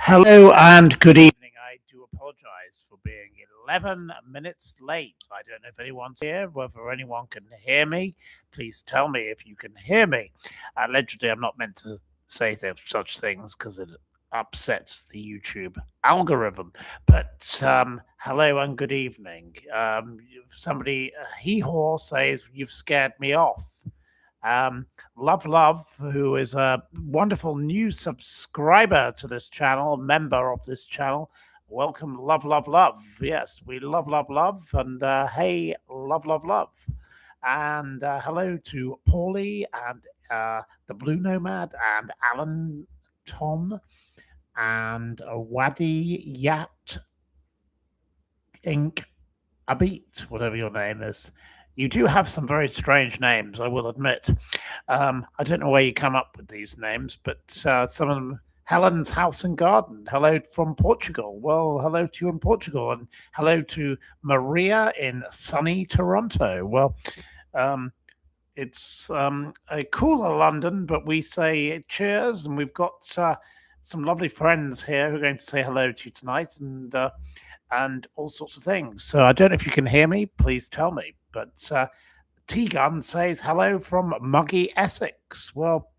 Hello and good evening. I do apologize for being 11 minutes late. I don't know if anyone's here, whether anyone can hear me. Please tell me if you can hear me. Allegedly, I'm not meant to say such things because it upsets the YouTube algorithm. But hello and good evening. Somebody, Hee-Haw says, you've scared me off. Love, who is a wonderful new subscriber to this channel, member of this channel. Welcome, Love. Yes, we love, and hey, love. And hello to Paulie and the Blue Nomad and Alan Tom and Wadi Yat Inc. Abit, whatever your name is. You do have some very strange names, I will admit. I don't know where you come up with these names, but some of them. Helen's House and Garden. Hello from Portugal. Well, hello to you in Portugal, and hello to Maria in sunny Toronto. Well, it's a cooler London, but we say cheers, and we've got some lovely friends here who are going to say hello to you tonight, and all sorts of things. So I don't know if you can hear me. Please tell me. But T-Gun says hello from Muggy Essex. Well,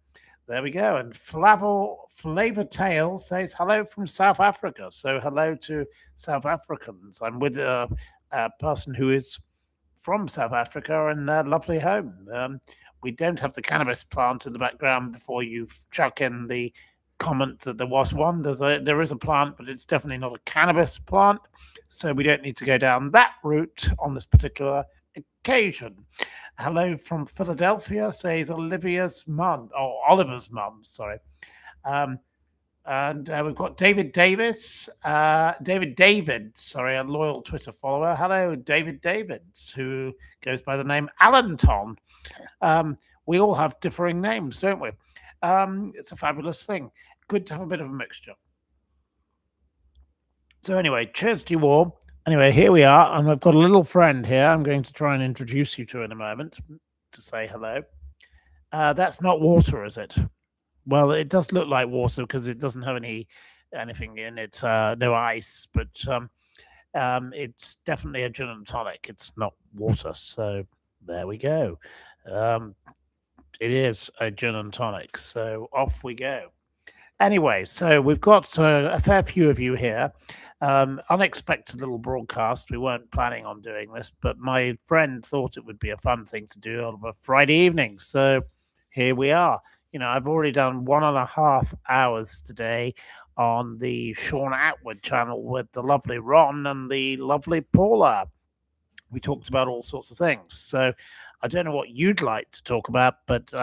there we go. And Flavor Tail says hello from South Africa. So hello to South Africans. I'm with a person who is from South Africa and their lovely home. We don't have the cannabis plant in the background before you chuck in the comment that there was one. There is a plant, but it's definitely not a cannabis plant. So we don't need to go down that route on this particular occasion. Hello from Philadelphia, says Oliver's mum, sorry. And we've got David David, a loyal Twitter follower. Hello, David, who goes by the name Alan Tom. We all have differing names, don't we? It's a fabulous thing. Good to have a bit of a mixture. So anyway, cheers to you all. Anyway, here we are, and I've got a little friend here I'm going to try and introduce you to in a moment to say hello. That's not water, is it? Well, it does look like water because it doesn't have anything in it, no ice, but it's definitely a gin and tonic. It's not water, so there we go. It is a gin and tonic, so off we go. Anyway, so we've got a fair few of you here. Unexpected little broadcast. We weren't planning on doing this, but my friend thought it would be a fun thing to do on a Friday evening. So here we are. You know, I've already done 1.5 hours today on the Sean Atwood channel with the lovely Ron and the lovely Paula. We talked about all sorts of things. So I don't know what you'd like to talk about, but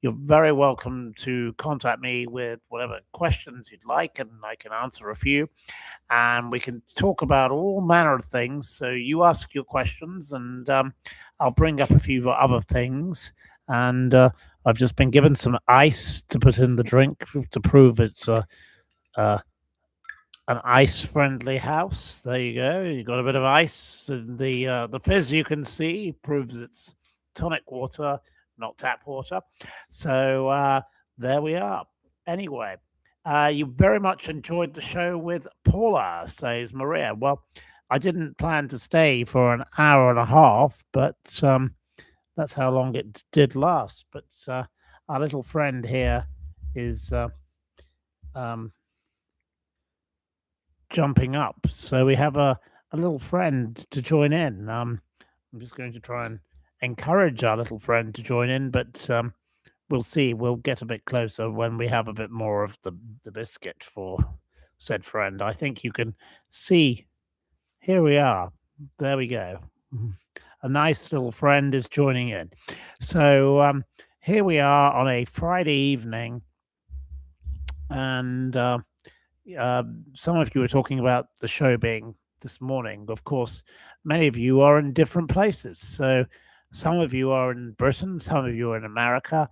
you're very welcome to contact me with whatever questions you'd like, and I can answer a few. And we can talk about all manner of things. So you ask your questions, and I'll bring up a few other things. And I've just been given some ice to put in the drink to prove it's an ice-friendly house. There you go. You got a bit of ice. The fizz you can see proves it's tonic water, not tap water. So there we are. Anyway, you very much enjoyed the show with Paula, says Maria. Well, I didn't plan to stay for an hour and a half, but that's how long it did last. But our little friend here is jumping up. So we have a little friend to join in. I'm just going to try and encourage our little friend to join in, but we'll see. We'll get a bit closer when we have a bit more of the biscuit for said friend. I think you can see. Here we are. There we go. A nice little friend is joining in. So here we are on a Friday evening, and some of you were talking about the show being this morning. Of course, many of you are in different places. So some of you are in Britain, some of you are in America,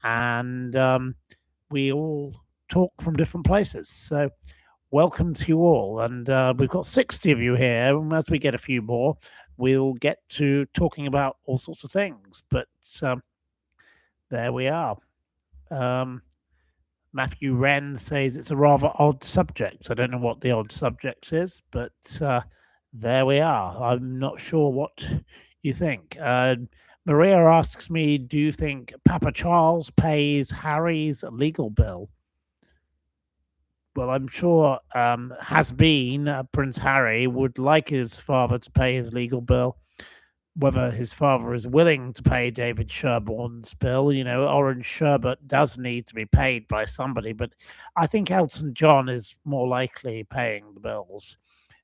and we all talk from different places. So welcome to you all. And we've got 60 of you here. And as we get a few more, we'll get to talking about all sorts of things. But there we are. Matthew Wren says it's a rather odd subject. I don't know what the odd subject is, but there we are. I'm not sure what you think. Maria asks me, do you think Papa Charles pays Harry's legal bill? Well, I'm sure has been Prince Harry would like his father to pay his legal bill. Whether his father is willing to pay David Sherborne's bill, Orange Sherbet does need to be paid by somebody, but I think Elton John is more likely paying the bills.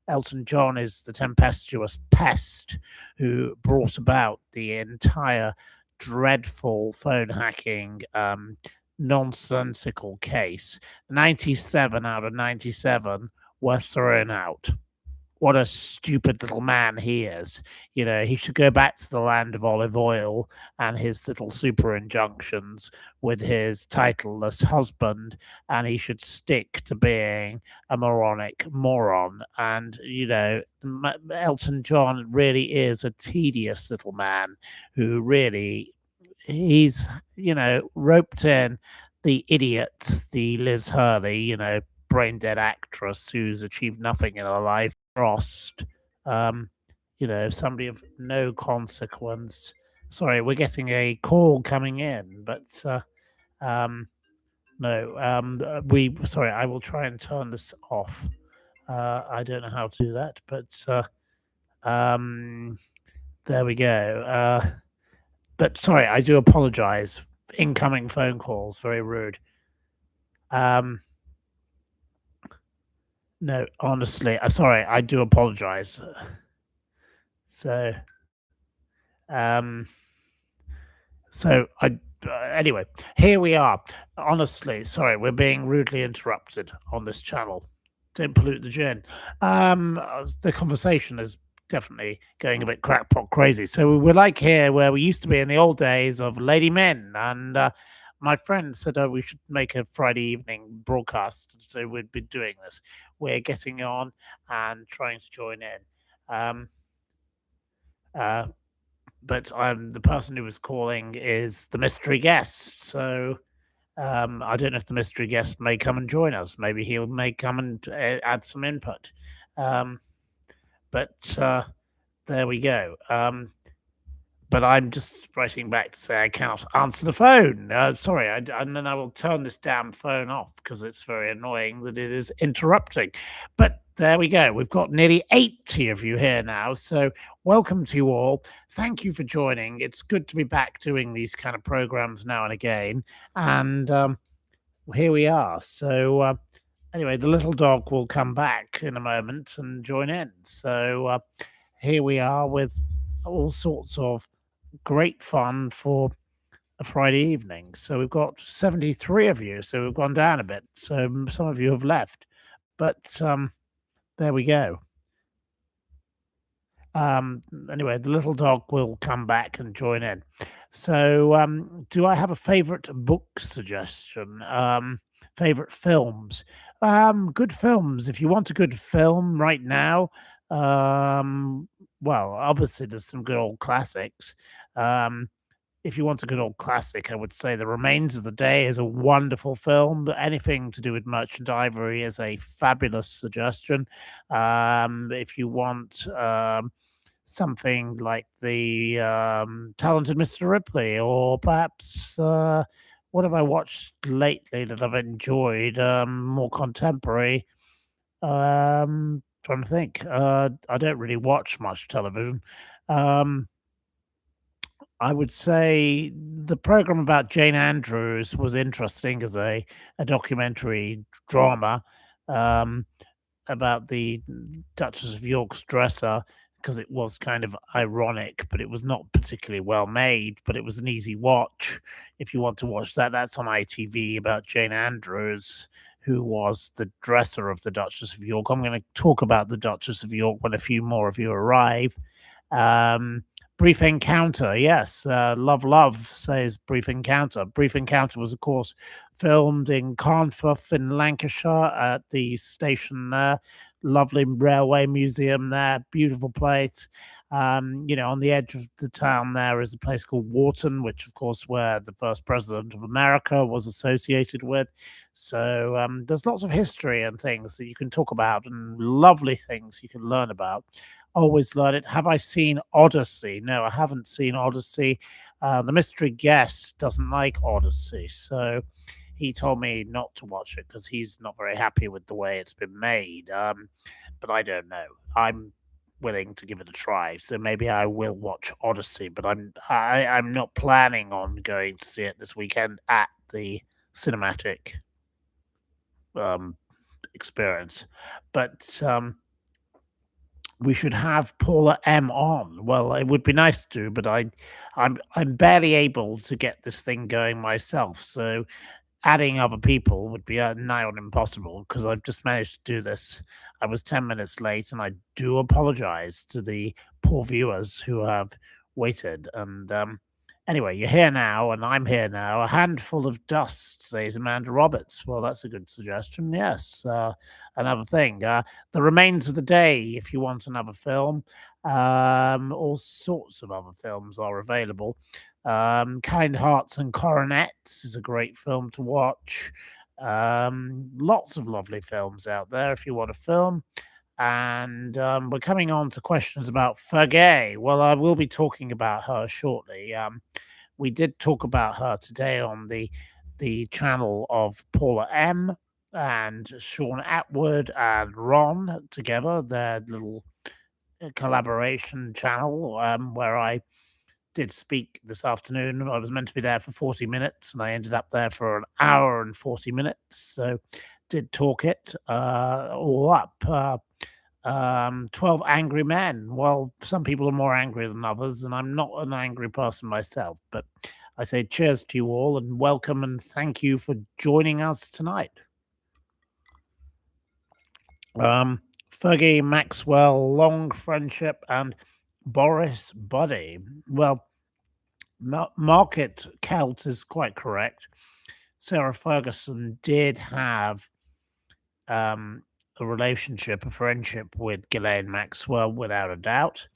Elton John is the tempestuous pest who brought about the entire dreadful phone hacking nonsensical case. 97 out of 97 were thrown out. What a stupid little man he is. He should go back to the land of olive oil and his little super injunctions with his titleless husband, and he should stick to being a moronic moron. And, Elton John really is a tedious little man who really, he's, roped in the idiots, the Liz Hurley, brain dead actress who's achieved nothing in her life. Frost, somebody of no consequence. Sorry, we're getting a call coming in, but no, sorry, I will try and turn this off. I don't know how to do that, but there we go. But sorry, I do apologize. Incoming phone calls, very rude. No, honestly, sorry, I do apologize. So, anyway, here we are. Honestly, sorry, we're being rudely interrupted on this channel. Don't pollute the gin. The conversation is definitely going a bit crackpot crazy. So we're like here where we used to be in the old days of Lady Men, and my friend said, we should make a Friday evening broadcast. So we'd be doing this. We're getting on and trying to join in. But the person who was calling is the mystery guest. So I don't know if the mystery guest may come and join us. Maybe he may come and add some input. But there we go. But I'm just writing back to say I cannot answer the phone. Sorry, and then I will turn this damn phone off because it's very annoying that it is interrupting. But there we go. We've got nearly 80 of you here now. So welcome to you all. Thank you for joining. It's good to be back doing these kind of programs now and again. And here we are. So anyway, the little dog will come back in a moment and join in. So here we are with all sorts of great fun for a Friday evening. So we've got 73 of you. So we've gone down a bit. So some of you have left. But there we go. Anyway, the little dog will come back and join in. So do I have a favorite book suggestion? Favorite films? Good films. If you want a good film right now, well, obviously there's some good old classics. If you want a good old classic, I would say The Remains of the Day is a wonderful film, but anything to do with Merchant Ivory is a fabulous suggestion. If you want something like the Talented Mr. Ripley, or perhaps what have I watched lately that I've enjoyed, more contemporary? Trying to think. I don't really watch much television. I would say the program about Jane Andrews was interesting as a documentary drama about the Duchess of York's dresser, because it was kind of ironic, but it was not particularly well made, but it was an easy watch. If you want to watch that, that's on ITV, about Jane Andrews, who was the dresser of the Duchess of York. I'm going to talk about the Duchess of York when a few more of you arrive. Brief Encounter, yes. Love says Brief Encounter. Brief Encounter was, of course, filmed in Carnforth in Lancashire at the station there. Lovely railway museum there. Beautiful place. On the edge of the town there is a place called Wharton, which, of course, where the first president of America was associated with. So there's lots of history and things that you can talk about and lovely things you can learn about. Always learn it. Have I seen Odyssey? No, I haven't seen Odyssey. The mystery guest doesn't like Odyssey, so he told me not to watch it because he's not very happy with the way it's been made. But I don't know. I'm willing to give it a try, so maybe I will watch Odyssey. But I'm not planning on going to see it this weekend at the cinematic experience. But we should have Paula M on. Well, it would be nice to, but I'm barely able to get this thing going myself. So adding other people would be nigh on impossible because I've just managed to do this. I was 10 minutes late, and I do apologize to the poor viewers who have waited. And anyway, you're here now, and I'm here now. A handful of dust, says Amanda Roberts. Well, that's a good suggestion. Yes. Another thing, The Remains of the Day, if you want another film. All sorts of other films are available. Kind Hearts and Coronets is a great film to watch. Lots of lovely films out there if you want a film. And we're coming on to questions about Fergie. Well, I will be talking about her shortly. We did talk about her today on the channel of Paula M and Sean Atwood and Ron together, their little collaboration channel, where I did speak this afternoon. I was meant to be there for 40 minutes, and I ended up there for an hour and 40 minutes. So did talk it all up. 12 Angry Men. Well, some people are more angry than others, and I'm not an angry person myself. But I say cheers to you all, and welcome, and thank you for joining us tonight. Fergie, Maxwell, long friendship, and Boris Buddy. Well, Market Celt is quite correct. Sarah Ferguson did have a relationship, a friendship with Ghislaine Maxwell, without a doubt.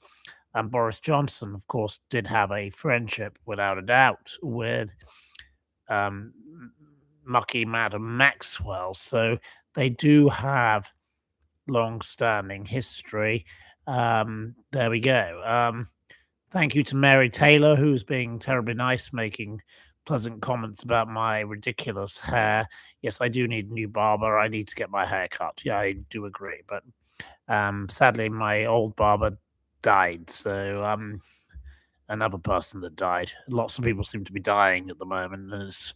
And Boris Johnson, of course, did have a friendship, without a doubt, with Mucky Madam Maxwell. So they do have long-standing history. There we go. Thank you to Mary Taylor, who's being terribly nice, making pleasant comments about my ridiculous hair. Yes, I do need a new barber. I need to get my hair cut. Yeah, I do agree. But sadly, my old barber died. So another person that died. Lots of people seem to be dying at the moment, and it's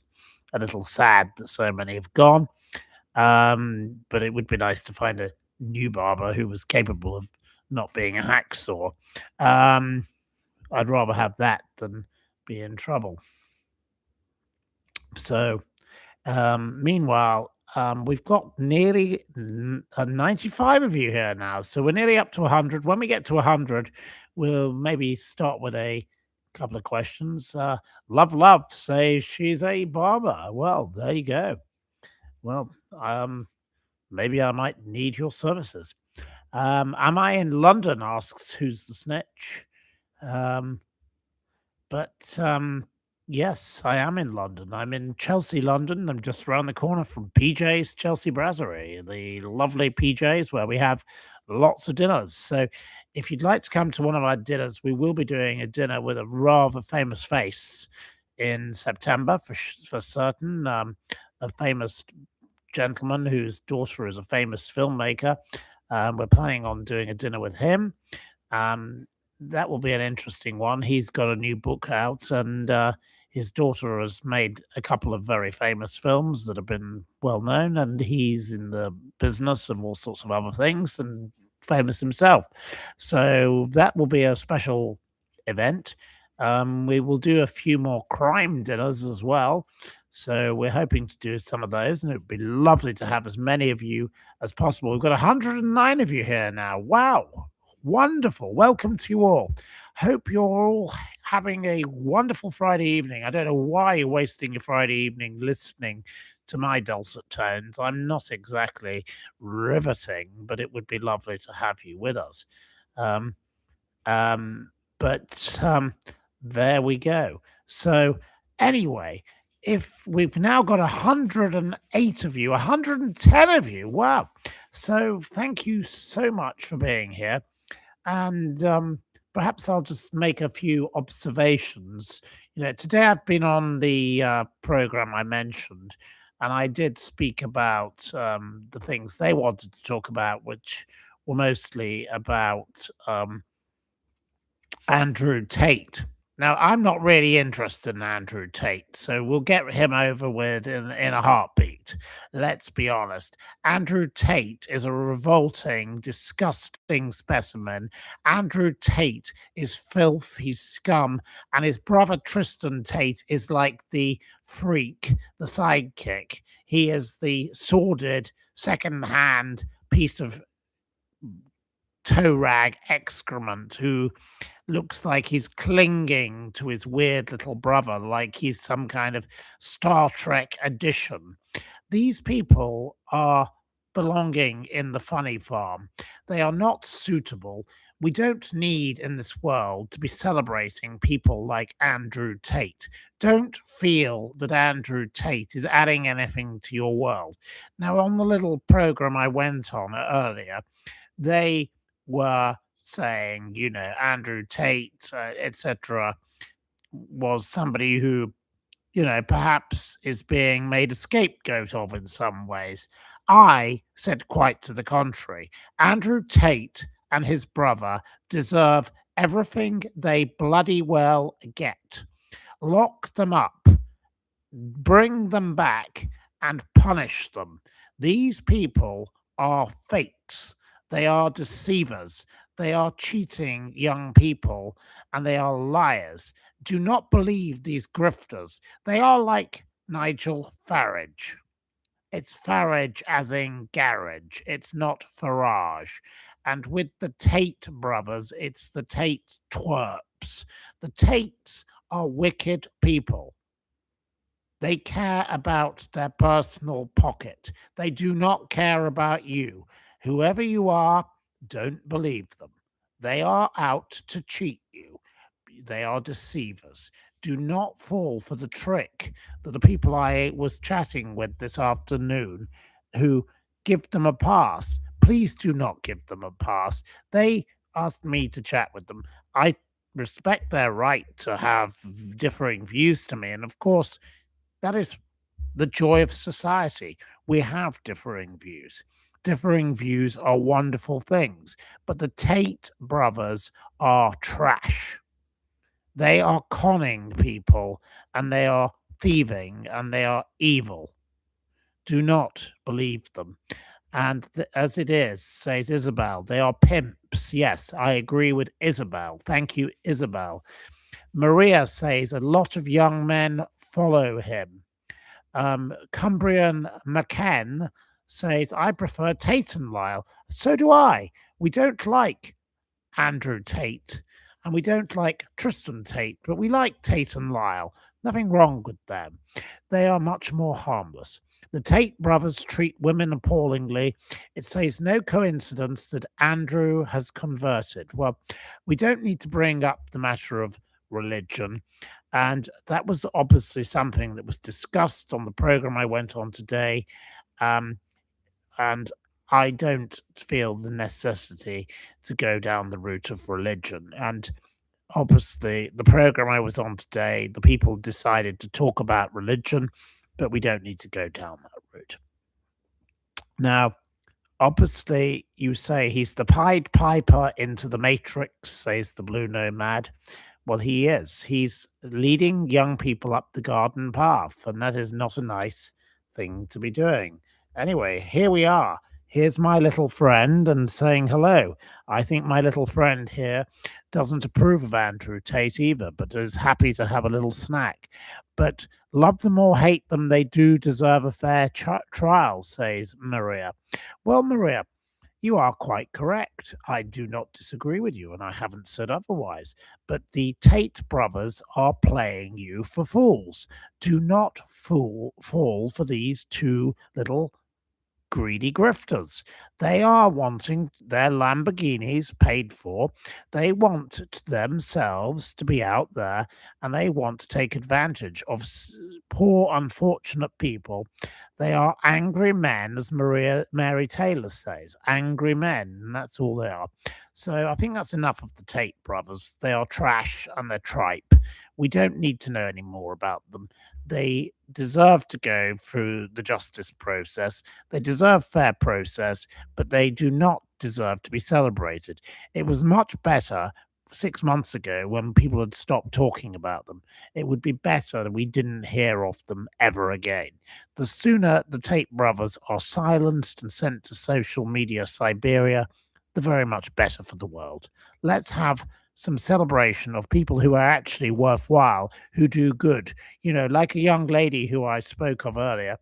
a little sad that so many have gone. But it would be nice to find a new barber who was capable of not being a hacksaw. I'd rather have that than be in trouble. So, meanwhile, we've got nearly 95 of you here now. So we're nearly up to 100. When we get to 100, we'll maybe start with a couple of questions. Love says she's a barber. Well, there you go. Well, maybe I might need your services. Am I in London? Asks Who's the Snitch. Yes, I am in London. I'm in Chelsea, London. I'm just around the corner from PJ's Chelsea Brasserie, the lovely PJ's where we have lots of dinners. So if you'd like to come to one of our dinners, we will be doing a dinner with a rather famous face in September for certain. A famous gentleman whose daughter is a famous filmmaker. We're planning on doing a dinner with him. That will be an interesting one. He's got a new book out, and his daughter has made a couple of very famous films that have been well known, and he's in the business and all sorts of other things and famous himself. So that will be a special event. We will do a few more crime dinners as well. So we're hoping to do some of those, and it would be lovely to have as many of you as possible. We've got 109 of you here now. Wow. Wonderful. Welcome to you all. Hope you're all having a wonderful Friday evening. I don't know why you're wasting your Friday evening listening to my dulcet tones. I'm not exactly riveting, but it would be lovely to have you with us. Um, but there we go. So anyway, if we've now got 108 of you, 110 of you, wow. So thank you so much for being here. And perhaps I'll just make a few observations. Today I've been on the program I mentioned, and I did speak about the things they wanted to talk about, which were mostly about Andrew Tate. Now, I'm not really interested in Andrew Tate, so we'll get him over with in a heartbeat. Let's be honest. Andrew Tate is a revolting, disgusting specimen. Andrew Tate is filth, he's scum, and his brother Tristan Tate is like the freak, the sidekick. He is the sordid, second-hand piece of toe rag excrement who looks like he's clinging to his weird little brother, like he's some kind of Star Trek addition. These people are belonging in the funny farm. They are not suitable. We don't need in this world to be celebrating people like Andrew Tate. Don't feel that Andrew Tate is adding anything to your world. Now, on the little program I went on earlier, they were saying, Andrew Tate, etc., was somebody who, perhaps is being made a scapegoat of in some ways. I said quite to the contrary. Andrew Tate and his brother deserve everything they bloody well get. Lock them up, bring them back, and punish them. These people are fakes. They are deceivers. They are cheating young people and they are liars. Do not believe these grifters. They are like Nigel Farage. It's Farage as in garage. It's not Farage. And with the Tate brothers, it's the Tate twerps. The Tates are wicked people. They care about their personal pocket. They do not care about you. Whoever you are, don't believe them. They are out to cheat you. They are deceivers. Do not fall for the trick that the people I was chatting with this afternoon who give them a pass. Please do not give them a pass. They asked me to chat with them. I respect their right to have differing views to me. And of course, that is the joy of society. We have differing views. Differing views are wonderful things, but the Tate brothers are trash. They are conning people and they are thieving and they are evil. Do not believe them. And as it is, says Isabel, they are pimps. Yes, I agree with Isabel. Thank you, Isabel. Maria says a lot of young men follow him. Cumbrian McCann says, I prefer Tate and Lyle. So do I. We don't like Andrew Tate and we don't like Tristan Tate, but we like Tate and Lyle. Nothing wrong with them. They are much more harmless. The Tate brothers treat women appallingly. It says no coincidence that Andrew has converted. Well, we don't need to bring up the matter of religion. And that was obviously something that was discussed on the program I went on today. And I don't feel the necessity to go down the route of religion. And obviously, the program I was on today, the people decided to talk about religion, but we don't need to go down that route. Now, obviously, you say he's the Pied Piper into the Matrix, says the Blue Nomad. Well, he is. He's leading young people up the garden path, and that is not a nice thing to be doing. Anyway, here we are. Here's my little friend and saying hello. I think my little friend here doesn't approve of Andrew Tate either, but is happy to have a little snack. But love them or hate them, they do deserve a fair trial, says Maria. Well, Maria, you are quite correct. I do not disagree with you, and I haven't said otherwise. But the Tate brothers are playing you for fools. Do not fall for these two little greedy grifters. They are wanting their Lamborghinis paid for. They want themselves to be out there and they want to take advantage of poor, unfortunate people. They are angry men, as Mary Taylor says, angry men, and that's all they are. So I think that's enough of the Tate brothers. They are trash and they're tripe. We don't need to know any more about them. They deserve to go through the justice process. They deserve fair process, but they do not deserve to be celebrated. It was much better 6 months ago when people had stopped talking about them. It would be better that we didn't hear of them ever again. The sooner the Tate brothers are silenced and sent to social media Siberia, the very much better for the world. Let's have some celebration of people who are actually worthwhile, who do good. Like a young lady who I spoke of earlier.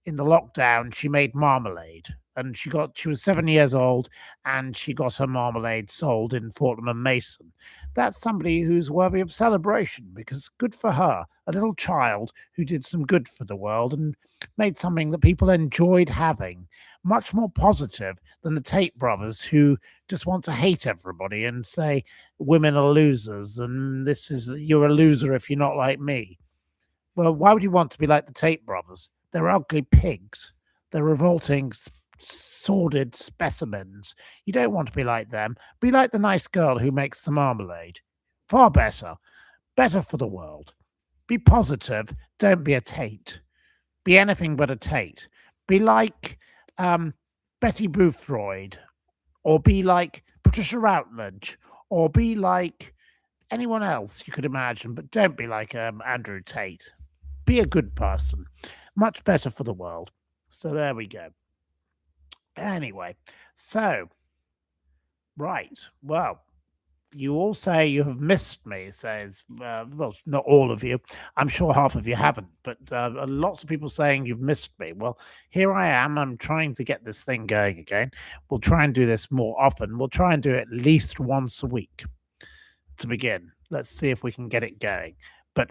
In the lockdown, she made marmalade, and she was 7 years old, and she got her marmalade sold in Fortnum and Mason. That's somebody who's worthy of celebration, because good for her, a little child who did some good for the world and made something that people enjoyed having. Much more positive than the Tate brothers, who just want to hate everybody and say women are losers and you're a loser if you're not like me. Well, why would you want to be like the Tate brothers? They're ugly pigs. They're revolting, sordid specimens. You don't want to be like them. Be like the nice girl who makes the marmalade. Far better. Better for the world. Be positive. Don't be a Tate. Be anything but a Tate. Be like Betty Boothroyd, or be like Patricia Routledge, or be like anyone else you could imagine, but don't be like Andrew Tate. Be a good person. Much better for the world. So there we go. Anyway, so, right. Well, you all say you have missed me, says, well, not all of you. I'm sure half of you haven't, but lots of people saying you've missed me. Well, here I am. I'm trying to get this thing going again. We'll try and do this more often. We'll try and do it at least once a week to begin. Let's see if we can get it going. But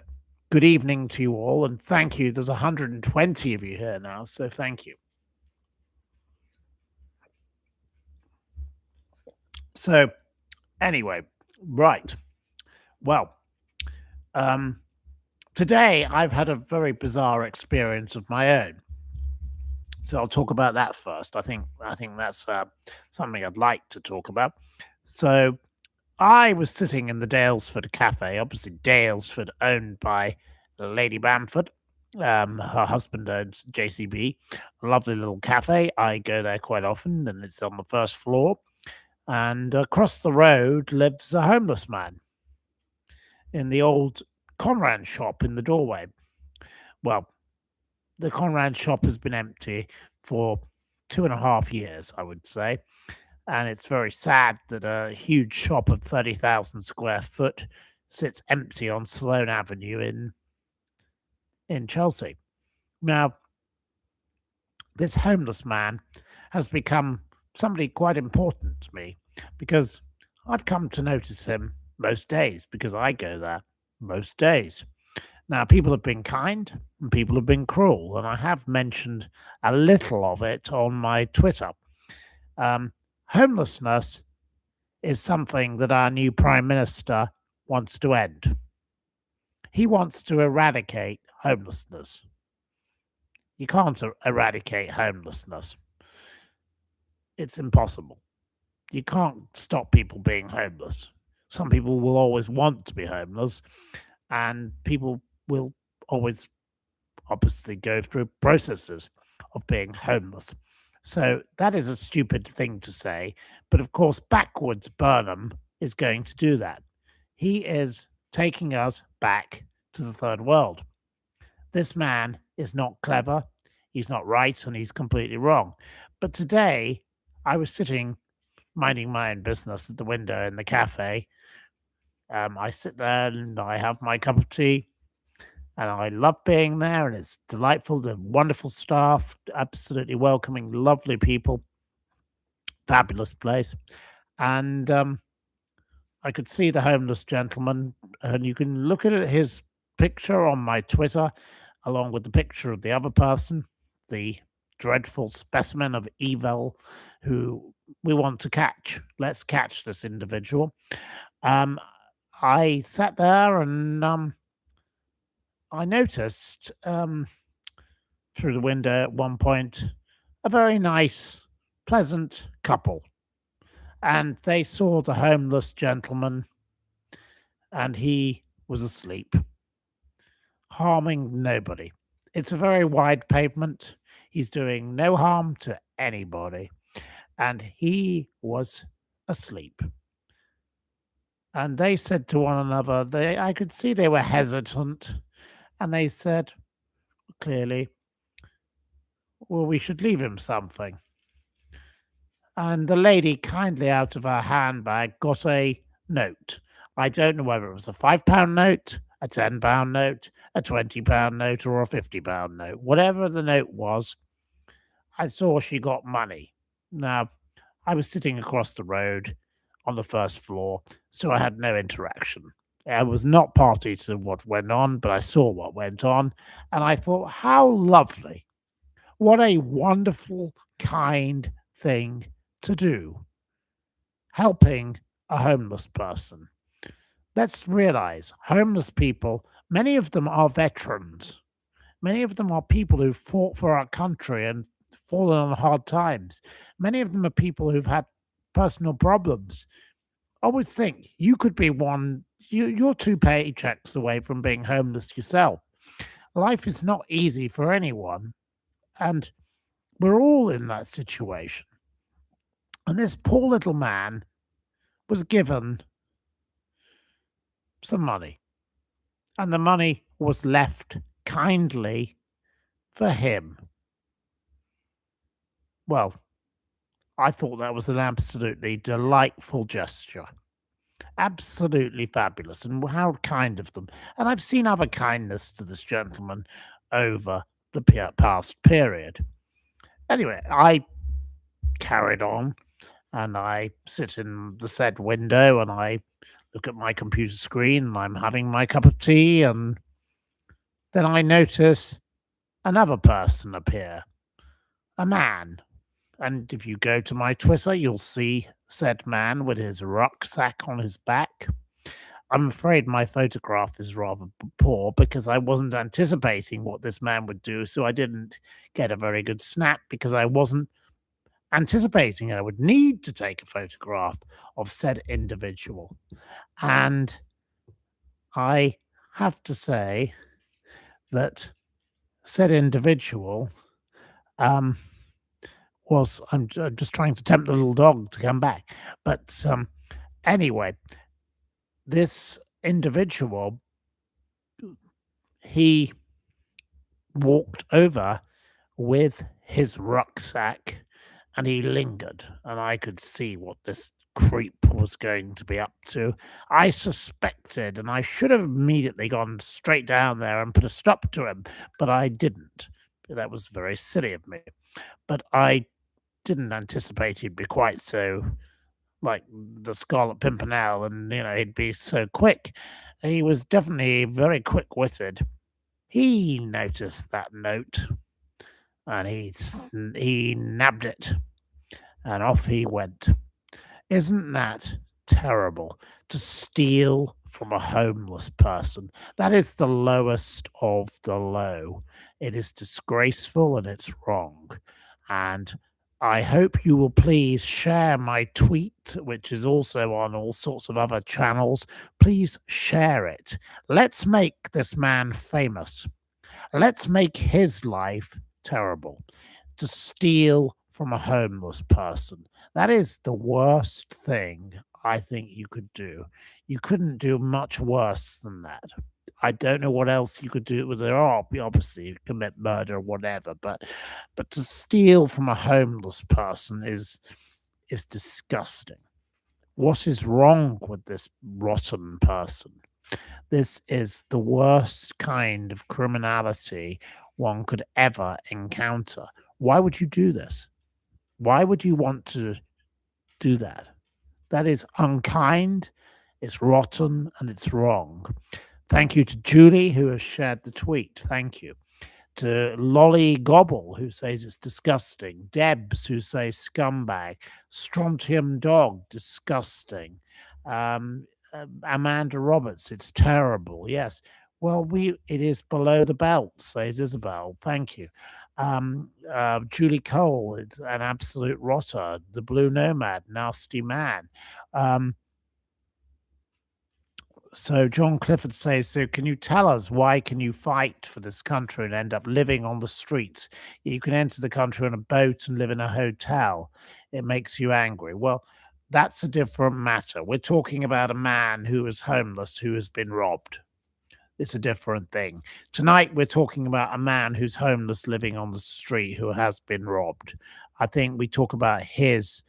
good evening to you all, and thank you. There's 120 of you here now, so thank you. So, anyway, right. Well, today I've had a very bizarre experience of my own. So I'll talk about that first. I think that's something I'd like to talk about. So I was sitting in the Dalesford Cafe, obviously Dalesford owned by Lady Bamford. Her husband owns JCB, a lovely little cafe. I go there quite often, and it's on the first floor. And across the road lives a homeless man in the old Conran shop in the doorway. Well, the Conran shop has been empty for 2.5 years, I would say. And it's very sad that a huge shop of 30,000 square foot sits empty on Sloane Avenue in Chelsea. Now, this homeless man has become somebody quite important to me, because I've come to notice him most days because I go there most days. Now, people have been kind and people have been cruel, and I have mentioned a little of it on my Twitter. Homelessness is something that our new Prime Minister wants to end. He wants to eradicate homelessness. You can't eradicate homelessness. It's impossible. You can't stop people being homeless. Some people will always want to be homeless, and people will always obviously go through processes of being homeless. So that is a stupid thing to say. But of course, backwards Burnham is going to do that. He is taking us back to the third world. This man is not clever, he's not right, and he's completely wrong. But today, I was sitting minding my own business at the window in the cafe. I sit there and I have my cup of tea, and I love being there, and it's delightful. The wonderful staff, absolutely welcoming, lovely people, fabulous place. And I could see the homeless gentleman, and you can look at his picture on my Twitter, along with the picture of the other person, the dreadful specimen of evil who we want to catch. Let's catch this individual. Um, I sat there and I noticed through the window at one point a very nice, pleasant couple. And they saw the homeless gentleman, and he was asleep, harming nobody. It's a very wide pavement. He's doing no harm to anybody, and he was asleep. And they said to one another, I could see they were hesitant, and they said clearly, well, we should leave him something. And the lady kindly out of her handbag got a note. I don't know whether it was a £5 note, a £10 note, a £20 note, or a £50 note. Whatever the note was, I saw she got money. Now, I was sitting across the road on the first floor, so I had no interaction. I was not party to what went on, but I saw what went on, and I thought, how lovely. What a wonderful, kind thing to do. Helping a homeless person. Let's realize homeless people, many of them are veterans. Many of them are people who fought for our country and fallen on hard times. Many of them are people who've had personal problems. I would think you could be one, you're two paychecks away from being homeless yourself. Life is not easy for anyone, and we're all in that situation. And this poor little man was given some money, and the money was left kindly for him. Well, I thought that was an absolutely delightful gesture. Absolutely fabulous, and how kind of them. And I've seen other kindness to this gentleman over the past period. Anyway, I carried on, and I sit in the said window, and I look at my computer screen, and I'm having my cup of tea, and then I notice another person appear, a man. And if you go to my Twitter, you'll see said man with his rucksack on his back. I'm afraid my photograph is rather poor because I wasn't anticipating what this man would do, so I didn't get a very good snap because I wasn't anticipating I would need to take a photograph of said individual. And I have to say that said individual was I'm just trying to tempt the little dog to come back. But anyway, this individual, he walked over with his rucksack and he lingered, and I could see what this creep was going to be up to. I suspected, and I should have immediately gone straight down there and put a stop to him, but I didn't. That was very silly of me. But I didn't anticipate he'd be quite so like the Scarlet Pimpernel, and he'd be so quick. He was definitely very quick-witted. He noticed that note, and he nabbed it, and off he went. Isn't that terrible? To steal from a homeless person. That is the lowest of the low. It is disgraceful and it's wrong. And I hope you will please share my tweet, which is also on all sorts of other channels. Please share it. Let's make this man famous. Let's make his life terrible. To steal from a homeless person. That is the worst thing I think you could do. You couldn't do much worse than that. I don't know what else you could do. Well, there are obviously commit murder or whatever, but to steal from a homeless person is disgusting. What is wrong with this rotten person? This is the worst kind of criminality one could ever encounter. Why would you do this? Why would you want to do that? That is unkind, it's rotten, and it's wrong. Thank you to Julie, who has shared the tweet. Thank you. to Lolly Gobble, who says it's disgusting. Debs, who says scumbag. Strontium Dog, disgusting. Amanda Roberts, it's terrible. Yes. Well, it is below the belt, says Isabel. Thank you. Julie Cole, it's an absolute rotter. The Blue Nomad, nasty man. So John Clifford says, so can you tell us why can you fight for this country and end up living on the streets? You can enter the country on a boat and live in a hotel. It makes you angry. Well, that's a different matter. We're talking about a man who is homeless, who has been robbed. It's a different thing. Tonight, we're talking about a man who's homeless living on the street who has been robbed. I think we talk about his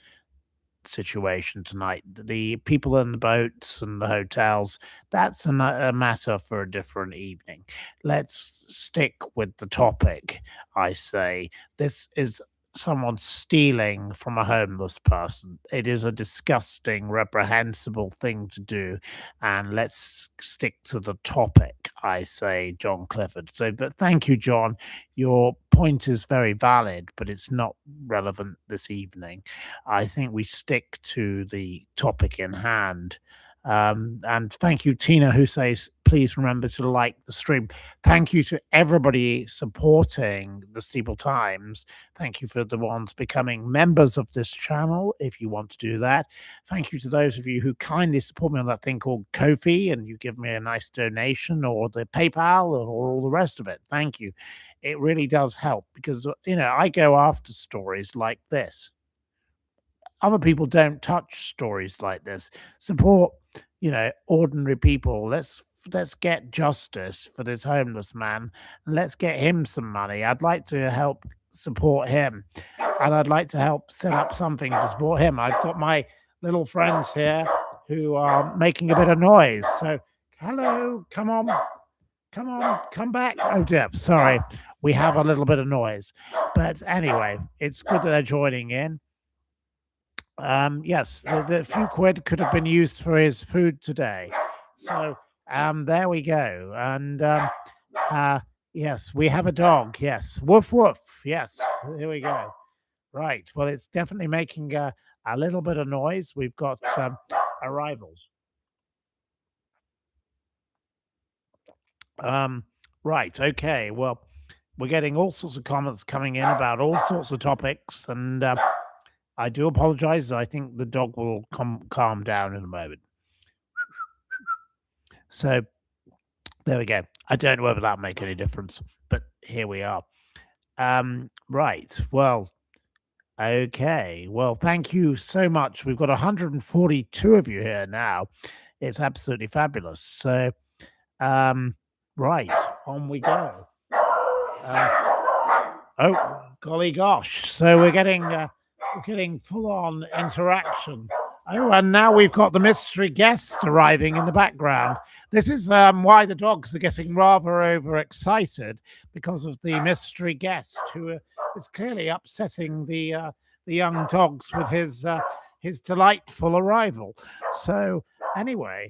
situation tonight. The people in the boats and the hotels, that's a matter for a different evening. Let's stick with the topic, I say. This is someone stealing from a homeless person. It is a disgusting, reprehensible thing to do. And let's stick to the topic, I say, John Clifford. So, but thank you, John. Your point is very valid, but it's not relevant this evening. I think we stick to the topic in hand. And thank you, Tina, who says, please remember to like the stream. Thank you to everybody supporting the Steeple Times. Thank you for the ones becoming members of this channel, if you want to do that. Thank you to those of you who kindly support me on that thing called Ko-fi, and you give me a nice donation, or the PayPal, or all the rest of it. Thank you. It really does help because, I go after stories like this. Other people don't touch stories like this. Support, ordinary people. Let's get justice for this homeless man, and let's get him some money. I'd like to help support him, and I'd like to help set up something to support him. I've got my little friends here who are making a bit of noise. So, hello, come on, come back. Oh dear, sorry, we have a little bit of noise, but anyway, it's good that they're joining in. Yes, the few quid could have been used for his food today. So there we go. And yes, we have a dog. Yes, woof woof. Yes, here we go. Right. Well, it's definitely making a little bit of noise. We've got arrivals. Right. Okay. Well, we're getting all sorts of comments coming in about all sorts of topics, and I do apologize. I think the dog will calm down in a moment. So there we go. I don't know whether that'll make any difference, but here we are. Right. Well, okay. Well, thank you so much. We've got 142 of you here now. It's absolutely fabulous. So, right, on we go. Oh, golly gosh. So we're getting full-on interaction. Oh, and now we've got the mystery guest arriving in the background. This is why the dogs are getting rather overexcited, because of the mystery guest who is clearly upsetting the young dogs with his delightful arrival. So anyway,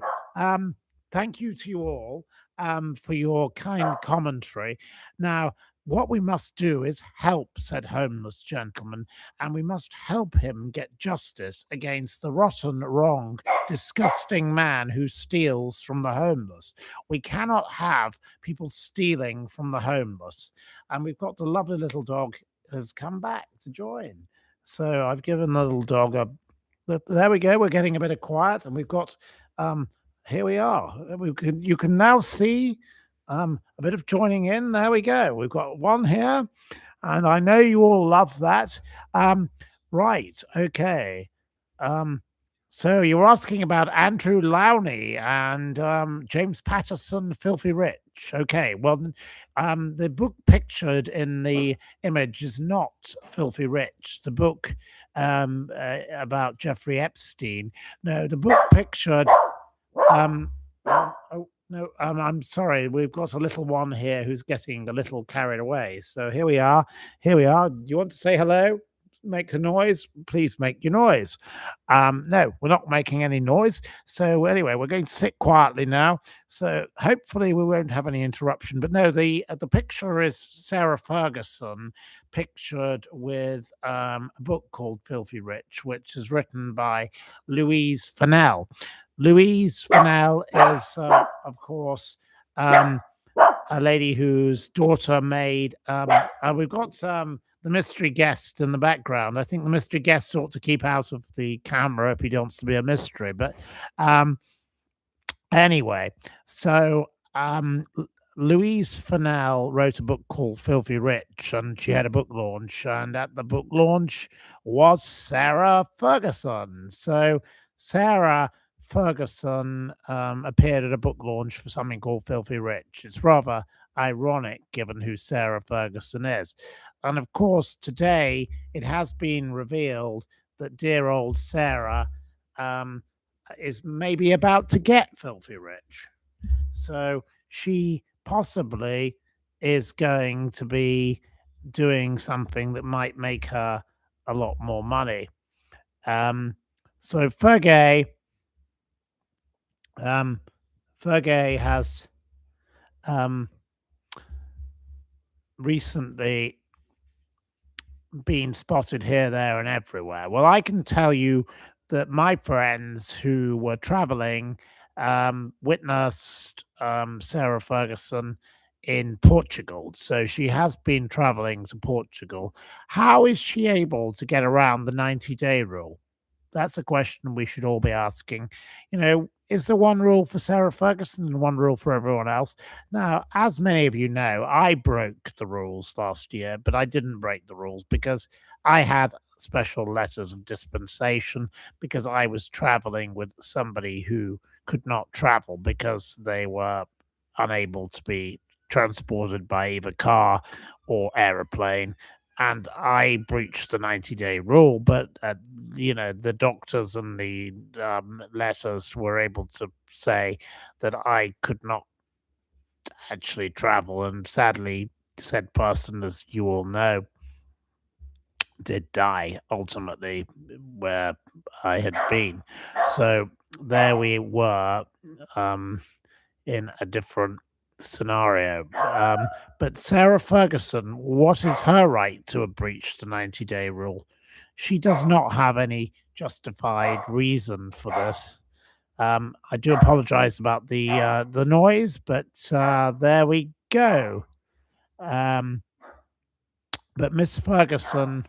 thank you to you all for your kind commentary. Now, what we must do is help said homeless gentleman, and we must help him get justice against the rotten, wrong, disgusting man who steals from the homeless. We cannot have people stealing from the homeless. And we've got the lovely little dog has come back to join. So I've given the little dog there we go. We're getting a bit of quiet, and we've got here we are. You can now see a bit of joining in. There we go. We've got one here, and I know you all love that. Right. Okay. So you were asking about Andrew Lowney and James Patterson, Filthy Rich. Okay. Well, the book pictured in the image is not Filthy Rich. The book about Jeffrey Epstein. No, the book pictured. No, I'm sorry. We've got a little one here who's getting a little carried away. So here we are. Here we are. Do you want to say hello? make a noise, please make your noise. No, we're not making any noise. So anyway, we're going to sit quietly now. So hopefully we won't have any interruption. But no, the picture is Sarah Ferguson pictured with a book called Filthy Rich, which is written by Louise Fennell. Louise Fennell is, of course, a lady whose daughter made. We've got the mystery guest in the background. I think the mystery guest ought to keep out of the camera if he wants to be a mystery. But anyway, so Louise Fennell wrote a book called Filthy Rich, and she had a book launch. And at the book launch was Sarah Ferguson. So Sarah Ferguson appeared at a book launch for something called Filthy Rich. It's rather ironic given who Sarah Ferguson is. And of course, today it has been revealed that dear old Sarah is maybe about to get Filthy Rich. So she possibly is going to be doing something that might make her a lot more money. So Fergie has recently been spotted here, there, and everywhere. Well, I can tell you that my friends who were traveling witnessed Sarah Ferguson in Portugal. So she has been traveling to Portugal. How is she able to get around the 90-day rule? That's a question we should all be asking. Is there one rule for Sarah Ferguson and one rule for everyone else? Now, as many of you know, I broke the rules last year, but I didn't break the rules because I had special letters of dispensation because I was traveling with somebody who could not travel because they were unable to be transported by either car or aeroplane. And I breached the 90-day rule, but the doctors and the letters were able to say that I could not actually travel. And sadly, said person, as you all know, did die ultimately where I had been. So there we were in a different scenario. But Sarah Ferguson, what is her right to have breached the 90-day rule? She does not have any justified reason for this. I do apologize about the noise, but there we go. But Miss Ferguson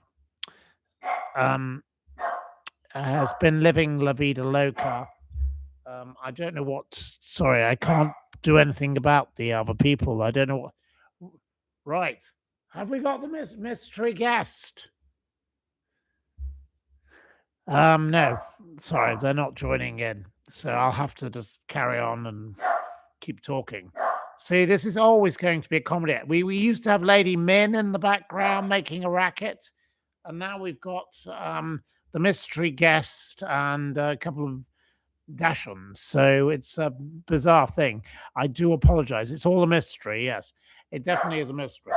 has been living La Vida Loca. I don't know what. Sorry, I can't do anything about the other people. I don't know what. Right. Have we got the mystery guest? No. Sorry, they're not joining in. So I'll have to just carry on and keep talking. See, this is always going to be a comedy. We used to have Lady Min in the background making a racket, and now we've got the mystery guest and a couple of Dashons. So it's a bizarre thing. I do apologize. It's all a mystery. Yes, it definitely is a mystery.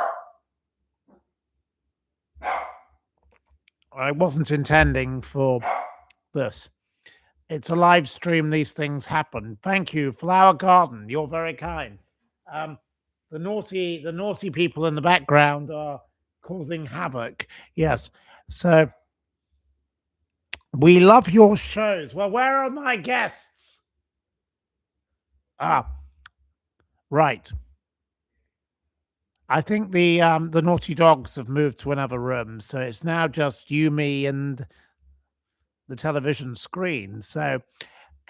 I wasn't intending for this. It's a live stream. These things happen. Thank you, Flower Garden. You're very kind. The naughty people in the background are causing havoc. Yes. So we love your shows. Well, where are my guests? Right. I think the naughty dogs have moved to another room, so it's now just you, me, and the television screen. So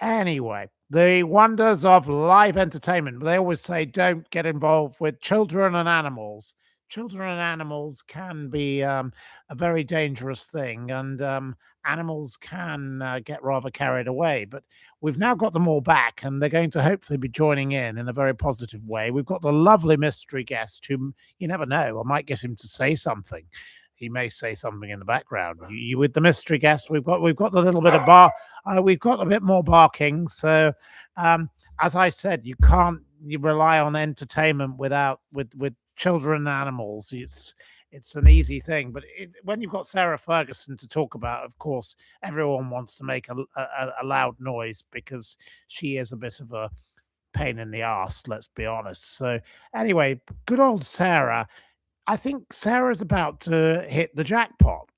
anyway, the wonders of live entertainment. They always say don't get involved with children and animals. Children and animals can be a very dangerous thing, and animals can get rather carried away. But we've now got them all back, and they're going to hopefully be joining in a very positive way. We've got the lovely mystery guest who you never know. I might get him to say something. He may say something in the background. You with the mystery guest, we've got the little bit of we've got a bit more barking. So as I said, you can't rely on entertainment with children and animals. it's an easy thing. But when you've got Sarah Ferguson to talk about, of course, everyone wants to make a loud noise because she is a bit of a pain in the arse, let's be honest. So, anyway, good old Sarah. I think Sarah's about to hit the jackpot.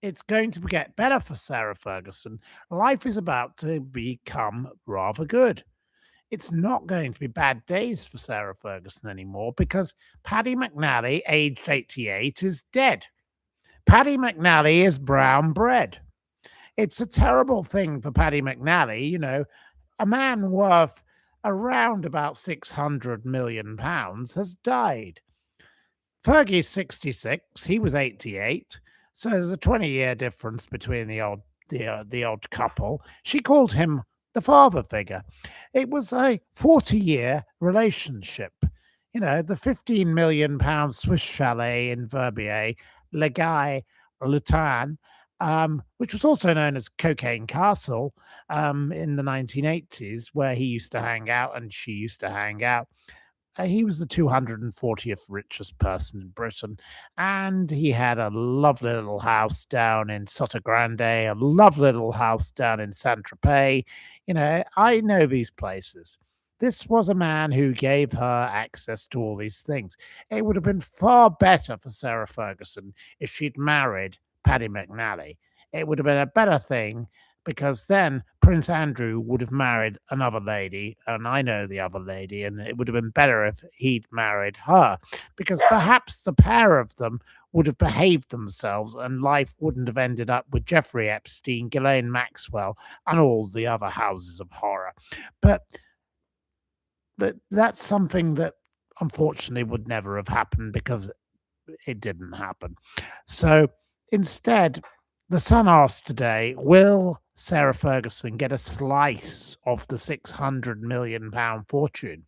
It's going to get better for Sarah Ferguson. Life is about to become rather good. It's not going to be bad days for Sarah Ferguson anymore because Paddy McNally, aged 88, is dead. Paddy McNally is brown bread. It's a terrible thing for Paddy McNally, a man worth around about 600 million pounds has died. Fergie's 66, he was 88, so there's a 20-year difference between the odd couple. She called him the father figure. It was a 40-year relationship. The 15 million pound Swiss chalet in Verbier, Le Guy Lutin, which was also known as Cocaine Castle, in the 1980s, where he used to hang out and she used to hang out. He was the 240th richest person in Britain, and he had a lovely little house down in Sotogrande, a lovely little house down in Saint-Tropez. I know these places. This was a man who gave her access to all these things. It would have been far better for Sarah Ferguson if she'd married Paddy McNally. It would have been a better thing because then Prince Andrew would have married another lady, and I know the other lady, and it would have been better if he'd married her, because perhaps the pair of them would have behaved themselves and life wouldn't have ended up with Jeffrey Epstein, Ghislaine Maxwell, and all the other houses of horror. But that's something that unfortunately would never have happened because it didn't happen. So instead, the Sun asked today, will Sarah Ferguson get a slice of the 600 million pound fortune?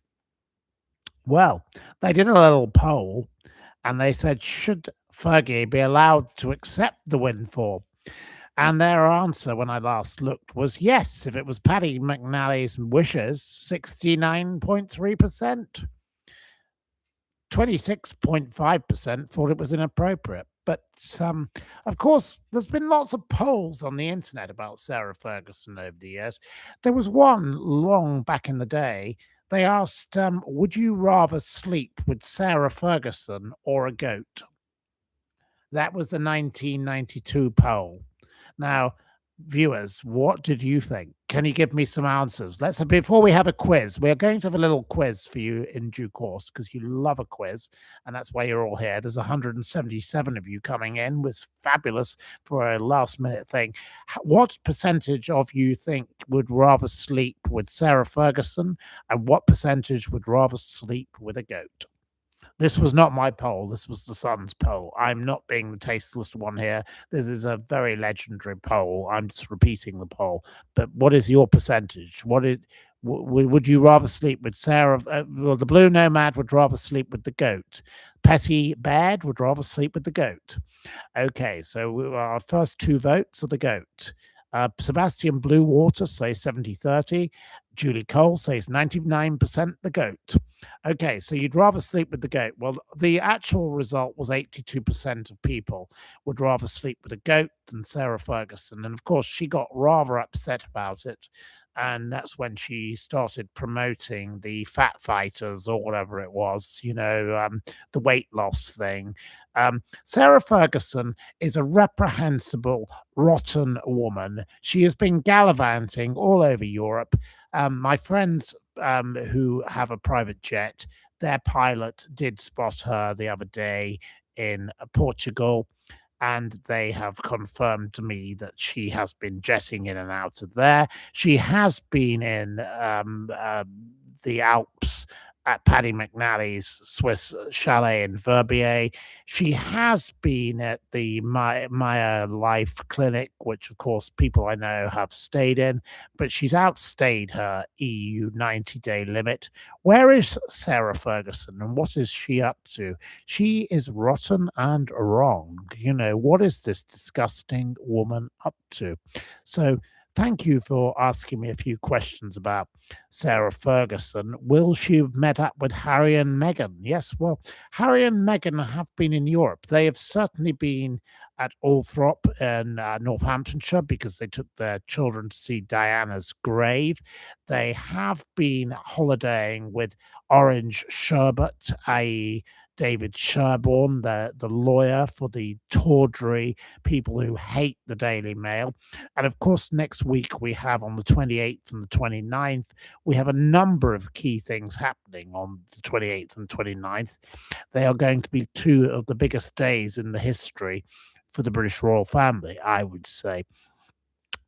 Well, they did a little poll and they said, should Fergie be allowed to accept the windfall? And their answer when I last looked was yes. If it was Paddy McNally's wishes, 69.3%. 26.5% thought it was inappropriate. But of course, there's been lots of polls on the internet about Sarah Ferguson over the years. There was one long back in the day. They asked, would you rather sleep with Sarah Ferguson or a goat? That was the 1992 poll. Now, viewers, what did you think? Can you give me some answers? Before we have a quiz, we're going to have a little quiz for you in due course because you love a quiz, and that's why you're all here. There's 177 of you coming in, was fabulous for a last minute thing. What percentage of you think would rather sleep with Sarah Ferguson, and what percentage would rather sleep with a goat? This was not my poll. This was the Sun's poll. I'm not being the tasteless one here. This is a very legendary poll. I'm just repeating the poll. But what is your percentage? Would you rather sleep with Sarah? Well, the Blue Nomad would rather sleep with the goat. Petty Baird would rather sleep with the goat. Okay, so our first two votes are the goat. Sebastian Bluewater says 70-30. Julie Cole says 99% the goat. Okay, so you'd rather sleep with the goat. Well, the actual result was 82% of people would rather sleep with a goat than Sarah Ferguson. And of course, she got rather upset about it. And that's when she started promoting the fat fighters or whatever it was, the weight loss thing. Sarah Ferguson is a reprehensible, rotten woman. She has been gallivanting all over Europe. My friends who have a private jet, their pilot did spot her the other day in Portugal, and they have confirmed to me that she has been jetting in and out of there. She has been in the Alps at Paddy McNally's Swiss chalet in Verbier. She has been at the Maya Life Clinic, which, of course, people I know have stayed in, but she's outstayed her EU 90-day limit. Where is Sarah Ferguson, and what is she up to? She is rotten and wrong. What is this disgusting woman up to? So Thank you for asking me a few questions about Sarah Ferguson. Will she have met up with Harry and Meghan? Yes, well, Harry and Meghan have been in Europe. They have certainly been at Althorp in Northamptonshire because they took their children to see Diana's grave. They have been holidaying with Orange Sherbet, i.e., David Sherborne, the lawyer for the tawdry people who hate the Daily Mail. And of course, next week we have on the 28th and the 29th, we have a number of key things happening on the 28th and 29th. They are going to be two of the biggest days in the history for the British royal family, I would say.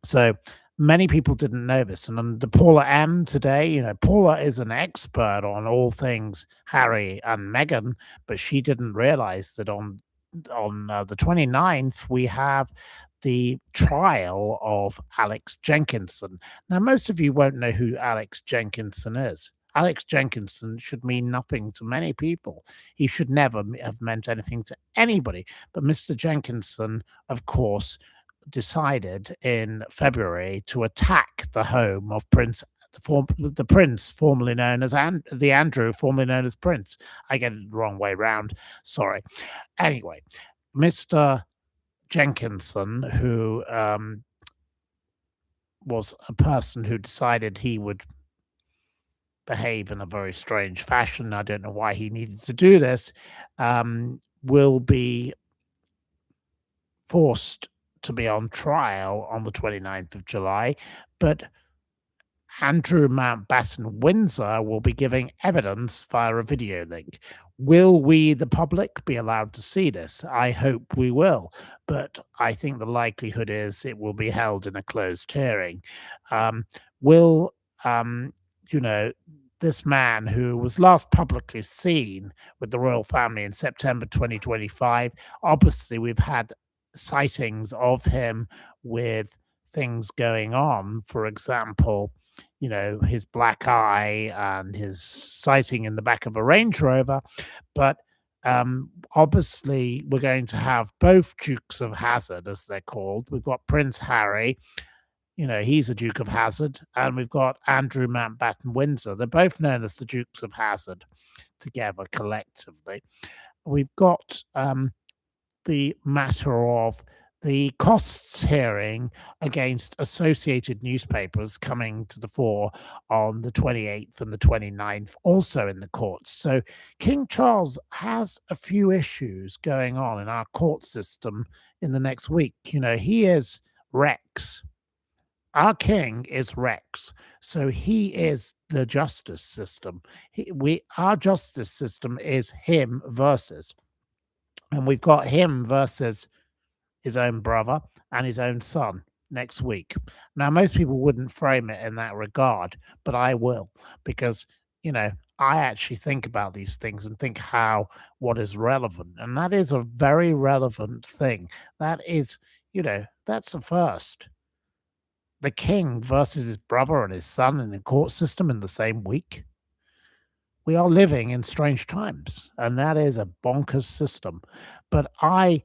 So many people didn't know this. And under Paula M today, Paula is an expert on all things Harry and Meghan, but she didn't realize that on the 29th, we have the trial of Alex Jenkinson. Now, most of you won't know who Alex Jenkinson is. Alex Jenkinson should mean nothing to many people. He should never have meant anything to anybody. But Mr. Jenkinson, of course, decided in February to attack the home of the Prince, formerly known as the Andrew, formerly known as Prince. I get it the wrong way round. Sorry. Anyway, Mr. Jenkinson, who was a person who decided he would behave in a very strange fashion. I don't know why he needed to do this. Will be forced to be on trial on the 29th of July, but Andrew Mountbatten Windsor will be giving evidence via a video link. Will we, the public, be allowed to see this? I hope we will, but I think the likelihood is it will be held in a closed hearing. Will, this man who was last publicly seen with the royal family in September 2025, obviously we've had sightings of him with things going on. For example, his black eye and his sighting in the back of a Range Rover. But obviously, we're going to have both Dukes of Hazzard, as they're called. We've got Prince Harry, he's a Duke of Hazzard, and we've got Andrew Mountbatten Windsor. They're both known as the Dukes of Hazzard together collectively. We've got the matter of the costs hearing against associated newspapers coming to the fore on the 28th and the 29th, also in the courts. So King Charles has a few issues going on in our court system in the next week. He is Rex. Our king is Rex. So he is the justice system. Our justice system is him versus. And we've got him versus his own brother and his own son next week. Now, most people wouldn't frame it in that regard, but I will, because, I actually think about these things and think what is relevant. And that is a very relevant thing. That is, that's a first. The king versus his brother and his son in the court system in the same week. We are living in strange times, and that is a bonkers system. But I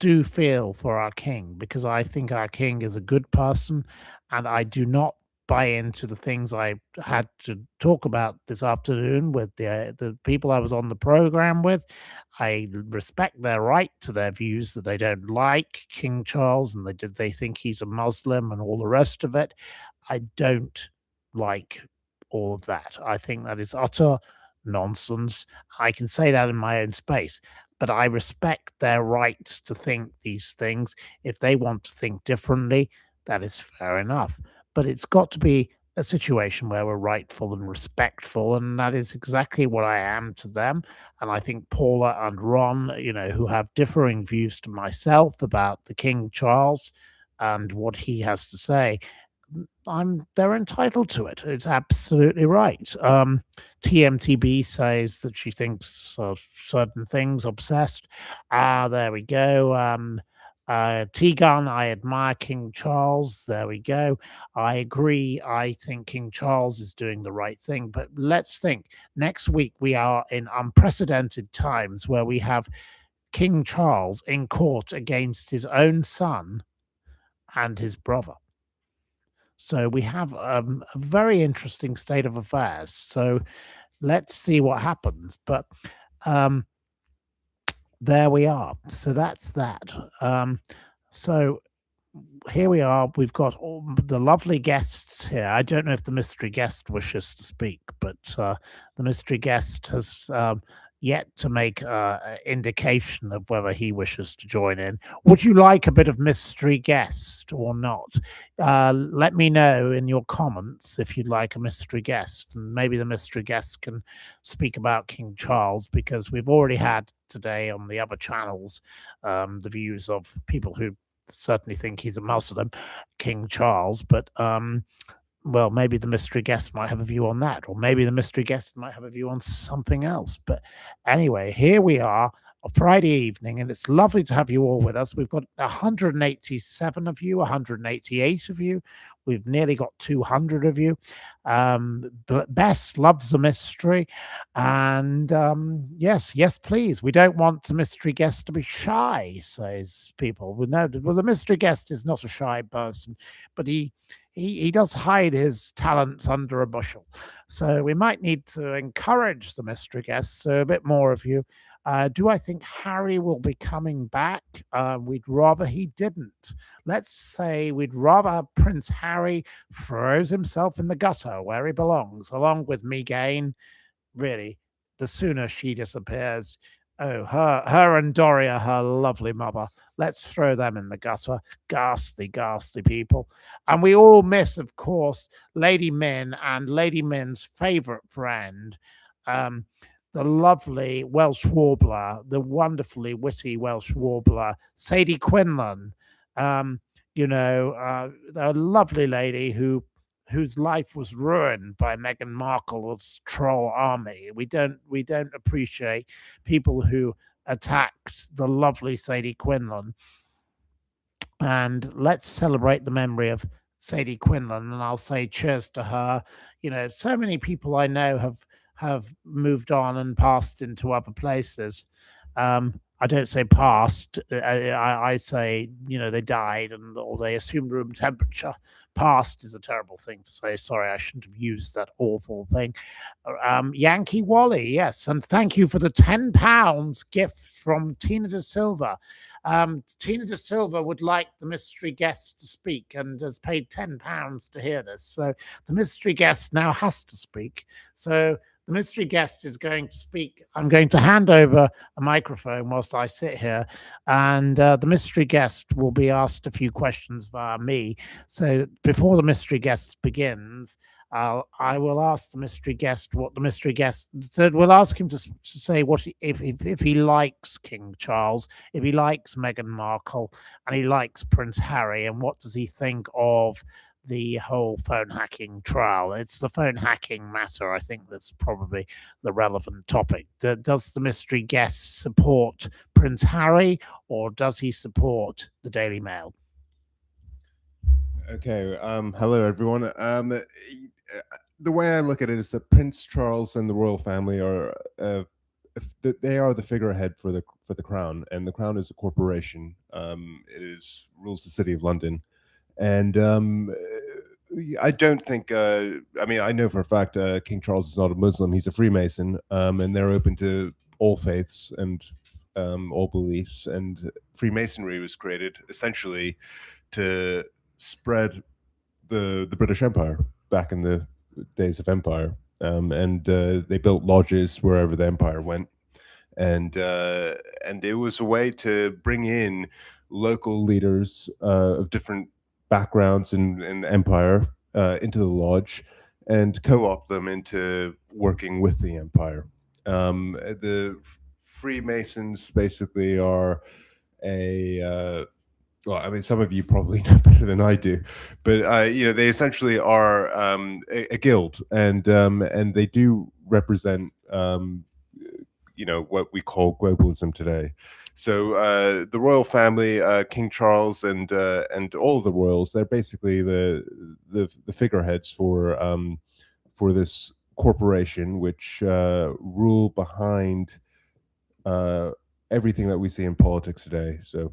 do feel for our king because I think our king is a good person, and I do not buy into the things I had to talk about this afternoon with the people I was on the program with. I respect their right to their views that they don't like King Charles and they think he's a Muslim and all the rest of it. I don't like all of that. I think that is utter nonsense. I can say that in my own space, but I respect their rights to think these things. If they want to think differently, that is fair enough. But it's got to be a situation where we're rightful and respectful, and that is exactly what I am to them. And I think Paula and Ron, who have differing views to myself about the King Charles and what he has to say, they're entitled to it. It's absolutely right. TMTB says that she thinks of certain things obsessed. There we go. T-Gun, I admire King Charles. There we go. I agree. I think King Charles is doing the right thing. But let's think. Next week, we are in unprecedented times where we have King Charles in court against his own son and his brother. So we have a very interesting state of affairs. So let's see what happens. But um, there we are. So that's that. So here we are. We've got all the lovely guests here. I don't know if the mystery guest wishes to speak, but the mystery guest has yet to make indication of whether he wishes to join in. Would you like a bit of mystery guest or not? Let me know in your comments if you'd like a mystery guest, and maybe the mystery guest can speak about King Charles, because we've already had today on the other channels the views of people who certainly think he's a Muslim, King Charles, but well, maybe the mystery guest might have a view on that, or maybe the mystery guest might have a view on something else. But anyway, here we are, a Friday evening, and it's lovely to have you all with us. We've got 187 of you, 188 of you. We've nearly got 200 of you. Bess loves the mystery. And yes, please. We don't want the mystery guest to be shy, says people. Well, the mystery guest is not a shy person, but he does hide his talents under a bushel. So we might need to encourage the mystery guests. So a bit more of you. Do I think Harry will be coming back? We'd rather he didn't. Let's say we'd rather Prince Harry throws himself in the gutter where he belongs, along with Megain. Really, the sooner she disappears. Oh, her and Doria, her lovely mother. Let's throw them in the gutter. Ghastly, ghastly people. And we all miss, of course, Lady Min and Lady Min's favourite friend, the lovely Welsh warbler, the wonderfully witty Welsh warbler, Sadie Quinlan. A lovely lady whose life was ruined by Meghan Markle's troll army. We don't appreciate people who attacked the lovely Sadie Quinlan. And let's celebrate the memory of Sadie Quinlan. And I'll say cheers to her. So many people I know have moved on and passed into other places. I don't say passed. I say they died or they assumed room temperature. Past is a terrible thing to say. Sorry, I shouldn't have used that awful thing. Yankee Wally, yes, and thank you for the £10 gift from Tina De Silva. Tina De Silva would like the mystery guest to speak and has paid £10 to hear this. So the mystery guest now has to speak. So the mystery guest is going to speak. I'm going to hand over a microphone whilst I sit here, and the mystery guest will be asked a few questions via me. So before the mystery guest begins, I will ask the mystery guest what the mystery guest said. We'll ask him to say what if he likes King Charles, if he likes Meghan Markle, and he likes Prince Harry, and what does he think of the whole phone hacking trial. It's the phone hacking matter, I think, that's probably the relevant topic. Does the mystery guest support Prince Harry, or does he support the Daily Mail? Okay. Hello, everyone. The way I look at it is that Prince Charles and the royal family are they are the figurehead for the crown, and the crown is a corporation. It rules the city of London, and I don't think. I know for a fact King Charles is not a Muslim; he's a Freemason, and they're open to all faiths and all beliefs. And Freemasonry was created essentially to spread the British Empire back in the days of empire, and they built lodges wherever the empire went, and it was a way to bring in local leaders of different backgrounds in the empire into the lodge and co-opt them into working with the empire. The Freemasons basically are a well, I mean, some of you probably know better than I do, but they essentially are a guild, and they do represent what we call globalism today. So the royal family, King Charles, and all of the royals, they're basically the figureheads for this corporation, which rule behind everything that we see in politics today. So.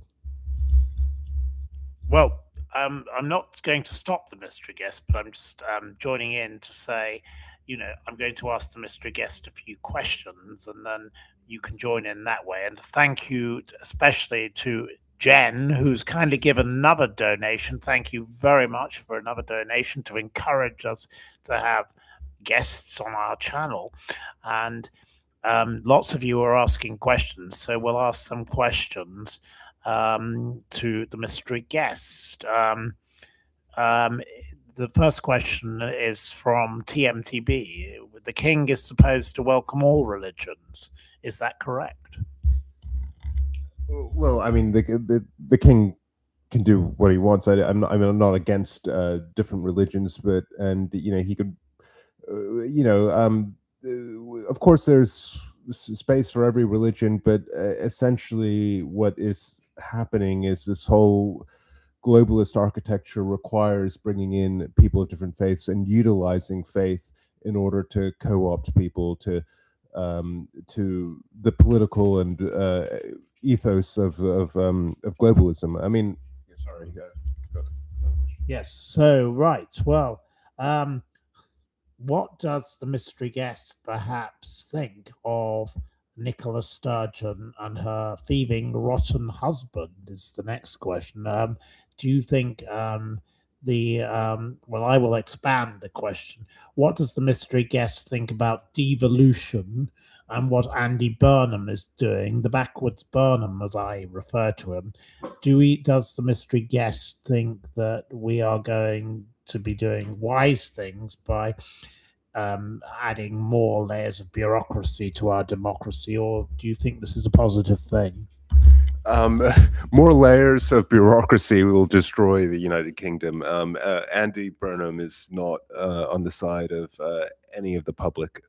Well, I'm not going to stop the mystery guest, but I'm just joining in to say, I'm going to ask the mystery guest a few questions, and then you can join in that way. And thank you, especially to Jen, who's kindly given another donation. Thank you very much for another donation to encourage us to have guests on our channel. And lots of you are asking questions, so we'll ask some questions to the mystery guest. The first question is from TMTB. The king is supposed to welcome all religions. Is that correct? Well, I mean, the king can do what he wants. I'm not against different religions, but he could, of course, there's space for every religion, but essentially, what is happening is this whole globalist architecture requires bringing in people of different faiths and utilizing faith in order to co-opt people to the political and ethos of globalism. I mean, sorry. Yes. So right. Well, what does the mystery guest perhaps think of Nicola Sturgeon and her thieving, rotten husband? Is the next question. Do you think well, I will expand the question. What does the mystery guest think about devolution and what Andy Burnham is doing, the backwards Burnham, as I refer to him? Does the mystery guest think that we are going to be doing wise things by adding more layers of bureaucracy to our democracy, or do you think this is a positive thing? More layers of bureaucracy will destroy the United Kingdom. Andy Burnham is not on the side of any of the public.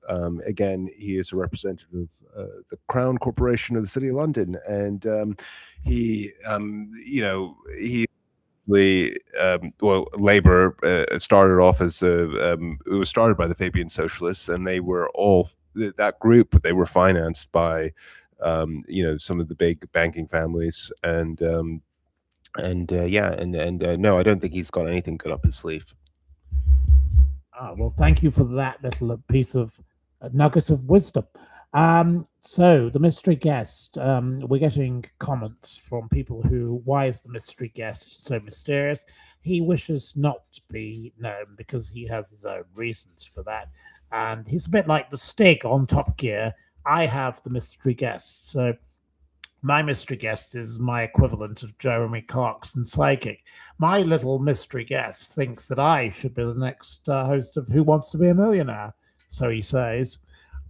Again, he is a representative of the Crown Corporation of the City of London, and he Labour started off as it was started by the Fabian Socialists, and they were all that group. They were financed by some of the big banking families, and no, I don't think he's got anything good up his sleeve. Well, thank you for that little piece of nugget of wisdom. So the mystery guest, we're getting comments from people who, why is the mystery guest so mysterious? He wishes not to be known because he has his own reasons for that. And he's a bit like the Stig on Top Gear. I have the mystery guest. So my mystery guest is my equivalent of Jeremy Clarkson Psychic. My little mystery guest thinks that I should be the next host of Who Wants to Be a Millionaire, so he says.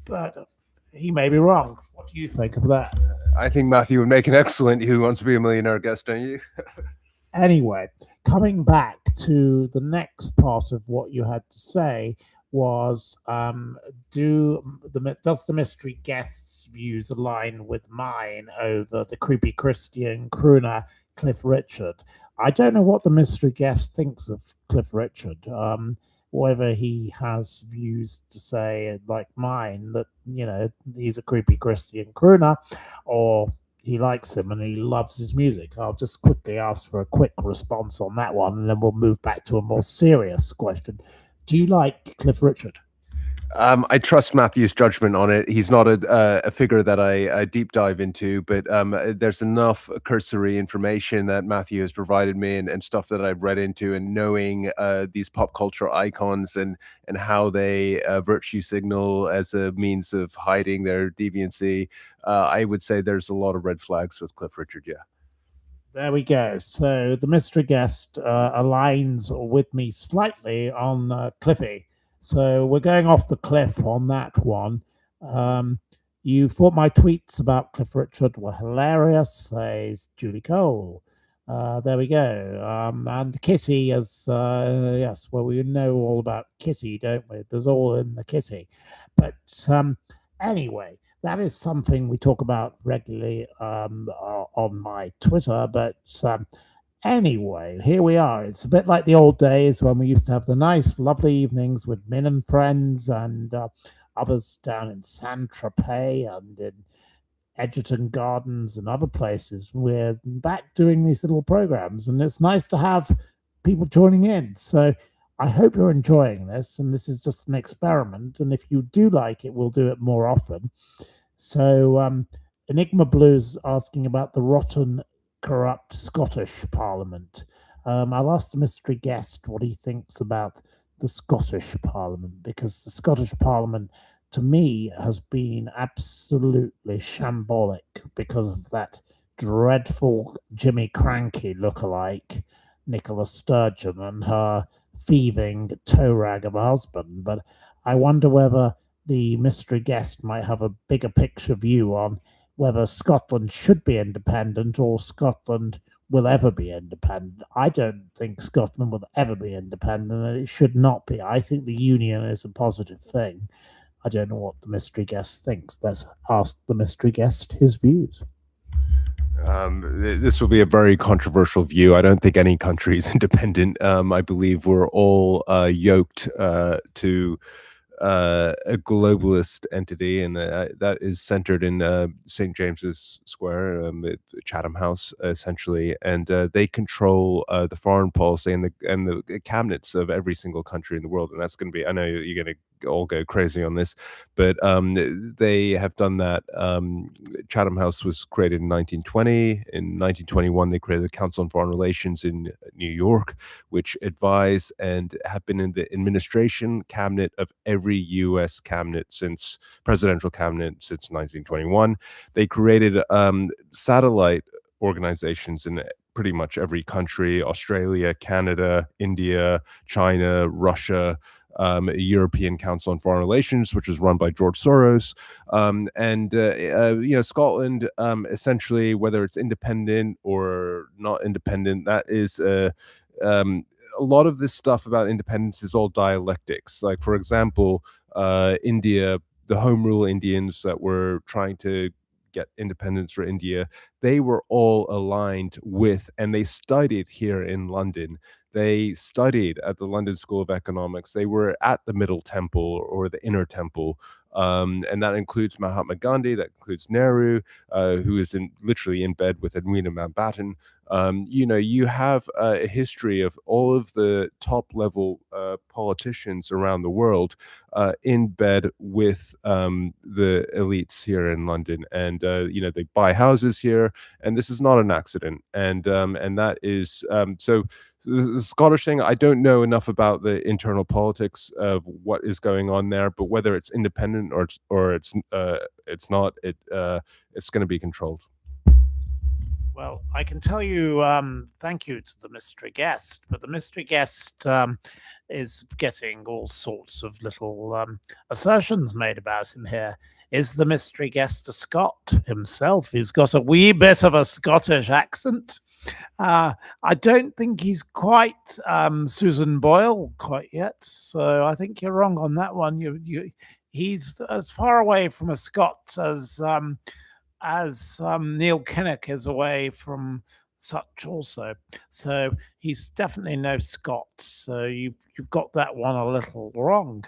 But he may be wrong. What do you think of that? I think Matthew would make an excellent Who Wants to Be a Millionaire guest, don't you? Anyway, coming back to the next part of what you had to say was, does the mystery guest's views align with mine over the creepy Christian crooner Cliff Richard? I don't know what the mystery guest thinks of Cliff Richard. Whether he has views to say like mine, that he's a creepy Christian crooner, or he likes him and he loves his music. I'll just quickly ask for a quick response on that one, and then we'll move back to a more serious question. Do you like Cliff Richard? I trust Matthew's judgment on it. He's not a figure that I deep dive into, but there's enough cursory information that Matthew has provided me and stuff that I've read into, and knowing these pop culture icons and how they virtue signal as a means of hiding their deviancy. I would say there's a lot of red flags with Cliff Richard, yeah. There we go. So the mystery guest aligns with me slightly on Cliffy. So we're going off the cliff on that one. You thought my tweets about Cliff Richard were hilarious, says Julie Cole. There we go. And Kitty is, yes, well, we know all about Kitty, don't we? There's all in the Kitty. But anyway, that is something we talk about regularly on my Twitter. But anyway, here we are. It's a bit like the old days when we used to have the nice, lovely evenings with Min and friends and others down in Saint-Tropez and in Edgerton Gardens and other places. We're back doing these little programs, and it's nice to have people joining in. So I hope you're enjoying this, and this is just an experiment. And if you do like it, we'll do it more often. So Enigma Blues asking about the rotten, corrupt Scottish Parliament. I'll ask the mystery guest what he thinks about the Scottish Parliament, because the Scottish Parliament, to me, has been absolutely shambolic because of that dreadful Jimmy Cranky lookalike, Nicola Sturgeon, and her thieving toe rag of a husband. But I wonder whether the mystery guest might have a bigger picture view on whether Scotland should be independent or Scotland will ever be independent. I don't think Scotland will ever be independent, and it should not be. I think the union is a positive thing. I don't know what the mystery guest thinks. Let's ask the mystery guest his views. This will be a very controversial view. I don't think any country is independent. I believe we're all yoked to a globalist entity, and that is centered in St. James's Square, Chatham House, essentially, and they control the foreign policy and the cabinets of every single country in the world. And that's going to be, I know you're going to all go crazy on this, but they have done that. Chatham House was created in 1920. In 1921, they created the Council on Foreign Relations in New York, which advise and have been in the administration cabinet of every U.S. presidential cabinet since 1921. They created satellite organizations in pretty much every country: Australia, Canada, India, China, Russia, European Council on Foreign Relations, which is run by George Soros, Scotland, essentially, whether it's independent or not independent, that is a lot of this stuff about independence is all dialectics. Like, for example, India, the Home Rule Indians that were trying to get independence for India, they were all aligned with, and they studied here in London. They studied at the London School of Economics. They were at the Middle Temple or the Inner Temple. And that includes Mahatma Gandhi, that includes Nehru, who is literally in bed with Edwina Mountbatten. You have a history of all of the top level politicians around the world in bed with the elites here in London. And, they buy houses here, and this is not an accident. And that is, so the Scottish thing, I don't know enough about the internal politics of what is going on there, but whether it's independent or it's not, it's going to be controlled. Well, I can tell you, thank you to the mystery guest, but the mystery guest is getting all sorts of little assertions made about him here. Is the mystery guest a Scot himself? He's got a wee bit of a Scottish accent. I don't think he's quite Susan Boyle quite yet, so I think you're wrong on that one. He's as far away from a Scot as Neil Kinnock is away from such also. So he's definitely no Scot. So you've got that one a little wrong.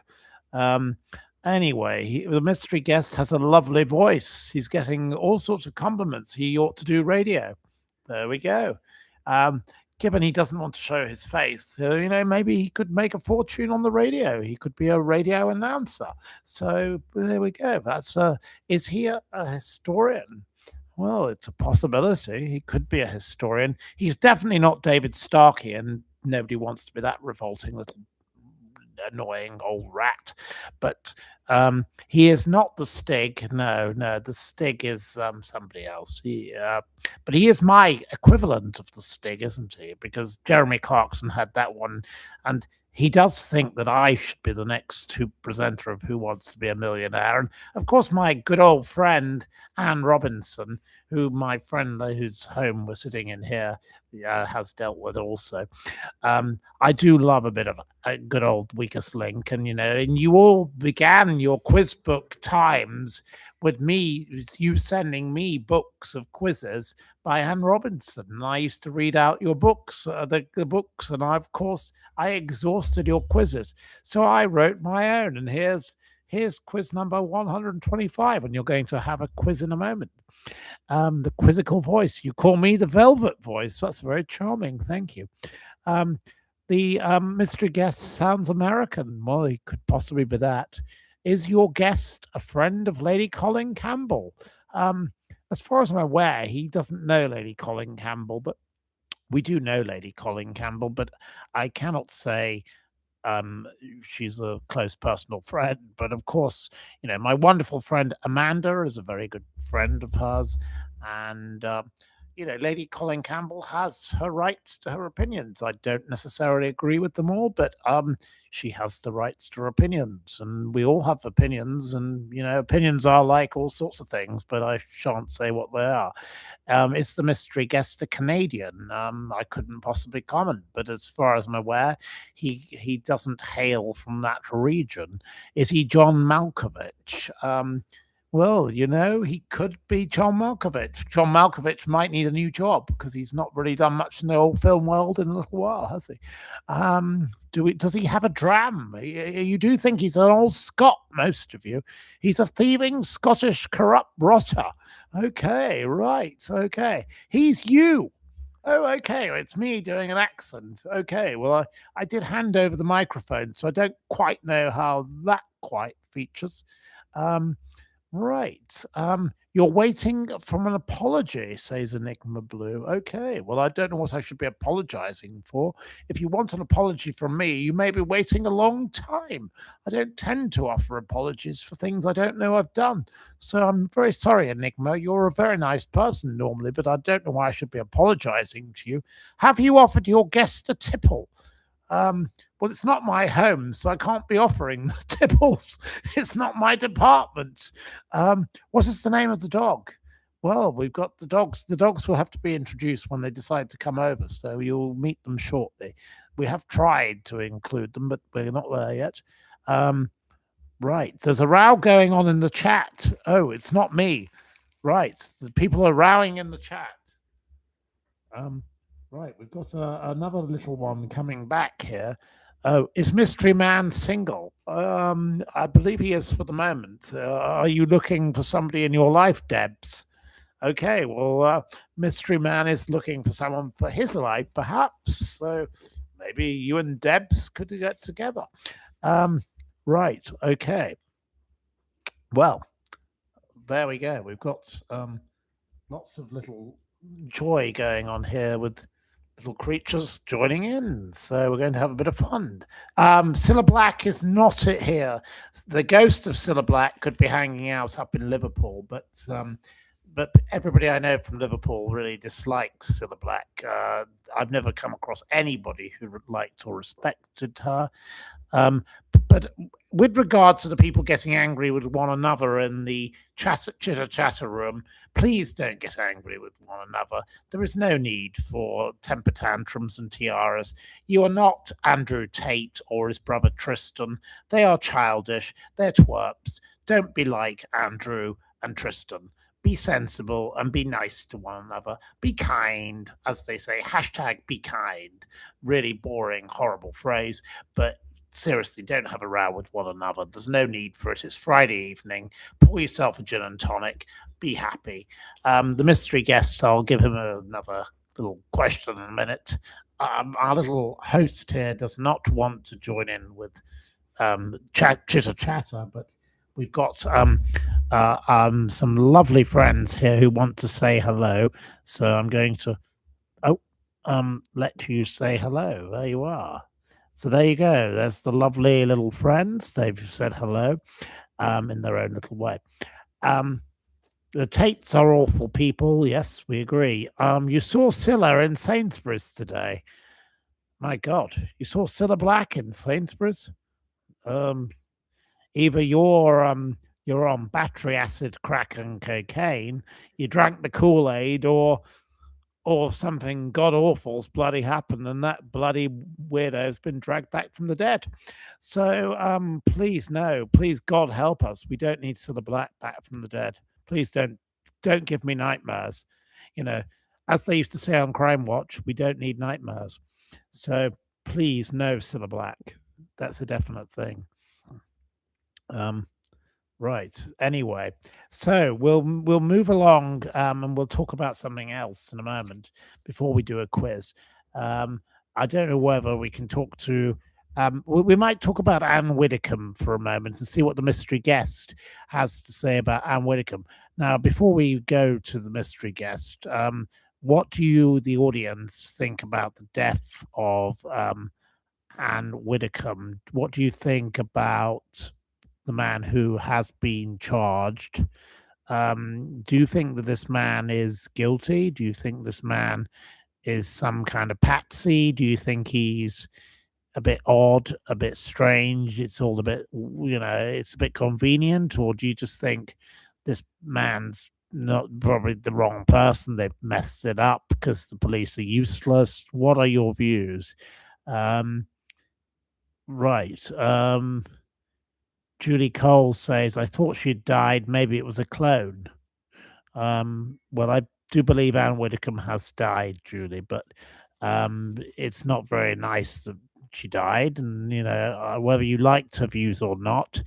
Anyway, the mystery guest has a lovely voice. He's getting all sorts of compliments. He ought to do radio. There we go. Given he doesn't want to show his face, maybe he could make a fortune on the radio. He could be a radio announcer. So there we go. Is he a historian? Well, it's a possibility. He could be a historian. He's definitely not David Starkey, and nobody wants to be that revolting little annoying old rat. But he is not the Stig. No, the Stig is somebody else. But he is my equivalent of the Stig, isn't he? Because Jeremy Clarkson had that one, and he does think that I should be the next presenter of Who Wants to Be a Millionaire. And of course, my good old friend Anne Robinson, who my friend whose home we're sitting in here has dealt with also. I do love a bit of a good old weakest link. And, and you all began your quiz book times with you sending me books of quizzes by Anne Robinson. And I used to read out your books, the books, and I exhausted your quizzes. So I wrote my own, and here's quiz number 125, and you're going to have a quiz in a moment. The quizzical voice. You call me the velvet voice. That's very charming. Thank you. The mystery guest sounds American. Well, he could possibly be that. Is your guest a friend of Lady Colin Campbell? Um, as far as I'm aware, he doesn't know Lady Colin Campbell, but we do know Lady Colin Campbell. But I cannot say um, she's a close personal friend. But of course, my wonderful friend Amanda is a very good friend of hers. And, Lady Colin Campbell has her rights to her opinions. I don't necessarily agree with them all, but she has the rights to her opinions. And we all have opinions. And, opinions are like all sorts of things, but I shan't say what they are. Is the mystery guest a Canadian? I couldn't possibly comment, but as far as I'm aware, he doesn't hail from that region. Is he John Malkovich? Well, he could be John Malkovich. John Malkovich might need a new job because he's not really done much in the old film world in a little while, has he? Does he have a dram? You do think he's an old Scot, most of you. He's a thieving Scottish corrupt rotter. Okay, right. Okay. He's you. Oh, okay. It's me doing an accent. Okay. Well, I did hand over the microphone, so I don't quite know how that quite features. Right. You're waiting for an apology, says Enigma Blue. Okay. Well, I don't know what I should be apologizing for. If you want an apology from me, you may be waiting a long time. I don't tend to offer apologies for things I don't know I've done. So I'm very sorry, Enigma. You're a very nice person normally, but I don't know why I should be apologizing to you. Have you offered your guest a tipple? Well, it's not my home, so I can't be offering the tipples. It's not my department. What is the name of the dog? Well, we've got the dogs. The dogs will have to be introduced when they decide to come over, so you'll meet them shortly. We have tried to include them, but we're not there yet. Right. There's a row going on in the chat. Oh, it's not me. Right. The people are rowing in the chat. Right, we've got another little one coming back here. Oh, is Mystery Man single? I believe he is for the moment. Are you looking for somebody in your life, Debs? Okay, well, Mystery Man is looking for someone for his life, perhaps. So maybe you and Debs could get together. Right, okay. Well, there we go. We've got lots of little joy going on here with little creatures joining in. So we're going to have a bit of fun. Cilla Black is not here. The ghost of Cilla Black could be hanging out up in Liverpool, but everybody I know from Liverpool really dislikes Cilla Black. I've never come across anybody who liked or respected her. But with regard to the people getting angry with one another in the chitter chatter room, please don't get angry with one another. There is no need for temper tantrums and tiaras. You are not Andrew Tate or his brother Tristan. They are childish. They're twerps. Don't be like Andrew and Tristan. Be sensible and be nice to one another. Be kind, as they say. Hashtag be kind. Really boring, horrible phrase, but seriously, don't have a row with one another. There's no need for it. It's Friday evening. Pour yourself a gin and tonic. Be happy. The mystery guest, I'll give him another little question in a minute. Our little host here does not want to join in with chitter chatter, but we've got some lovely friends here who want to say hello. So I'm going to let you say hello. There you are. So there you go. There's the lovely little friends. They've said hello in their own little way. The Tates are awful people. Yes, we agree. You saw Cilla in Sainsbury's today. My God, you saw Cilla Black in Sainsbury's? Either you're on battery acid, crack, and cocaine, you drank the Kool-Aid, or something god awful's bloody happened, and that bloody weirdo's been dragged back from the dead. So please, no, please, God help us. We don't need Cilla Black back from the dead. Please don't give me nightmares. As they used to say on Crime Watch, we don't need nightmares. So please, no Cilla Black. That's a definite thing. Right. Anyway, so we'll move along and we'll talk about something else in a moment before we do a quiz. I don't know whether we can talk to. We might talk about Anne Widdecombe for a moment and see what the mystery guest has to say about Anne Widdecombe. Now, before we go to the mystery guest, what do you, the audience, think about the death of Anne Widdecombe? What do you think about the man who has been charged? Do you think that this man is guilty? Do you think this man is some kind of patsy? Do you think he's a bit odd, a bit strange? It's all a bit, it's a bit convenient, or do you just think this man's not probably the wrong person? They've messed it up because the police are useless. What are your views? Um, right. Julie Cole says, I thought she'd died. Maybe it was a clone. Well, I do believe Anne Widdecombe has died, Julie, but it's not very nice that she died. And, whether you liked her views or not,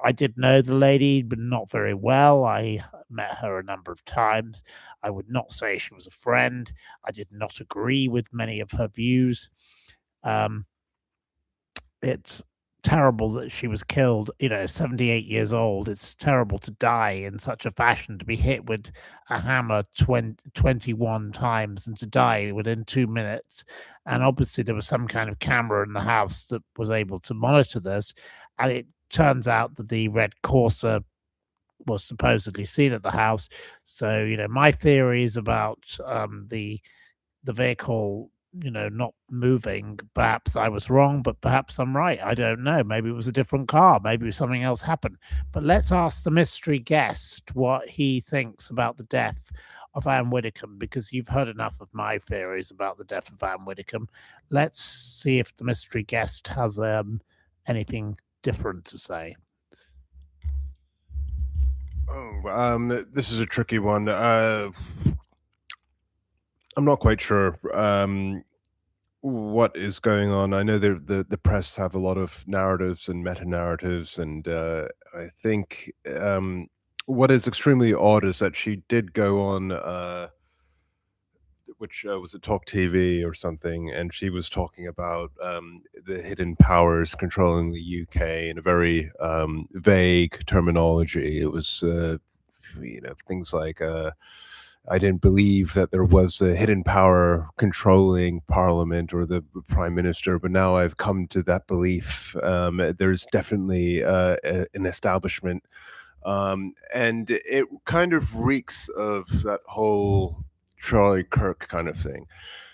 I did know the lady, but not very well. I met her a number of times. I would not say she was a friend. I did not agree with many of her views. It's terrible that she was killed, 78 years old. It's terrible to die in such a fashion, to be hit with a hammer 21 times and to die within 2 minutes. And obviously there was some kind of camera in the house that was able to monitor this. And it turns out that the red Corsa was supposedly seen at the house. So, my theories about the vehicle not moving, perhaps I was wrong, but perhaps I'm right. I don't know. Maybe it was a different car. Maybe something else happened. But let's ask the mystery guest what he thinks about the death of Anne Widdecombe, because you've heard enough of my theories about the death of Anne Widdecombe. Let's see if the mystery guest has anything different to say. This is a tricky one. I'm not quite sure what is going on. I know the press have a lot of narratives and meta narratives, and I think what is extremely odd is that she did go on, which was it Talk TV or something, and she was talking about the hidden powers controlling the UK in a very vague terminology. It was things like. I didn't believe that there was a hidden power controlling Parliament or the Prime Minister, but now I've come to that belief. There's definitely an establishment, and it kind of reeks of that whole Charlie Kirk kind of thing.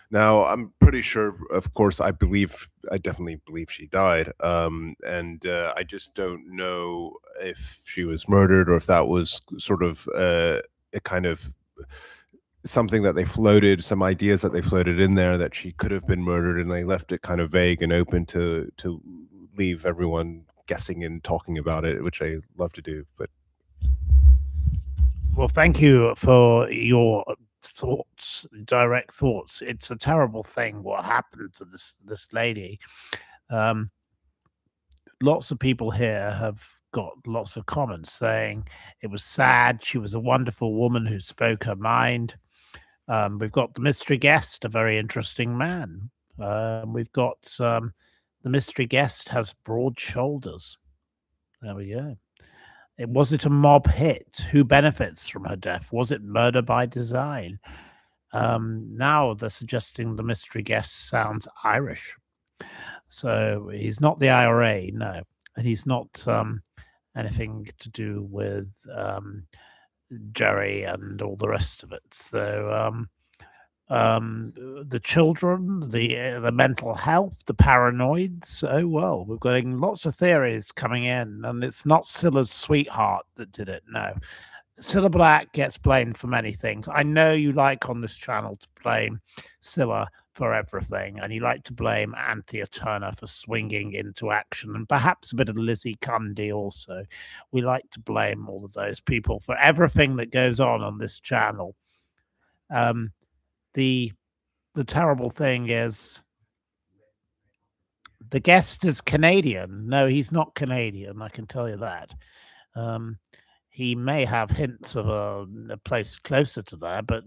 Now, I'm pretty sure, of course, I definitely believe she died, and I just don't know if she was murdered or if that was sort of a kind of something that they floated, some ideas that they floated in there that she could have been murdered, and they left it kind of vague and open to leave everyone guessing and talking about it, which I love to do. But well, thank you for your thoughts, direct thoughts. It's a terrible thing what happened to this lady. Lots of people here have got lots of comments saying it was sad. She was a wonderful woman who spoke her mind. We've got the mystery guest, a very interesting man. We've got the mystery guest has broad shoulders. There we go. Was it a mob hit? Who benefits from her death? Was it murder by design? Now they're suggesting the mystery guest sounds Irish. So he's not the IRA, no. And he's not anything to do with Jerry and all the rest of it. So the children, the mental health, the paranoids. Oh, well, we're getting lots of theories coming in, and it's not Scylla's sweetheart that did it, no. Cilla Black gets blamed for many things. I know you like on this channel to blame Scylla for everything, and you like to blame Anthea Turner for swinging into action, and perhaps a bit of Lizzie Cundy also. We like to blame all of those people for everything that goes on this channel. The terrible thing is the guest is Canadian. No, he's not Canadian, I can tell you that. He may have hints of a place closer to there, but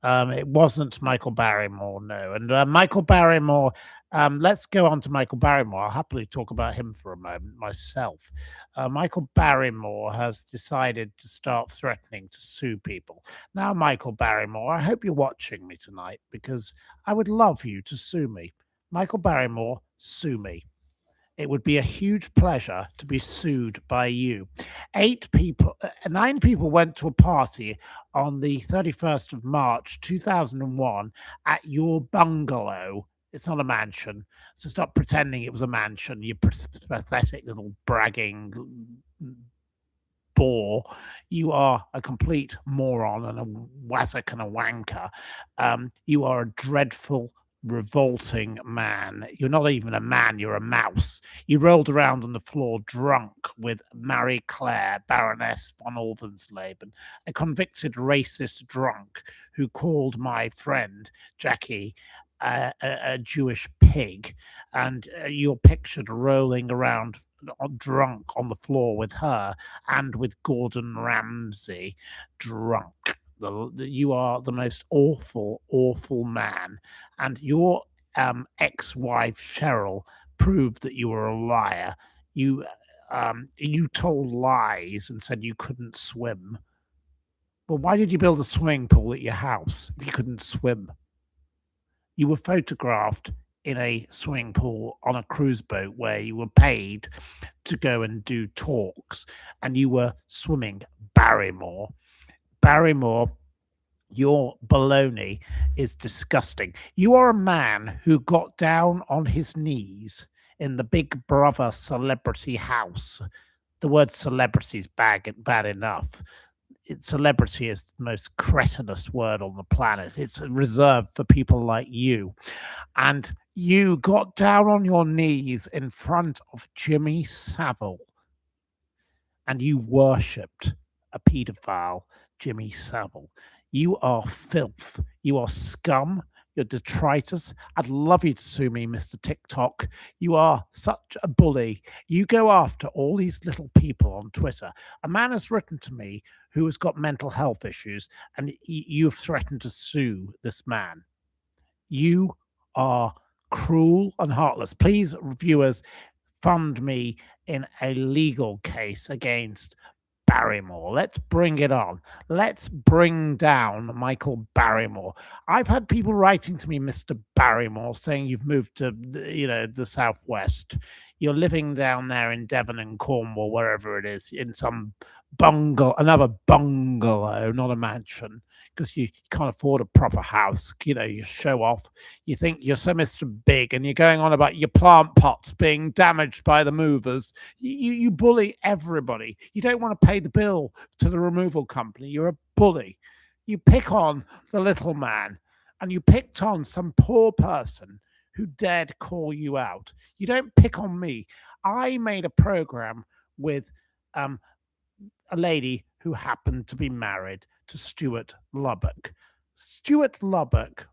it wasn't Michael Barrymore, no. And Michael Barrymore, let's go on to Michael Barrymore. I'll happily talk about him for a moment myself. Michael Barrymore has decided to start threatening to sue people. Now, Michael Barrymore, I hope you're watching me tonight because I would love you to sue me. Michael Barrymore, sue me. It would be a huge pleasure to be sued by you. 9 people went to a party on the 31st of March, 2001 at your bungalow. It's not a mansion, so stop pretending it was a mansion, you pathetic little bragging bore. You are a complete moron and a wazzock and a wanker. You are a dreadful, revolting man. You're not even a man, you're a mouse. You rolled around on the floor drunk with Marie Claire, Baroness von Olvensleben, a convicted racist drunk who called my friend Jackie a Jewish pig, and you're pictured rolling around drunk on the floor with her and with Gordon Ramsay drunk. You are the most awful, awful man. And your ex-wife Cheryl proved that you were a liar. You told lies and said you couldn't swim. Well, why did you build a swimming pool at your house if you couldn't swim? You were photographed in a swimming pool on a cruise boat where you were paid to go and do talks, and you were swimming. Barrymore, your baloney is disgusting. You are a man who got down on his knees in the Big Brother celebrity house. The word celebrity is bad enough. Celebrity is the most cretinous word on the planet. It's reserved for people like you. And you got down on your knees in front of Jimmy Savile and you worshipped a paedophile, Jimmy Savile. You are filth. You are scum. You're detritus. I'd love you to sue me, Mr. TikTok. You are such a bully. You go after all these little people on Twitter. A man has written to me who has got mental health issues, and you've threatened to sue this man. You are cruel and heartless. Please, viewers, fund me in a legal case against Barrymore. Let's bring it on. Let's bring down Michael Barrymore. I've had people writing to me, Mr. Barrymore, saying you've moved to the southwest. You're living down there in Devon and Cornwall, wherever it is, in some another bungalow, not a mansion, because you can't afford a proper house. You show off. You think you're so Mr. Big, and you're going on about your plant pots being damaged by the movers. You bully everybody. You don't want to pay the bill to the removal company. You're a bully. You pick on the little man, and you picked on some poor person who dared call you out. You don't pick on me. I made a program with a lady who happened to be married to Stuart Lubbock. Stuart Lubbock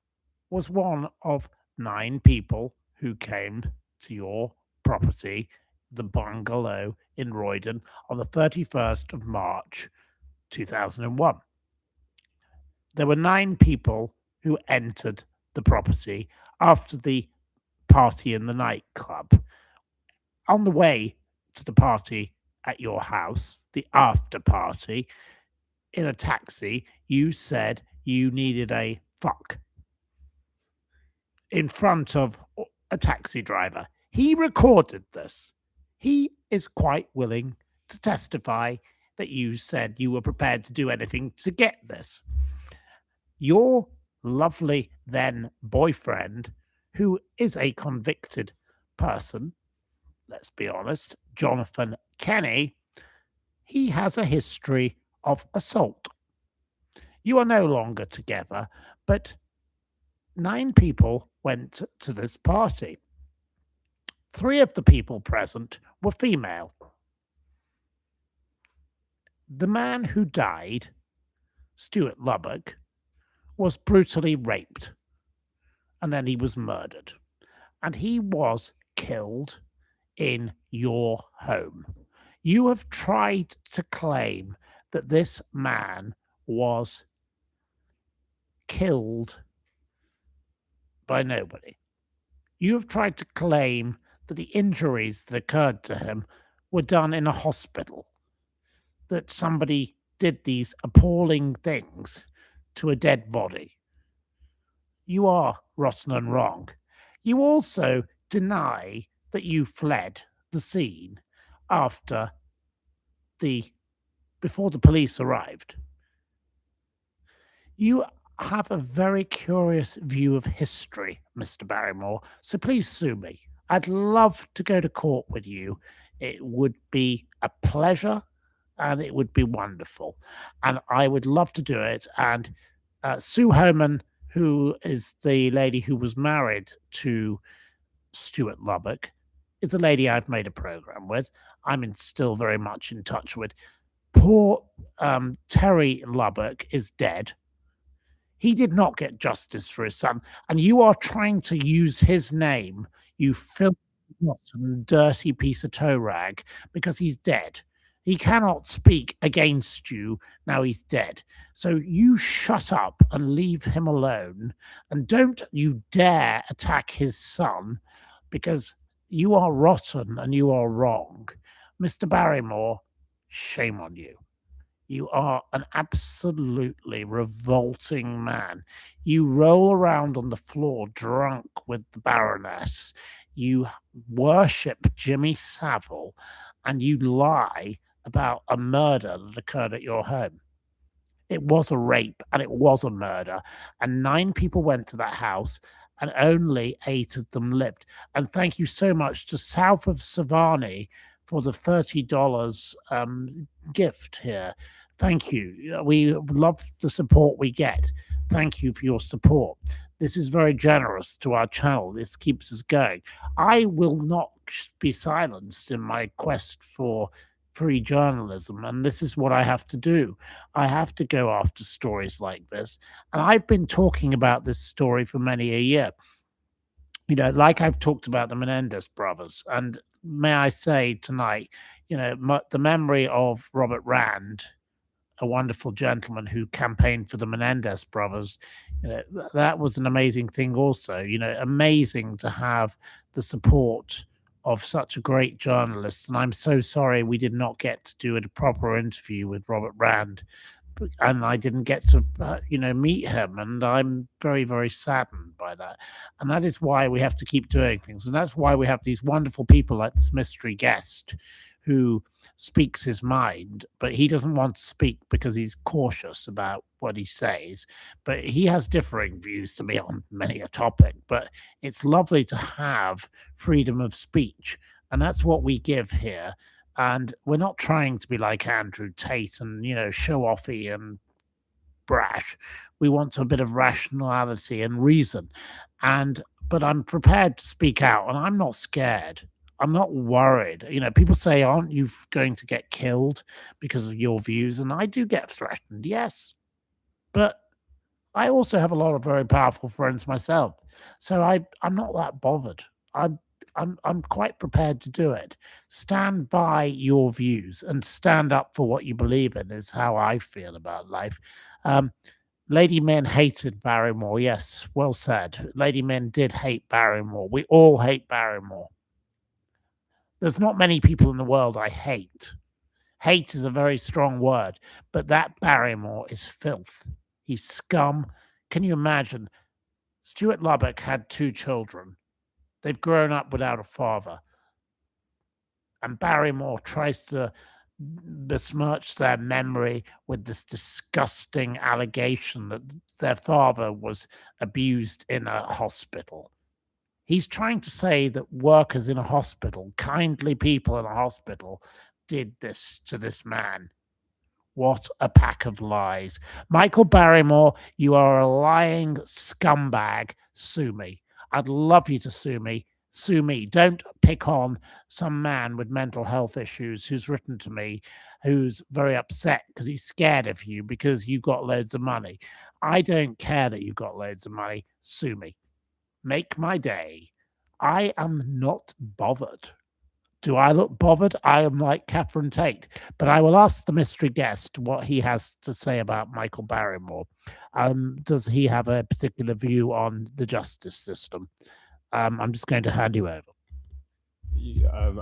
was one of 9 people who came to your property, the bungalow in Roydon, on the 31st of March, 2001. There were 9 people who entered the property after the party in the nightclub. On the way to the party at your house, the after party, in a taxi, you said you needed a fuck in front of a taxi driver. He recorded this. He is quite willing to testify that you said you were prepared to do anything to get this. Your lovely then boyfriend, who is a convicted person, let's be honest, Jonathan Kenny, he has a history of assault. You are no longer together, but 9 people went to this party. 3 of the people present were female. The man who died, Stuart Lubbock, was brutally raped, and then he was murdered, and he was killed in your home. You have tried to claim that this man was killed by nobody. You have tried to claim that the injuries that occurred to him were done in a hospital, that somebody did these appalling things to a dead body. You are rotten and wrong. You also deny that you fled the scene after before the police arrived. You have a very curious view of history, Mr. Barrymore, so please sue me. I'd love to go to court with you. It would be a pleasure and it would be wonderful. And I would love to do it. And Sue Homan, who is the lady who was married to Stuart Lubbock, is a lady I've made a program with. Still very much in touch with. Poor Terry Lubbock is dead. He did not get justice for his son, and you are trying to use his name, you filthy, rotten, dirty piece of toe rag, because he's dead. He cannot speak against you now he's dead. So you shut up and leave him alone, and don't you dare attack his son, because you are rotten and you are wrong. Mr. Barrymore, shame on you. You are an absolutely revolting man. You roll around on the floor drunk with the Baroness. You worship Jimmy Savile, and you lie about a murder that occurred at your home. It was a rape and it was a murder, and 9 people went to that house and only 8 of them lived. And thank you so much to South of Savani for the $30 gift here. Thank you. We love the support we get. Thank you for your support. This is very generous to our channel. This keeps us going. I will not be silenced in my quest for free journalism, and this is what I have to do. I have to go after stories like this, and I've been talking about this story for many a year. Like I've talked about the Menendez brothers, and may I say tonight, the memory of Robert Rand, a wonderful gentleman who campaigned for the Menendez brothers, that was an amazing thing also. Amazing to have the support of such a great journalist. And I'm so sorry we did not get to do a proper interview with Robert Rand, and I didn't get to, meet him. And I'm very, very saddened by that. And that is why we have to keep doing things. And that's why we have these wonderful people like this mystery guest who speaks his mind, but he doesn't want to speak because he's cautious about what he says. But he has differing views to me on many a topic. But it's lovely to have freedom of speech, and that's what we give here. And we're not trying to be like Andrew Tate and, show-offy and brash. We want a bit of rationality and reason. But I'm prepared to speak out, and I'm not scared. I'm not worried. People say, aren't you going to get killed because of your views? And I do get threatened, yes. But I also have a lot of very powerful friends myself. So I'm not that bothered. I'm quite prepared to do it. Stand by your views and stand up for what you believe in is how I feel about life. Lady Min hated Barrymore. Yes, well said. Lady Min did hate Barrymore. We all hate Barrymore. There's not many people in the world I hate. Hate is a very strong word, but that Barrymore is filth. He's scum. Can you imagine? Stuart Lubbock had 2 children. They've grown up without a father. And Barrymore tries to besmirch their memory with this disgusting allegation that their father was abused in a hospital. He's trying to say that workers in a hospital, kindly people in a hospital, did this to this man. What a pack of lies. Michael Barrymore, you are a lying scumbag. Sue me. I'd love you to sue me. Sue me. Don't pick on some man with mental health issues who's written to me, who's very upset because he's scared of you because you've got loads of money. I don't care that you've got loads of money. Sue me. Make my day. I am not bothered. Do I look bothered? I am like Catherine Tate, but I will ask the mystery guest what he has to say about Michael Barrymore. Does he have a particular view on the justice system? I'm just going to hand you over.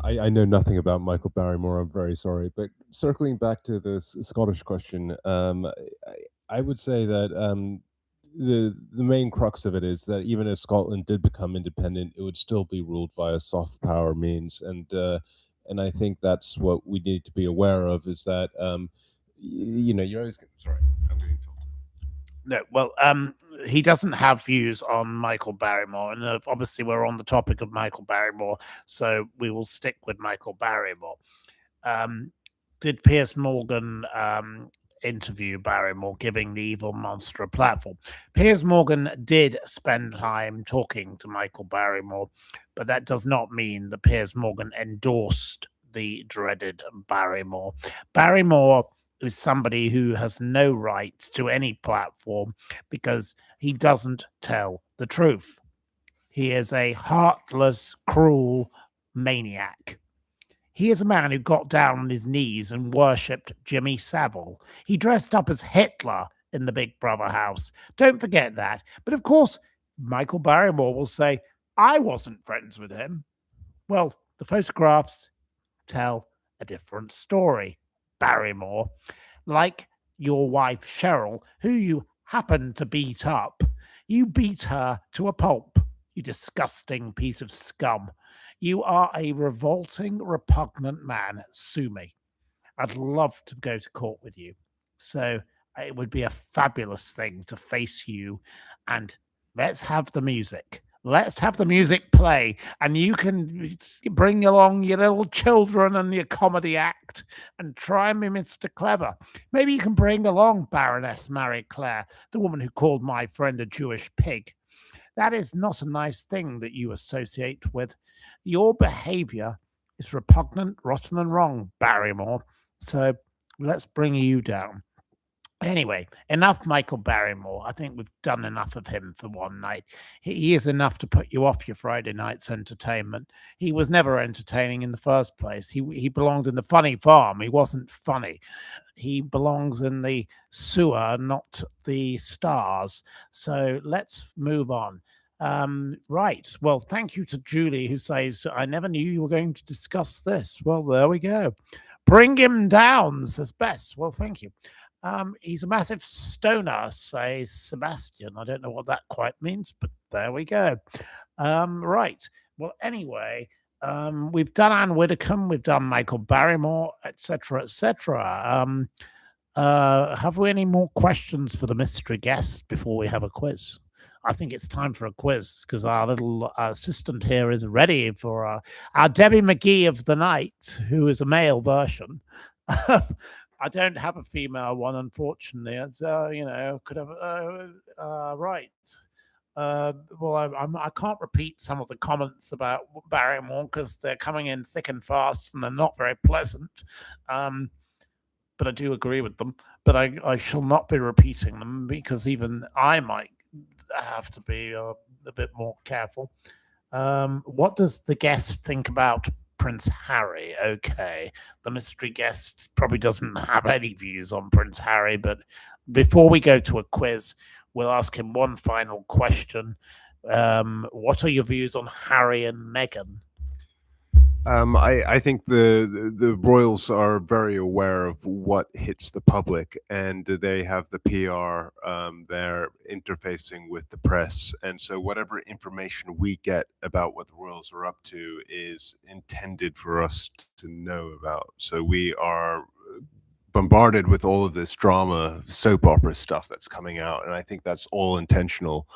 I know nothing about Michael Barrymore. I'm very sorry, but circling back to this Scottish question, I would say that the main crux of it is that even if Scotland did become independent, it would still be ruled via soft power means, and I think that's what we need to be aware of. Is that you're always sorry, I'm getting told. No, well, he doesn't have views on Michael Barrymore, and obviously we're on the topic of Michael Barrymore, so we will stick with Michael Barrymore. Did Piers Morgan interview Barrymore, giving the evil monster a platform? Piers Morgan did spend time talking to Michael Barrymore, but that does not mean that Piers Morgan endorsed the dreaded Barrymore. Barrymore is somebody who has no right to any platform because he doesn't tell the truth. He is a heartless, cruel maniac. He is a man who got down on his knees and worshipped Jimmy Savile. He dressed up as Hitler in the Big Brother house. Don't forget that. But of course, Michael Barrymore will say, I wasn't friends with him. Well, the photographs tell a different story. Barrymore, like your wife Cheryl, who you happened to beat up, you beat her to a pulp, you disgusting piece of scum. You are a revolting, repugnant man. Sue me. I'd love to go to court with you. So it would be a fabulous thing to face you. And let's have the music. Let's have the music play, and you can bring along your little children and your comedy act and try and be Mr. Clever. Maybe you can bring along Baroness Marie Claire, the woman who called my friend a Jewish pig. That is not a nice thing that you associate with. Your behavior is repugnant, rotten, and wrong, Barrymore. So let's bring you down. Anyway, enough Michael Barrymore. I think we've done enough of him for one night. He is enough to put you off your Friday night's entertainment. He was never entertaining in the first place. He belonged in the funny farm. He wasn't funny. He belongs in the sewer, not the stars. So let's move on. Right. Well, thank you to Julie, who says, I never knew you were going to discuss this. Well, there we go. Bring him down, says Bess. Well, thank you. He's a massive stoner, says Sebastian. I don't know what that quite means, but there we go. Right. Well, anyway, we've done Anne Widdecombe, we've done Michael Barrymore, etc., etc. Have we any more questions for the mystery guest before we have a quiz? I think it's time for a quiz because our little assistant here is ready for our Debbie McGee of the night, who is a male version. I don't have a female one, unfortunately. It's, could have right. Well, I can't repeat some of the comments about Barrymore because they're coming in thick and fast and they're not very pleasant. But I do agree with them. But I shall not be repeating them because even I might have to be a bit more careful. What does the guest think about Prince Harry? Okay, the mystery guest probably doesn't have any views on Prince Harry, but before we go to a quiz, we'll ask him one final question. What are your views on Harry and Meghan? I think the royals are very aware of what hits the public, and they have the PR. They're interfacing with the press, and so whatever information we get about what the royals are up to is intended for us to know about. So we are bombarded with all of this drama, soap opera stuff that's coming out, and I think that's all intentional.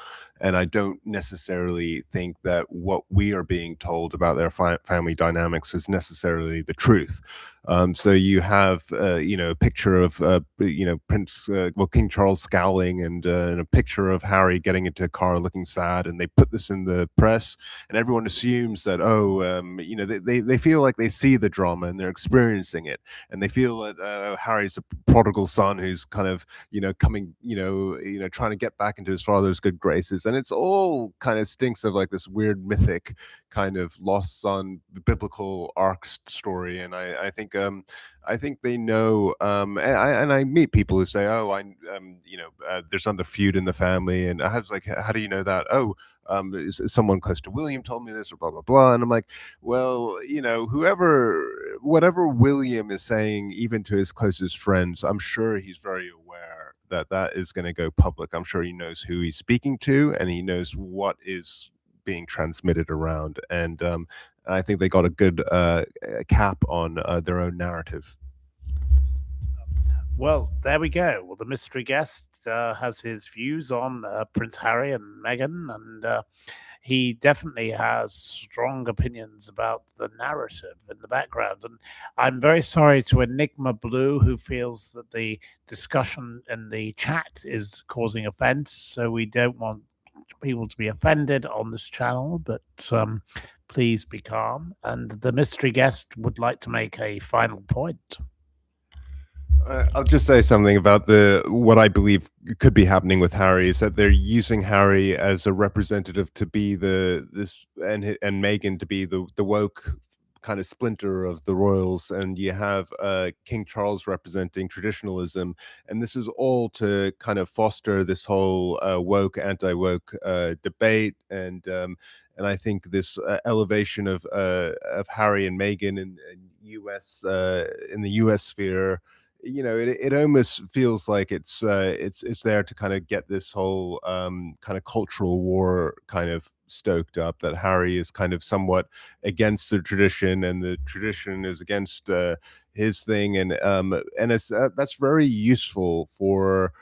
And I don't necessarily think that what we are being told about their family dynamics is necessarily the truth. So you have a picture of King Charles scowling, and a picture of Harry getting into a car looking sad, and they put this in the press, and everyone assumes that they feel like they see the drama and they're experiencing it, and they feel that Harry's a prodigal son who's kind of coming trying to get back into his father's good graces, and it's all kind of stinks of like this weird mythic kind of lost son biblical arc story. And I think they know, and I meet people who say, oh, there's another feud in the family, and I was like, how do you know that? Oh, is someone close to William told me this, or blah blah blah. And I'm like, well, whatever William is saying, even to his closest friends, I'm sure he's very aware that that is going to go public. I'm sure he knows who he's speaking to, and he knows what is being transmitted around. And I think they got a good cap on their own narrative. Well, there we go. Well, the mystery guest has his views on Prince Harry and Meghan, and he definitely has strong opinions about the narrative in the background. And I'm very sorry to Enigma Blue, who feels that the discussion in the chat is causing offense. So we don't want people to be offended on this channel, but please be calm. And the mystery guest would like to make a final point. I'll just say something about what I believe could be happening with Harry is that they're using Harry as a representative to be and Meghan to be the woke kind of splinter of the royals, and you have King Charles representing traditionalism, and this is all to kind of foster this whole woke anti-woke debate, and I think this elevation of Harry and Meghan in the US sphere, it almost feels like it's there to kind of get this whole kind of cultural war kind of stoked up, that Harry is kind of somewhat against the tradition and the tradition is against his thing, and it's that's very useful for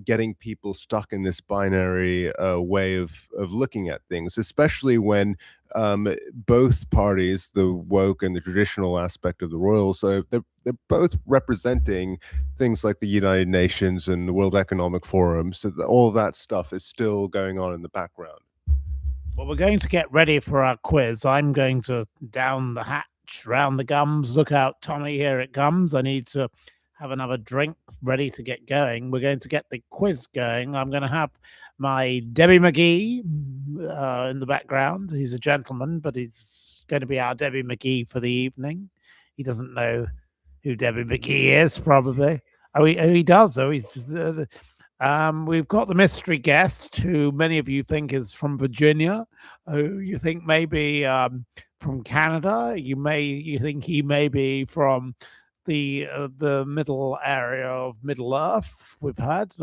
getting people stuck in this binary way of looking at things, especially when both parties, the woke and the traditional aspect of the royals, they're both representing things like the United Nations and the World Economic Forum. So all of that stuff is still going on in the background. Well, we're going to get ready for our quiz. I'm going to down the hatch, round the gums. Look out, Tommy, here it comes. I need to have another drink ready to get going. We're going to get the quiz going. I'm going to have my Debbie McGee in the background. He's a gentleman, but he's going to be our Debbie McGee for the evening. He doesn't know who Debbie McGee is, probably. He does, though. He's just, we've got the mystery guest, who many of you think is from Virginia, who you think may be from Canada. You think he may be from the middle area of Middle Earth. We've got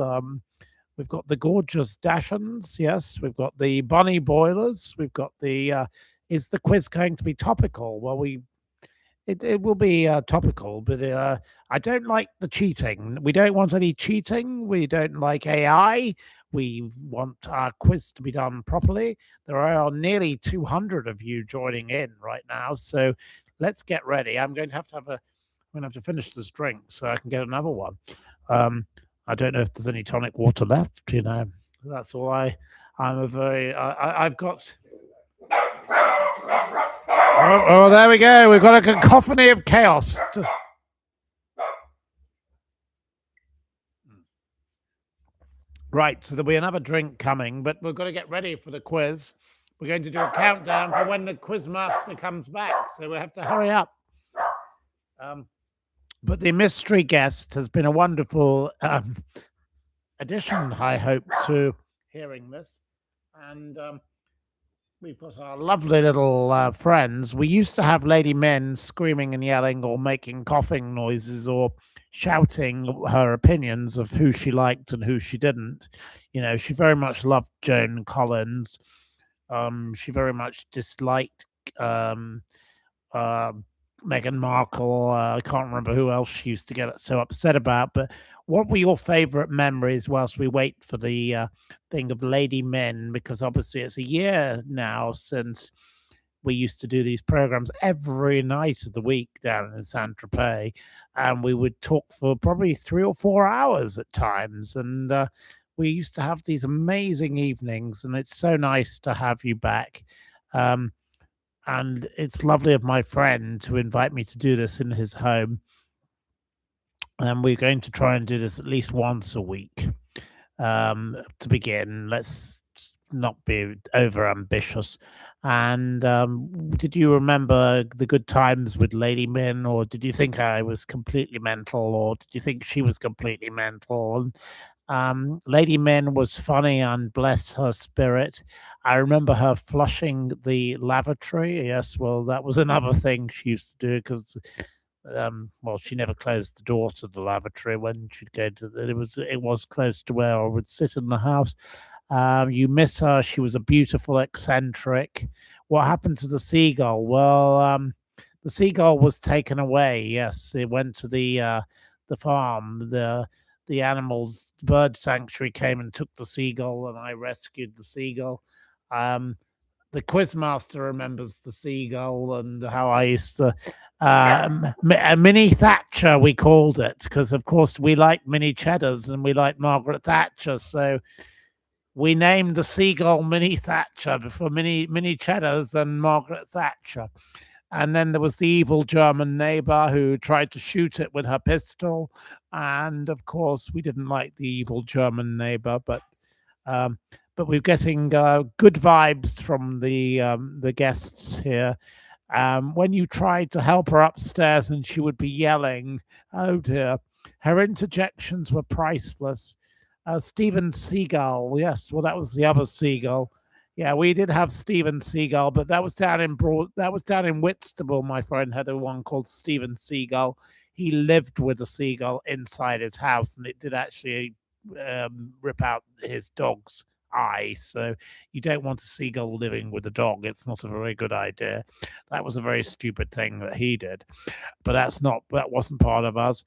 the gorgeous Dashens. Yes, we've got the Bunny Boilers. We've got the. Is the quiz going to be topical? Well, it will be topical, but I don't like the cheating. We don't want any cheating. We don't like AI. We want our quiz to be done properly. There are nearly 200 of you joining in right now, so let's get ready. I'm going to have to finish this drink so I can get another one. I don't know if there's any tonic water left. That's all. I've got. Oh, there we go. We've got a cacophony of chaos. Right, so there'll be another drink coming, but we've got to get ready for the quiz. We're going to do a countdown for when the quiz master comes back, so we have to hurry up. But the mystery guest has been a wonderful addition, I hope, to hearing this. And we've got our lovely little friends. We used to have Lady Men screaming and yelling or making coughing noises or shouting her opinions of who she liked and who she didn't. She very much loved Joan Collins. She very much disliked Meghan Markle. I can't remember who else she used to get so upset about. But what were your favorite memories whilst we wait for the thing of Lady Men? Because obviously it's a year now since we used to do these programs every night of the week down in Saint Tropez, and we would talk for probably 3 or 4 hours at times. And we used to have these amazing evenings, and it's so nice to have you back. Um, and it's lovely of my friend to invite me to do this in his home. And we're going to try and do this at least once a week. To begin, let's not be over ambitious. And did you remember the good times with Lady Min, or did you think I was completely mental, or did you think she was completely mental? And Lady Min was funny, and bless her spirit. I remember her flushing the lavatory. Yes, well, that was another thing she used to do because, well, she never closed the door to the lavatory when she'd go to. It was close to where I would sit in the house. You miss her. She was a beautiful eccentric. What happened to the seagull? Well, the seagull was taken away. Yes, it went to the farm. The animals bird sanctuary came and took the seagull, and I rescued the seagull. The quizmaster remembers the seagull and how I used to Minnie Thatcher, we called it, because of course we like Minnie Cheddars and we like Margaret Thatcher, so we named the seagull Minnie Thatcher before Minnie Cheddars and Margaret Thatcher. And then there was the evil German neighbor who tried to shoot it with her pistol. And of course, we didn't like the evil German neighbor, but we're getting good vibes from the guests here. When you tried to help her upstairs and she would be yelling, oh dear, her interjections were priceless. Steven Seagull, yes, well, that was the other seagull. Yeah, we did have Steven Seagull, but that was down in Whitstable. My friend had a one called Steven Seagull. He lived with a seagull inside his house, and it did actually rip out his dog's eye. So you don't want a seagull living with a dog. It's not a very good idea. That was a very stupid thing that he did, but that wasn't part of us.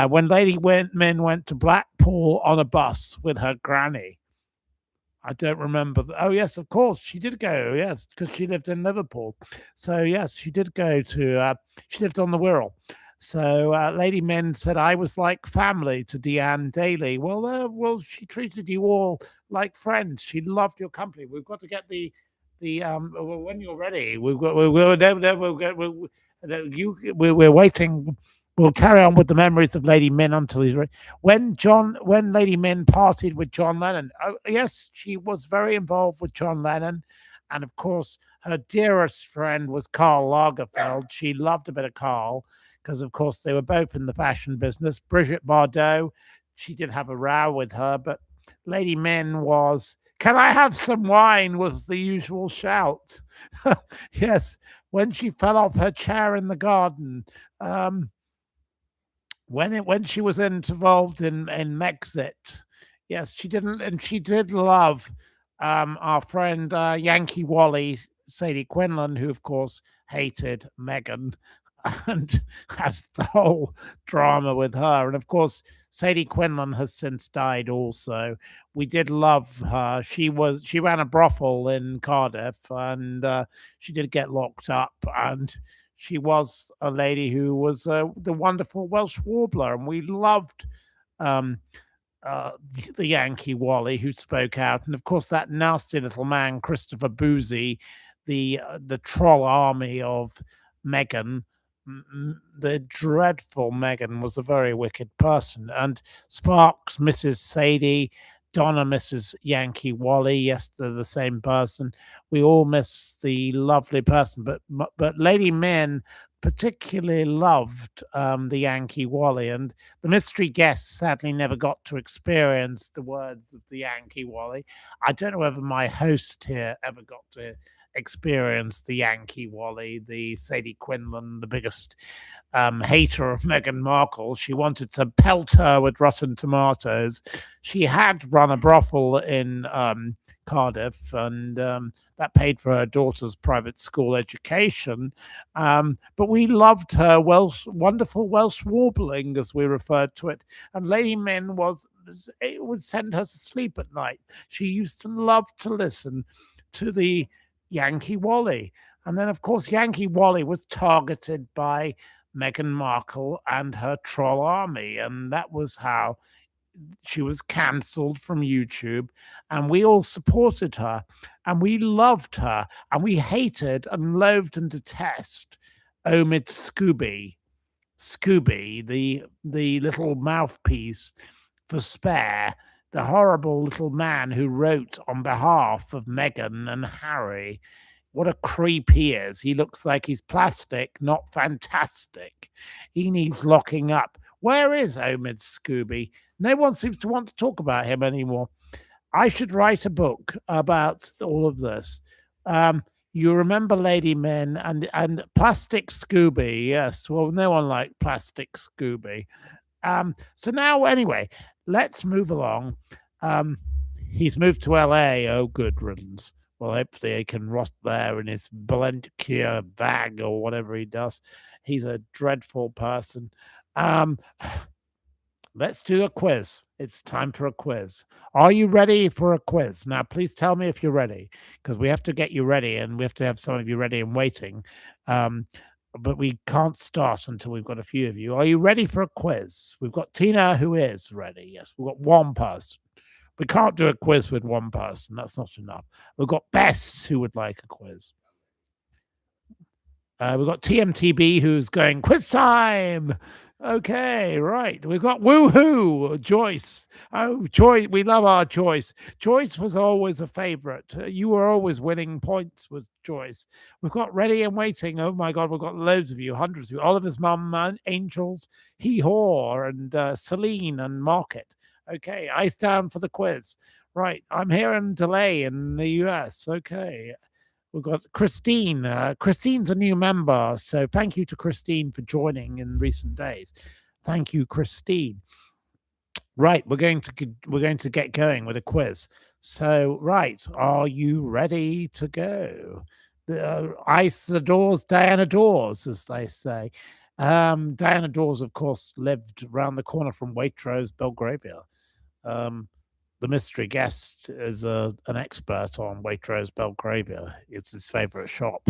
When Lady Min went to Blackpool on a bus with her granny. I don't remember. Oh, yes, of course. She did go, yes, because she lived in Liverpool. So, yes, she did go to, she lived on the Wirral. So, Lady Min said I was like family to Deanne Daly. Well, she treated you all like friends. She loved your company. We've got to get when you're ready, we're waiting. We'll carry on with the memories of Lady Min until he's ready. When Lady Min parted with John Lennon, oh, yes, she was very involved with John Lennon. And of course, her dearest friend was Karl Lagerfeld. She loved a bit of Karl because, of course, they were both in the fashion business. Brigitte Bardot, she did have a row with her, but Lady Min was, can I have some wine? Was the usual shout. Yes, when she fell off her chair in the garden. When she was involved in Mexit, yes, she didn't, and she did love our friend Yankee Wally, Sadie Quinlan, who of course hated Meghan and had the whole drama with her. And of course, Sadie Quinlan has since died also. We did love her. She ran a brothel in Cardiff, and she did get locked up, and she was a lady who was the wonderful Welsh warbler, and we loved the Yankee Wally who spoke out, and of course that nasty little man Christopher Boozy, the troll army of Meghan. The dreadful Meghan was a very wicked person, and Sparks, Mrs. Sadie, Donna, Mrs. Yankee Wally. Yes, they're the same person. We all miss the lovely person, but Lady Min particularly loved the Yankee Wally, and the mystery guest sadly never got to experience the words of the Yankee Wally. I don't know whether my host here ever got to experience the Yankee Wally, the Sadie Quinlan, the biggest hater of Meghan Markle. She wanted to pelt her with rotten tomatoes. She had run a brothel in Cardiff, and that paid for her daughter's private school education. But we loved her wonderful Welsh warbling, as we referred to it. And Lady Min it would send her to sleep at night. She used to love to listen to the Yankee Wally. And then, of course, Yankee Wally was targeted by Meghan Markle and her troll army. And that was how she was cancelled from YouTube. And we all supported her and we loved her and we hated and loathed and detest Omid Scooby, the little mouthpiece for Spare, the horrible little man who wrote on behalf of Meghan and Harry. What a creep he is. He looks like he's plastic, not fantastic. He needs locking up. Where is Omid Scooby? No one seems to want to talk about him anymore. I should write a book about all of this. You remember Lady Min and Plastic Scooby? Yes. Well, no one liked Plastic Scooby. So now, anyway, let's move along. He's moved to LA. Oh, good riddance. Well, hopefully he can rot there in his blend cure bag or whatever he does. He's a dreadful person. Let's do a quiz. It's time for a quiz. Are you ready for a quiz? Now, please tell me if you're ready, because we have to get you ready and we have to have some of you ready and waiting. But we can't start until we've got a few of you. Are you ready for a quiz? We've got Tina, who is ready. Yes, we've got one person. We can't do a quiz with one person. That's not enough. We've got Bess, who would like a quiz. We've got TMTB, who's going, quiz time. Okay, right. We've got Woohoo, Joyce. Oh, Joyce. We love our Joyce. Joyce was always a favorite. You were always winning points with Joyce. We've got Ready and Waiting. Oh, my God. We've got loads of you, hundreds of you. Oliver's mum, Angels, Hee Haw, and Celine and Market. Okay, ice down for the quiz. Right. I'm here in Delay in the US. Okay. We've got Christine. Christine's a new member, so thank you to Christine for joining in recent days. Thank you, Christine. Right, we're going to get going with a quiz. So, right, are you ready to go? Ice the doors, Diana Dawes, as they say. Diana Dawes, of course, lived around the corner from Waitrose, Belgravia. The mystery guest is an expert on Waitrose, Belgravia. It's his favorite shop.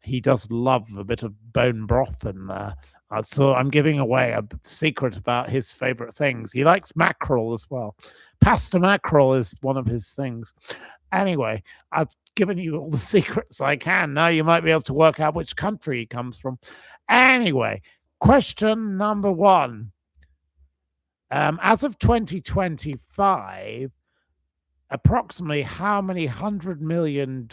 He does love a bit of bone broth in there. So I'm giving away a secret about his favorite things. He likes mackerel as well. Pasta mackerel is one of his things. Anyway, I've given you all the secrets I can. Now you might be able to work out which country he comes from. Anyway, question number 1. As of 2025, approximately how many $100 million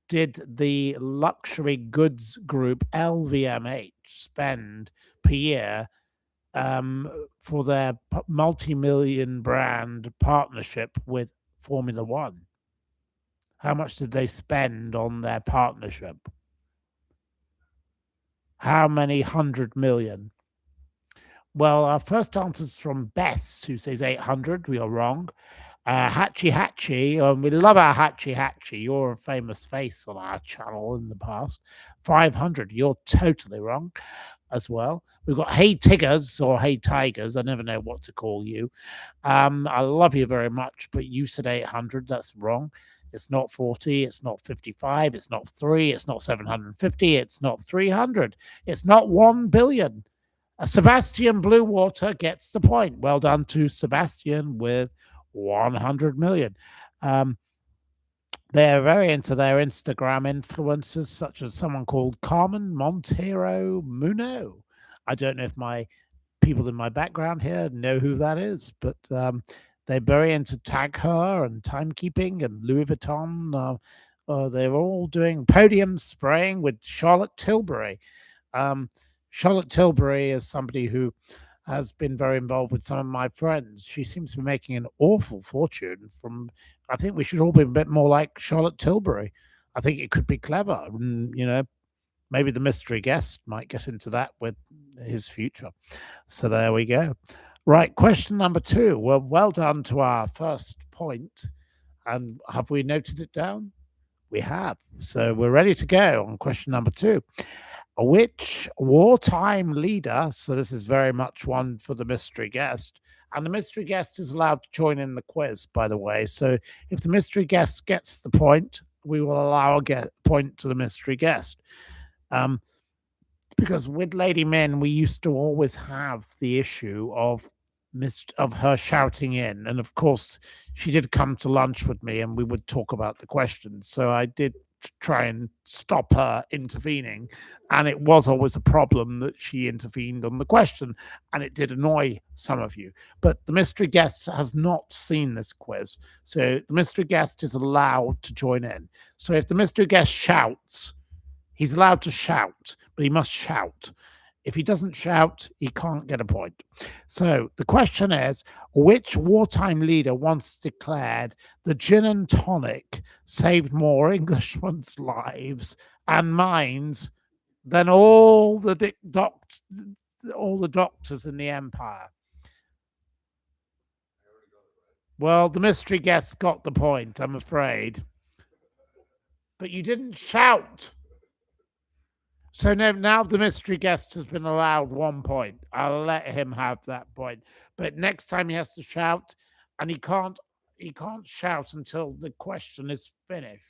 did the luxury goods group LVMH spend per year for their multi-million brand partnership with Formula One? How much did they spend on their partnership? How many 100 million? Well, our first answer is from Bess, who says 800. We are wrong. Hatchie, we love our Hatchie. You're a famous face on our channel in the past. 500. You're totally wrong as well. We've got Hey Tiggers or Hey Tigers. I never know what to call you. I love you very much, but you said 800. That's wrong. It's not 40. It's not 55. It's not 3. It's not 750. It's not 300. It's not 1 billion. Sebastian Bluewater gets the point. Well done to Sebastian with 100 million. They're very into their Instagram influencers, such as someone called Carmen Montero Muno. I don't know if my people in my background here know who that is, but they're very into Tag Her and timekeeping and Louis Vuitton. They're all doing podium spraying with Charlotte Tilbury. Charlotte Tilbury is somebody who has been very involved with some of my friends. She seems to be making an awful fortune from. I think we should all be a bit more like Charlotte Tilbury. I think it could be clever. And, maybe the mystery guest might get into that with his future. So there we go. Right, question number 2. Well done to our first point. And have we noted it down? We have. So we're ready to go on question number 2. Which wartime leader, so this is very much one for the mystery guest, and the mystery guest is allowed to join in the quiz, by the way. So if the mystery guest gets the point, we will allow a point to the mystery guest. Because with Lady Min, we used to always have the issue of her shouting in, and of course, she did come to lunch with me, and we would talk about the questions. So I did try and stop her intervening, and it was always a problem that she intervened on the question, and it did annoy some of you. But the mystery guest has not seen this quiz, so the mystery guest is allowed to join in. So if the mystery guest shouts, he's allowed to shout, but he must shout. If he doesn't shout, he can't get a point. So the question is, which wartime leader once declared the gin and tonic saved more Englishmen lives and minds than all the doctors in the empire? Well, the mystery guest got the point, I'm afraid. But you didn't shout. So now the mystery guest has been allowed 1 point. I'll let him have that point. But next time he has to shout, and he can't shout until the question is finished.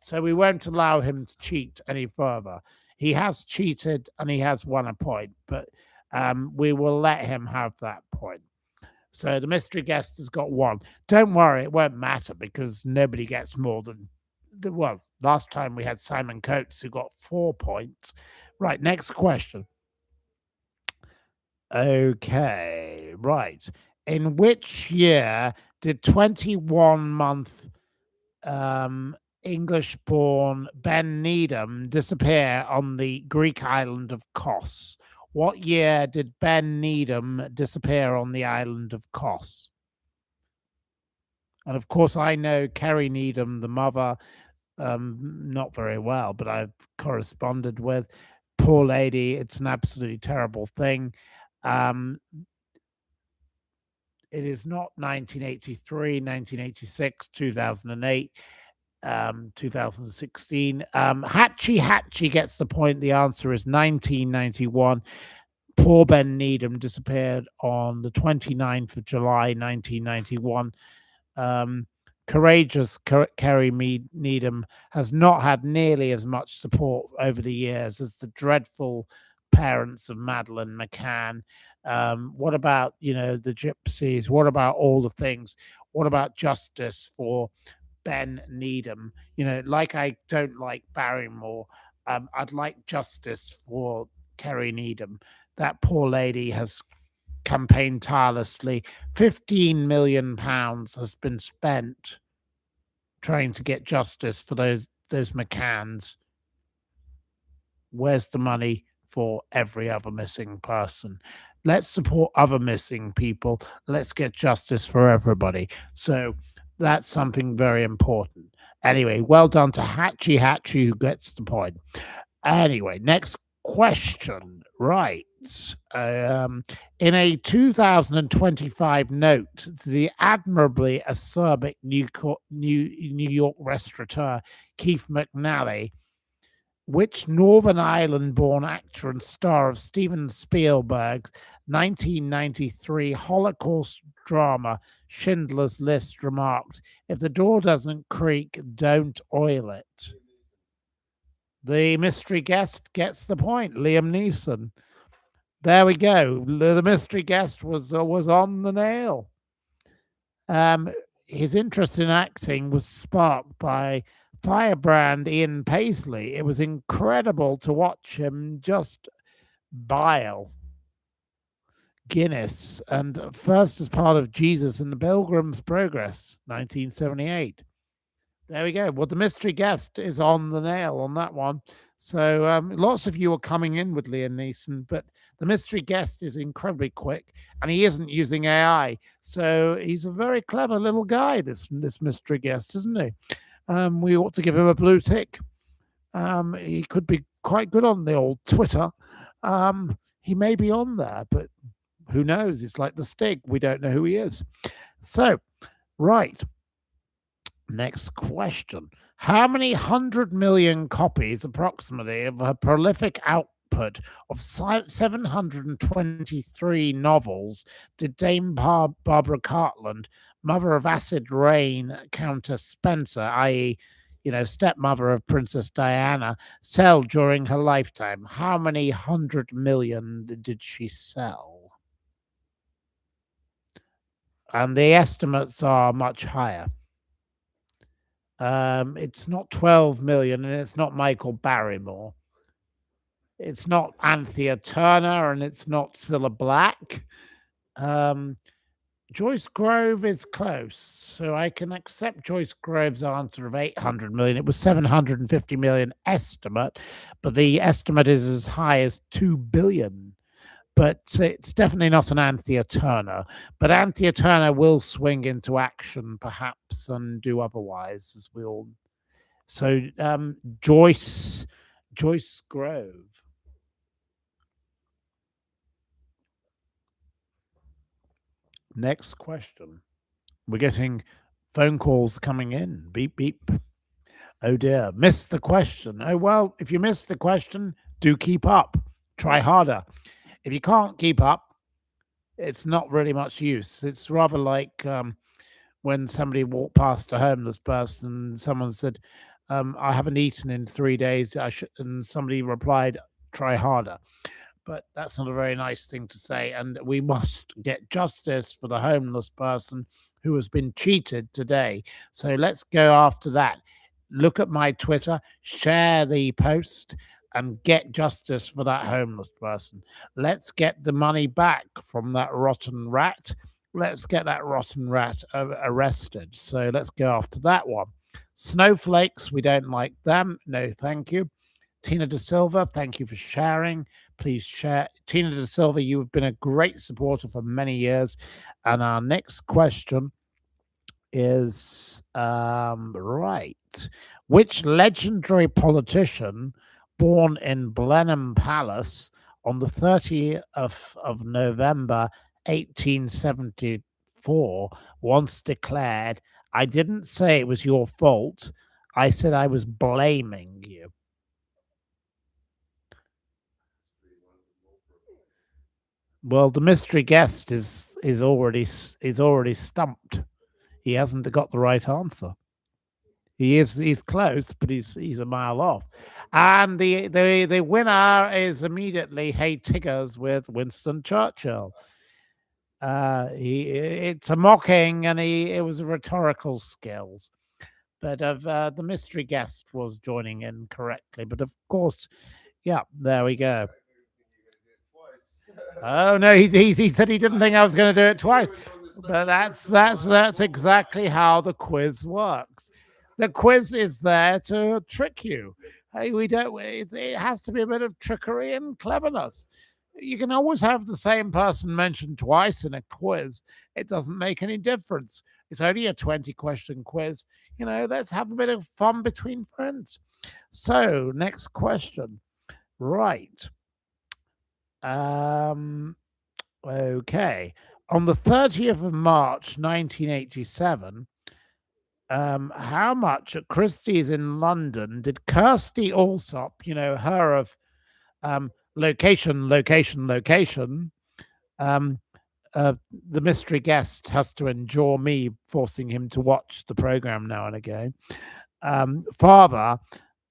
So we won't allow him to cheat any further. He has cheated and he has won a point, but we will let him have that point. So the mystery guest has got 1. Don't worry, it won't matter because nobody gets more than, well, last time we had Simon Coates who got 4 points. Right, next question. Okay, right. In which year did 21-month English-born Ben Needham disappear on the Greek island of Kos? What year did Ben Needham disappear on the island of Kos? And of course, I know Kerry Needham, the mother, not very well, but I've corresponded with. Poor lady, it's an absolutely terrible thing. It is not 1983, 1986, 2008, 2016. Hatchie gets the point. The answer is 1991. Poor Ben Needham disappeared on the 29th of July, 1991. Courageous Kerry Needham has not had nearly as much support over the years as the dreadful parents of Madeleine McCann. What about, the gypsies? What about all the things? What about justice for Ben Needham? Like I don't like Barrymore, I'd like justice for Kerry Needham. That poor lady has campaigned tirelessly. £15 million has been spent trying to get justice for those McCanns. Where's the money for every other missing person? Let's support other missing people. Let's get justice for everybody. So that's something very important. Anyway, well done to Hatchie, who gets the point. Anyway, next question. Right. In a 2025 note to the admirably acerbic New York restaurateur Keith McNally, which Northern Ireland-born actor and star of Steven Spielberg's 1993 Holocaust drama Schindler's List remarked, "If the door doesn't creak, don't oil it"? The mystery guest gets the point. Liam Neeson. There we go. The mystery guest was on the nail. His interest in acting was sparked by firebrand Ian Paisley. It was incredible to watch him just bile Guinness, and first as part of Jesus and the Pilgrim's Progress, 1978. There we go. Well, the mystery guest is on the nail on that one. So lots of you are coming in with Liam Neeson, but the mystery guest is incredibly quick, and he isn't using AI. So he's a very clever little guy, this mystery guest, isn't he? We ought to give him a blue tick. He could be quite good on the old Twitter. He may be on there, but who knows? It's like the Stig. We don't know who he is. So, right. Next question. How many 100 million copies, approximately, of a prolific output of 723 novels did Dame Barbara Cartland, mother of Acid Rain Countess Spencer, i.e., stepmother of Princess Diana, sell during her lifetime? How many 100 million did she sell? And the estimates are much higher. It's not 12 million, and it's not Michael Barrymore. It's not Anthea Turner, and it's not Cilla Black. Joyce Grove is close, so I can accept Joyce Grove's answer of 800 million. It was 750 million estimate, but the estimate is as high as 2 billion. But it's definitely not an Anthea Turner. But Anthea Turner will swing into action, perhaps, and do otherwise, as we all. So Joyce Grove. Next question. We're getting phone calls coming in. Beep, beep. Oh dear, missed the question. Oh well, if you missed the question, do keep up. Try harder. If you can't keep up, it's not really much use. It's rather like when somebody walked past a homeless person and someone said, I haven't eaten in 3 days. And somebody replied, try harder. But that's not a very nice thing to say. And we must get justice for the homeless person who has been cheated today. So let's go after that. Look at my Twitter, share the post, and get justice for that homeless person. Let's get the money back from that rotten rat. Let's get that rotten rat arrested. So let's go after that one. Snowflakes, we don't like them. No, thank you. Tina De Silva, thank you for sharing. Please share. Tina De Silva, you have been a great supporter for many years. And our next question is right. Which legendary politician born in Blenheim Palace on the 30th of November 1874 once declared, I didn't say it was your fault. I said I was blaming you. Well, the mystery guest is already stumped. He hasn't got the right answer. He's close, but he's a mile off. And the winner is immediately Hey Tiggers with Winston Churchill. It's a mocking, and it was a rhetorical skills. But the mystery guest was joining in correctly. But of course, yeah, there we go. Oh no, he said he didn't think I was going to do it twice. But that's exactly how the quiz works. The quiz is there to trick you. Hey, we don't. It has to be a bit of trickery and cleverness. You can always have the same person mentioned twice in a quiz. It doesn't make any difference. It's only a 20-question quiz. Let's have a bit of fun between friends. So, next question. Right. Okay. On the 30th of March, 1987, how much at Christie's in London did Kirsty Allsop, her of location, the mystery guest has to endure me forcing him to watch the program now and again. Father,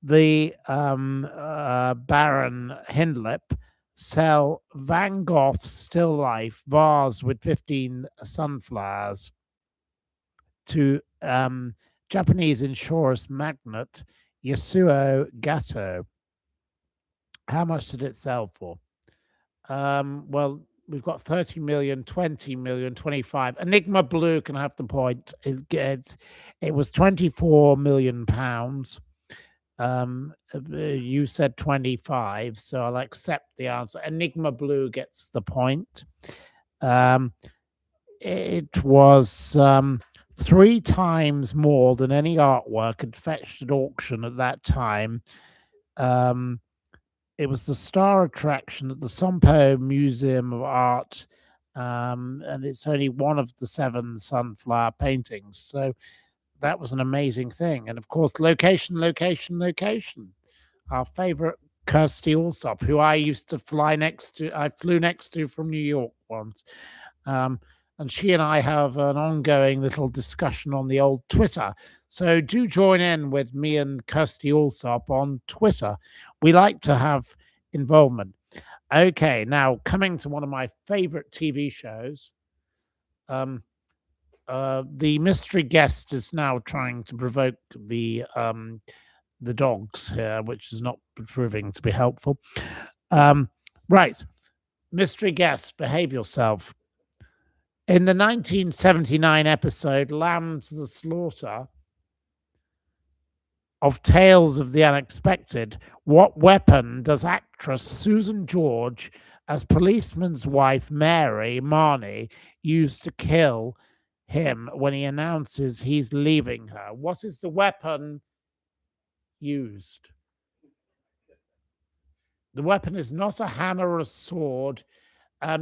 the Baron Hindlip, sell Van Gogh's still life vase with 15 sunflowers to Japanese insurance magnate Yasuo Gatto. How much did it sell for? Well, we've got 30 million, 20 million, 25. Enigma Blue can have the point. It was 24 million pounds. You said 25, so I'll accept the answer. Enigma Blue gets the point. It was 3 times more than any artwork had fetched at auction at that time. It was the star attraction at the Sompo Museum of Art, and it's only one of the 7 sunflower paintings. So that was an amazing thing. And of course, location. Our favorite Kirsty Allsop, who I used to fly next to. I flew next to from New York once. and she and I have an ongoing little discussion on the old Twitter. So do join in with me and Kirsty Allsop on Twitter. We like to have involvement. Okay, now coming to one of my favorite TV shows. The mystery guest is now trying to provoke the dogs here, which is not proving to be helpful. Right, mystery guest, behave yourself. In the 1979 episode Lamb to the Slaughter of Tales of the Unexpected, what weapon does actress Susan George as policeman's wife Mary Marnie use to kill him when he announces he's leaving her? What is the weapon used? The weapon is not a hammer or a sword.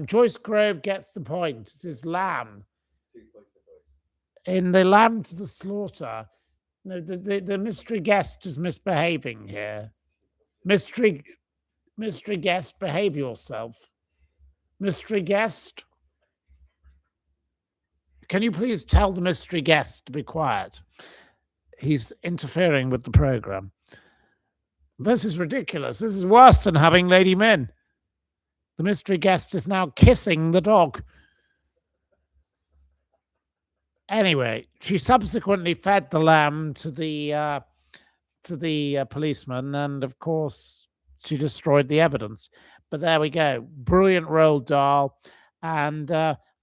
Joyce Grove gets the point. It is lamb. In the Lamb to the Slaughter, no, the mystery guest is misbehaving here. Mystery guest, behave yourself. Mystery guest, can you please tell the mystery guest to be quiet? He's interfering with the program. This is ridiculous. This is worse than having Lady Min. The mystery guest is now kissing the dog. Anyway, she subsequently fed the lamb to the policeman, and of course, she destroyed the evidence. But there we go. Brilliant Roald Dahl. And,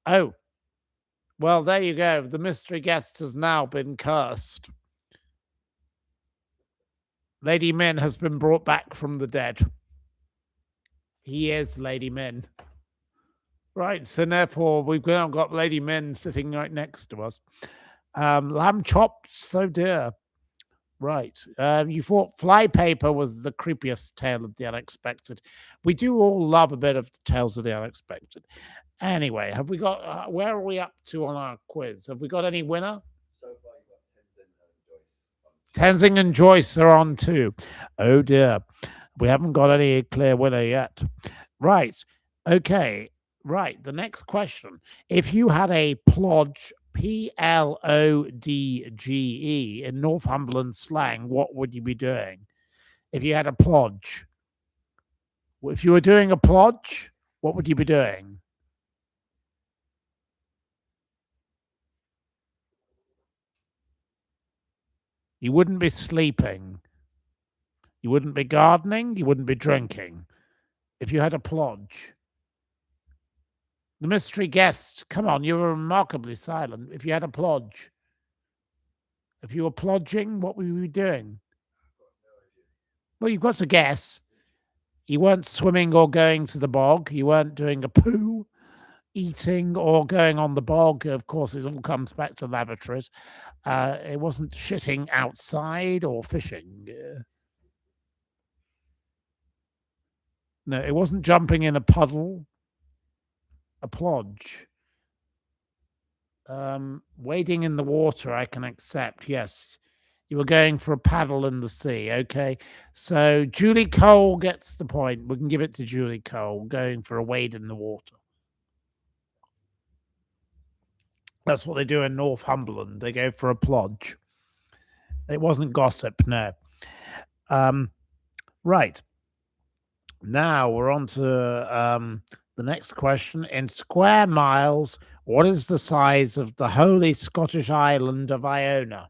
oh, well, there you go. The mystery guest has now been cursed. Lady Min has been brought back from the dead. He is Lady Min. Right, so therefore, we've now got Lady Min sitting right next to us. Lamb chopped, so dear. Right. You thought Flypaper was the creepiest tale of the unexpected. We do all love a bit of the tales of the unexpected. Anyway, have we got, where are we up to on our quiz? Have we got any winner? So far, you've got Tenzing and Joyce are on too. Oh dear. We haven't got any clear winner yet. Right. Okay. Right. The next question. If you had a plodge, Plodge, in Northumberland slang, what would you be doing? If you had a plodge. If you were doing a plodge, what would you be doing? You wouldn't be sleeping. You wouldn't be gardening. You wouldn't be drinking. If you had a plodge. The mystery guest, come on, you were remarkably silent. If you had a plodge. If you were plodging, what would you be doing? Well, you've got to guess. You weren't swimming or going to the bog. You weren't doing a poo, eating or going on the bog. Of course, it all comes back to lavatories. It wasn't shitting outside or fishing. No, it wasn't jumping in a puddle. A plodge. Wading in the water, I can accept. Yes. You were going for a paddle in the sea. Okay. So Julie Cole gets the point. We can give it to Julie Cole, going for a wade in the water. That's what they do in Northumberland. They go for a plodge. It wasn't gossip, no. Right. Now we're on to the next question. In square miles, what is the size of the holy Scottish island of Iona?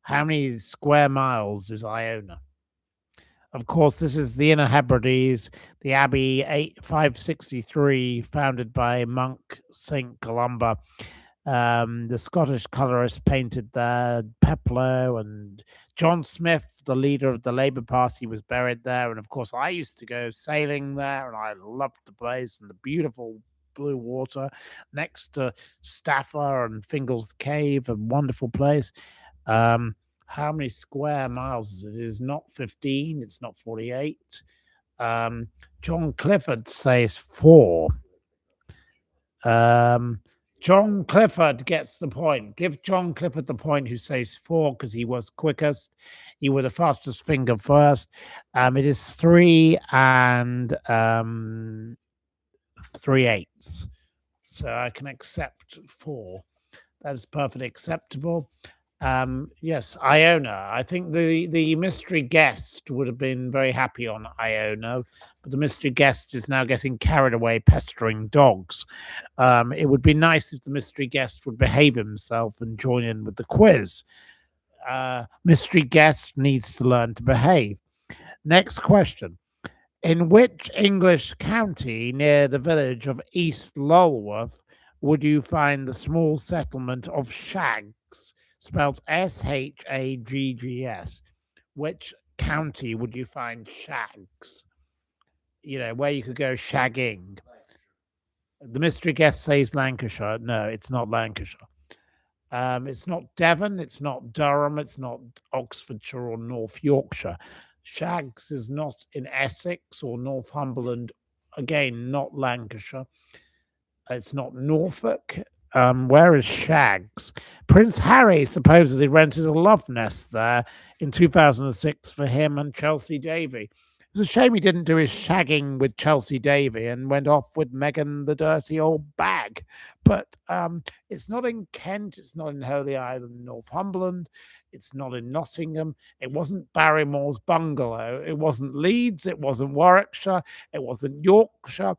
How many square miles is Iona? Of course, this is the Inner Hebrides, the Abbey 563, founded by monk St. Columba. The Scottish colorist painted there. Peploe and John Smith, the leader of the Labour Party, was buried there. And of course, I used to go sailing there, and I loved the place and the beautiful blue water next to Staffa and Fingal's Cave, a wonderful place. How many square miles is it? It is not 15. It's not 48. John Clifford says 4. John Clifford gets the point. Give John Clifford the point who says 4 because he was quickest. He was the fastest finger first. It is 3 and 3/8. So I can accept 4. That is perfectly acceptable. Yes, Iona. I think the mystery guest would have been very happy on Iona, but the mystery guest is now getting carried away pestering dogs. It would be nice if the mystery guest would behave himself and join in with the quiz. Mystery guest needs to learn to behave. Next question. In which English county near the village of East Lulworth would you find the small settlement of Shaggs, spelled Shaggs? Which county would you find Shaggs? You know, where you could go shagging. The mystery guest says Lancashire. No, it's not Lancashire. It's not Devon, it's not Durham, it's not Oxfordshire or North Yorkshire. Shaggs is not in Essex or Northumberland. Again, not Lancashire. It's not Norfolk. Where is Shaggs? Prince Harry supposedly rented a love nest there in 2006 for him and Chelsea Davy. It was a shame he didn't do his shagging with Chelsea Davy and went off with Meghan the dirty old bag. But it's not in Kent. It's not in Holy Island, Northumberland. It's not in Nottingham. It wasn't Barrymore's bungalow. It wasn't Leeds. It wasn't Warwickshire. It wasn't Yorkshire.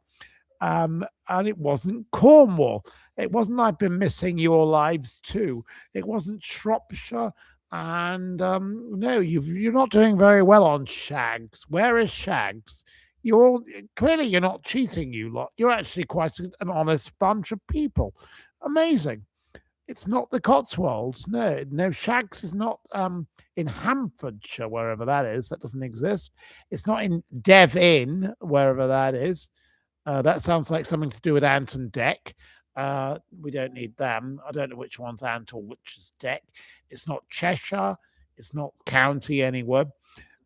And it wasn't Cornwall. It wasn't I've been missing your lives too. It wasn't Shropshire. And no, you're not doing very well on Shaggs. Where is Shaggs? Clearly you're not cheating, you lot. You're actually quite an honest bunch of people. Amazing. It's not the Cotswolds. No, Shaggs is not in Hampshire, wherever that is. That doesn't exist. It's not in Devon, wherever that is. That sounds like something to do with Ant and Dec. We don't need them. I don't know which one's Ant or which is Dec. It's not Cheshire. It's not county anywhere.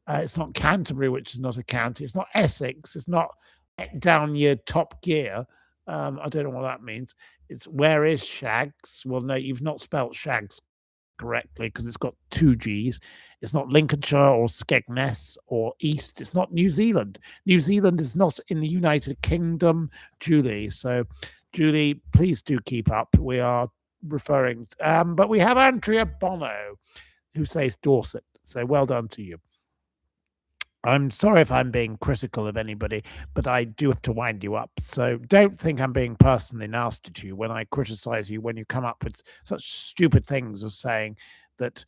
It's not Canterbury, which is not a county. It's not Essex. It's not down your top gear. I don't know what that means. It's where is Shaggs? Well, no, you've not spelt Shaggs correctly because it's got 2 G's. It's not Lincolnshire or Skegness or East. It's not New Zealand. New Zealand is not in the United Kingdom, Julie. So, Julie, please do keep up. We are referring, but we have Andrea Bono who says Dorset. So, well done to you. I'm sorry if I'm being critical of anybody, but I do have to wind you up. So don't think I'm being personally nasty to you when I criticize you when you come up with such stupid things as saying that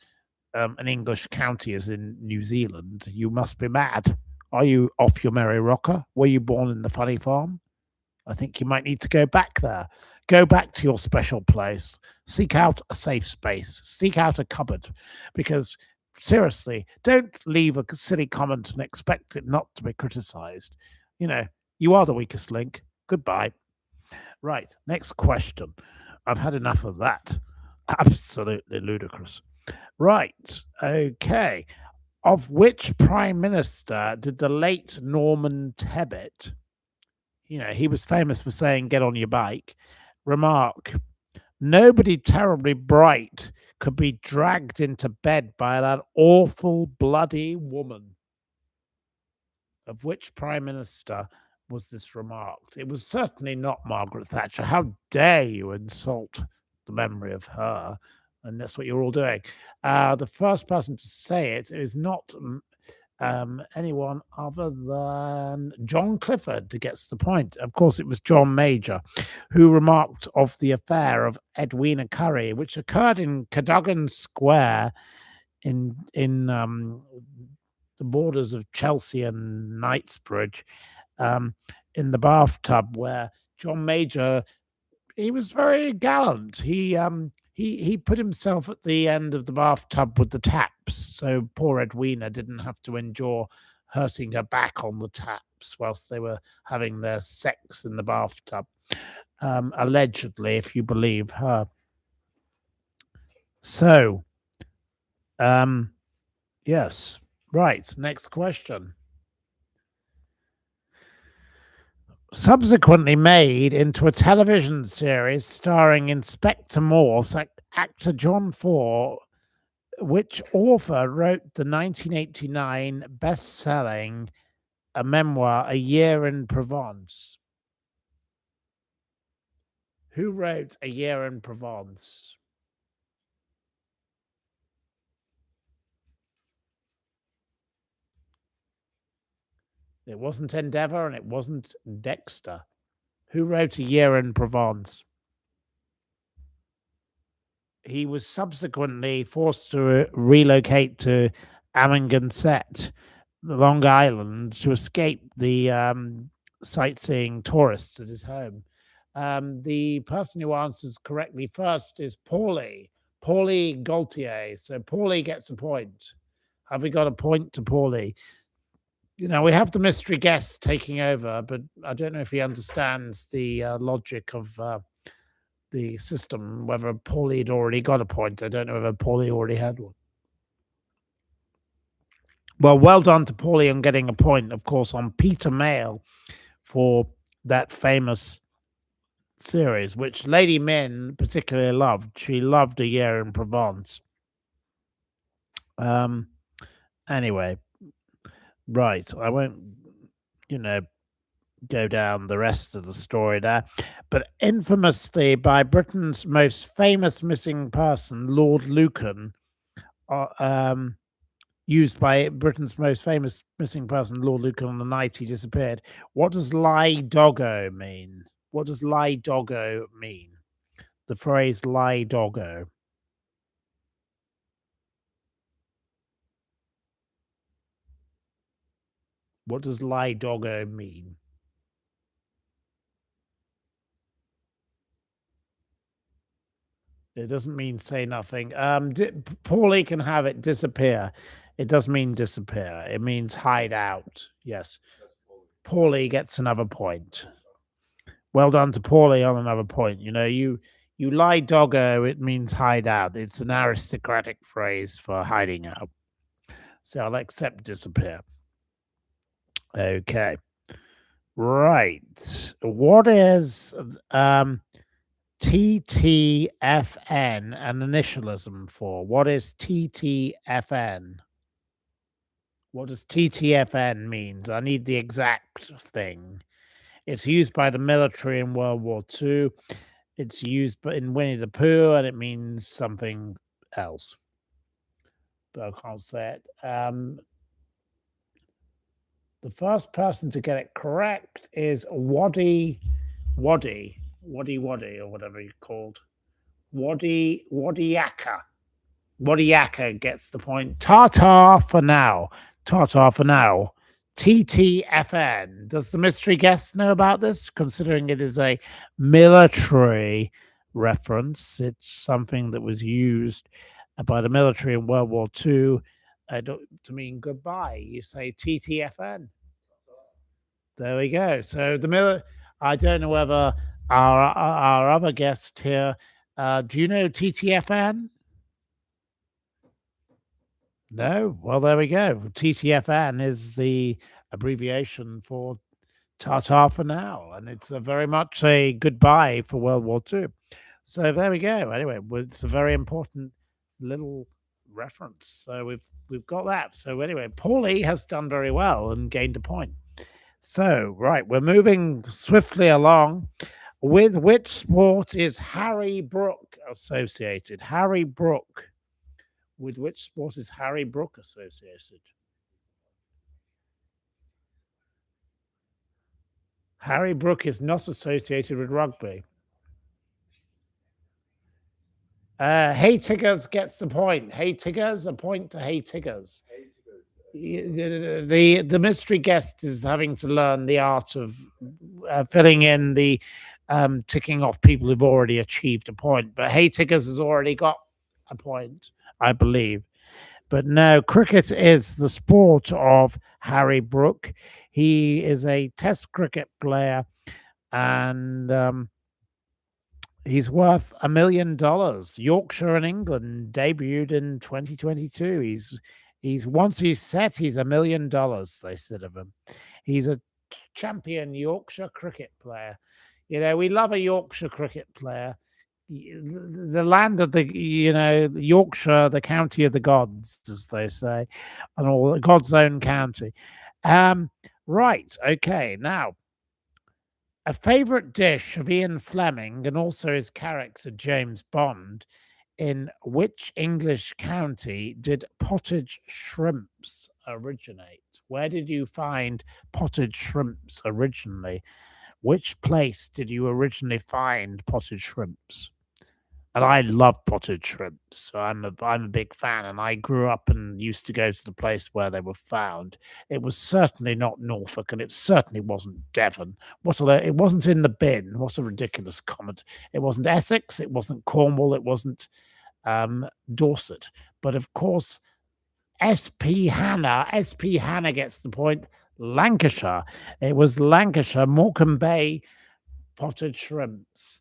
an English county is in New Zealand. You must be mad. Are you off your merry rocker? Were you born in the funny farm? I think you might need to go back there. Go back to your special place. Seek out a safe space. Seek out a cupboard because seriously, don't leave a silly comment and expect it not to be criticized. You know, you are the weakest link. Goodbye. Right, next question. I've had enough of that. Absolutely ludicrous. Right, okay. Of which prime minister did the late Norman Tebbit, you know, he was famous for saying, get on your bike, remark, nobody terribly bright could be dragged into bed by that awful bloody woman. Of which prime minister was this remarked? It was certainly not Margaret Thatcher. How dare you insult the memory of her? And that's what you're all doing. The first person to say it is not anyone other than John Clifford, who gets the point. Of course, it was John Major who remarked of the affair of Edwina Currie, which occurred in Cadogan Square in the borders of Chelsea and Knightsbridge, in the bathtub, where John Major, he was very gallant. He put himself at the end of the bathtub with the taps, so poor Edwina didn't have to endure hurting her back on the taps whilst they were having their sex in the bathtub, allegedly, if you believe her. So, yes, right, next question. Subsequently made into a television series starring Inspector Morse, actor John Ford, which author wrote the 1989 best-selling memoir A Year in Provence. Who wrote A Year in Provence? It wasn't Endeavour and it wasn't Dexter. Who wrote A Year in Provence? He was subsequently forced to relocate to Ammangansett, Long Island, to escape the sightseeing tourists at his home. The person who answers correctly first is Paulie Gaultier. So Paulie gets a point. Have we got a point to Paulie? We have the mystery guest taking over, but I don't know if he understands the logic of the system, whether Paulie had already got a point. I don't know whether Paulie already had one. Well done to Paulie on getting a point, of course, on Peter Mayle for that famous series, which Lady Min particularly loved. She loved A Year in Provence. Anyway, right. I won't, go down the rest of the story there. But infamously, by Britain's most famous missing person, Lord Lucan, used by Britain's most famous missing person, Lord Lucan, on the night he disappeared. What does lie doggo mean? What does lie doggo mean? The phrase lie doggo. What does lie doggo mean? It doesn't mean say nothing. Paulie can have it disappear. It does mean disappear. It means hide out. Yes. Paulie gets another point. Well done to Paulie on another point. You lie doggo, it means hide out. It's an aristocratic phrase for hiding out. So I'll accept disappear. Okay. Right. What is TTFN an initialism for? What is TTFN? What does TTFN mean? I need the exact thing. It's used by the military in World War II. It's used in Winnie the Pooh, and it means something else. But I can't say it. The first person to get it correct is Waddy, or whatever you're called. Waddyaka. Waddyaka gets the point. Ta-ta for now. Ta-ta for now. TTFN. Does the mystery guest know about this? Considering it is a military reference, it's something that was used by the military in World War II to mean goodbye. You say TTFN. There we go. So I don't know whether our other guest here, do you know TTFN? No? Well, there we go. TTFN is the abbreviation for ta-ta for now, and it's very much a goodbye for World War II. So there we go. Anyway, it's a very important little reference. So we've got that. So anyway, Paulie has done very well and gained a point. So, right, we're moving swiftly along. With which sport is Harry Brook associated? Harry Brook. With which sport is Harry Brook associated? Harry Brook is not associated with rugby. Hey Tiggers gets the point. Hey Tiggers, a point to Hey Tiggers. The mystery guest is having to learn the art of filling in the ticking off people who've already achieved a point. But Hey Tiggers has already got a point, I believe. But no, cricket is the sport of Harry Brook. He is a Test cricket player, and he's worth $1 million. Yorkshire and England debuted in 2022. He's once he's set, he's $1 million. They said of him. He's a champion Yorkshire cricket player. We love a Yorkshire cricket player. The land of the Yorkshire, the county of the gods, as they say, and all God's own county. Right. Okay. Now, A favourite dish of Ian Fleming and also his character James Bond. In which English county did pottage shrimps originate? Where did you find pottage shrimps originally? Which place did you originally find pottage shrimps? And I love potted shrimps, so I'm a big fan. And I grew up and used to go to the place where they were found. It was certainly not Norfolk, and it certainly wasn't Devon. It wasn't in the bin. What a ridiculous comment! It wasn't Essex. It wasn't Cornwall. It wasn't Dorset. But of course, SP Hannah gets the point. Lancashire. It was Lancashire, Morecambe Bay potted shrimps.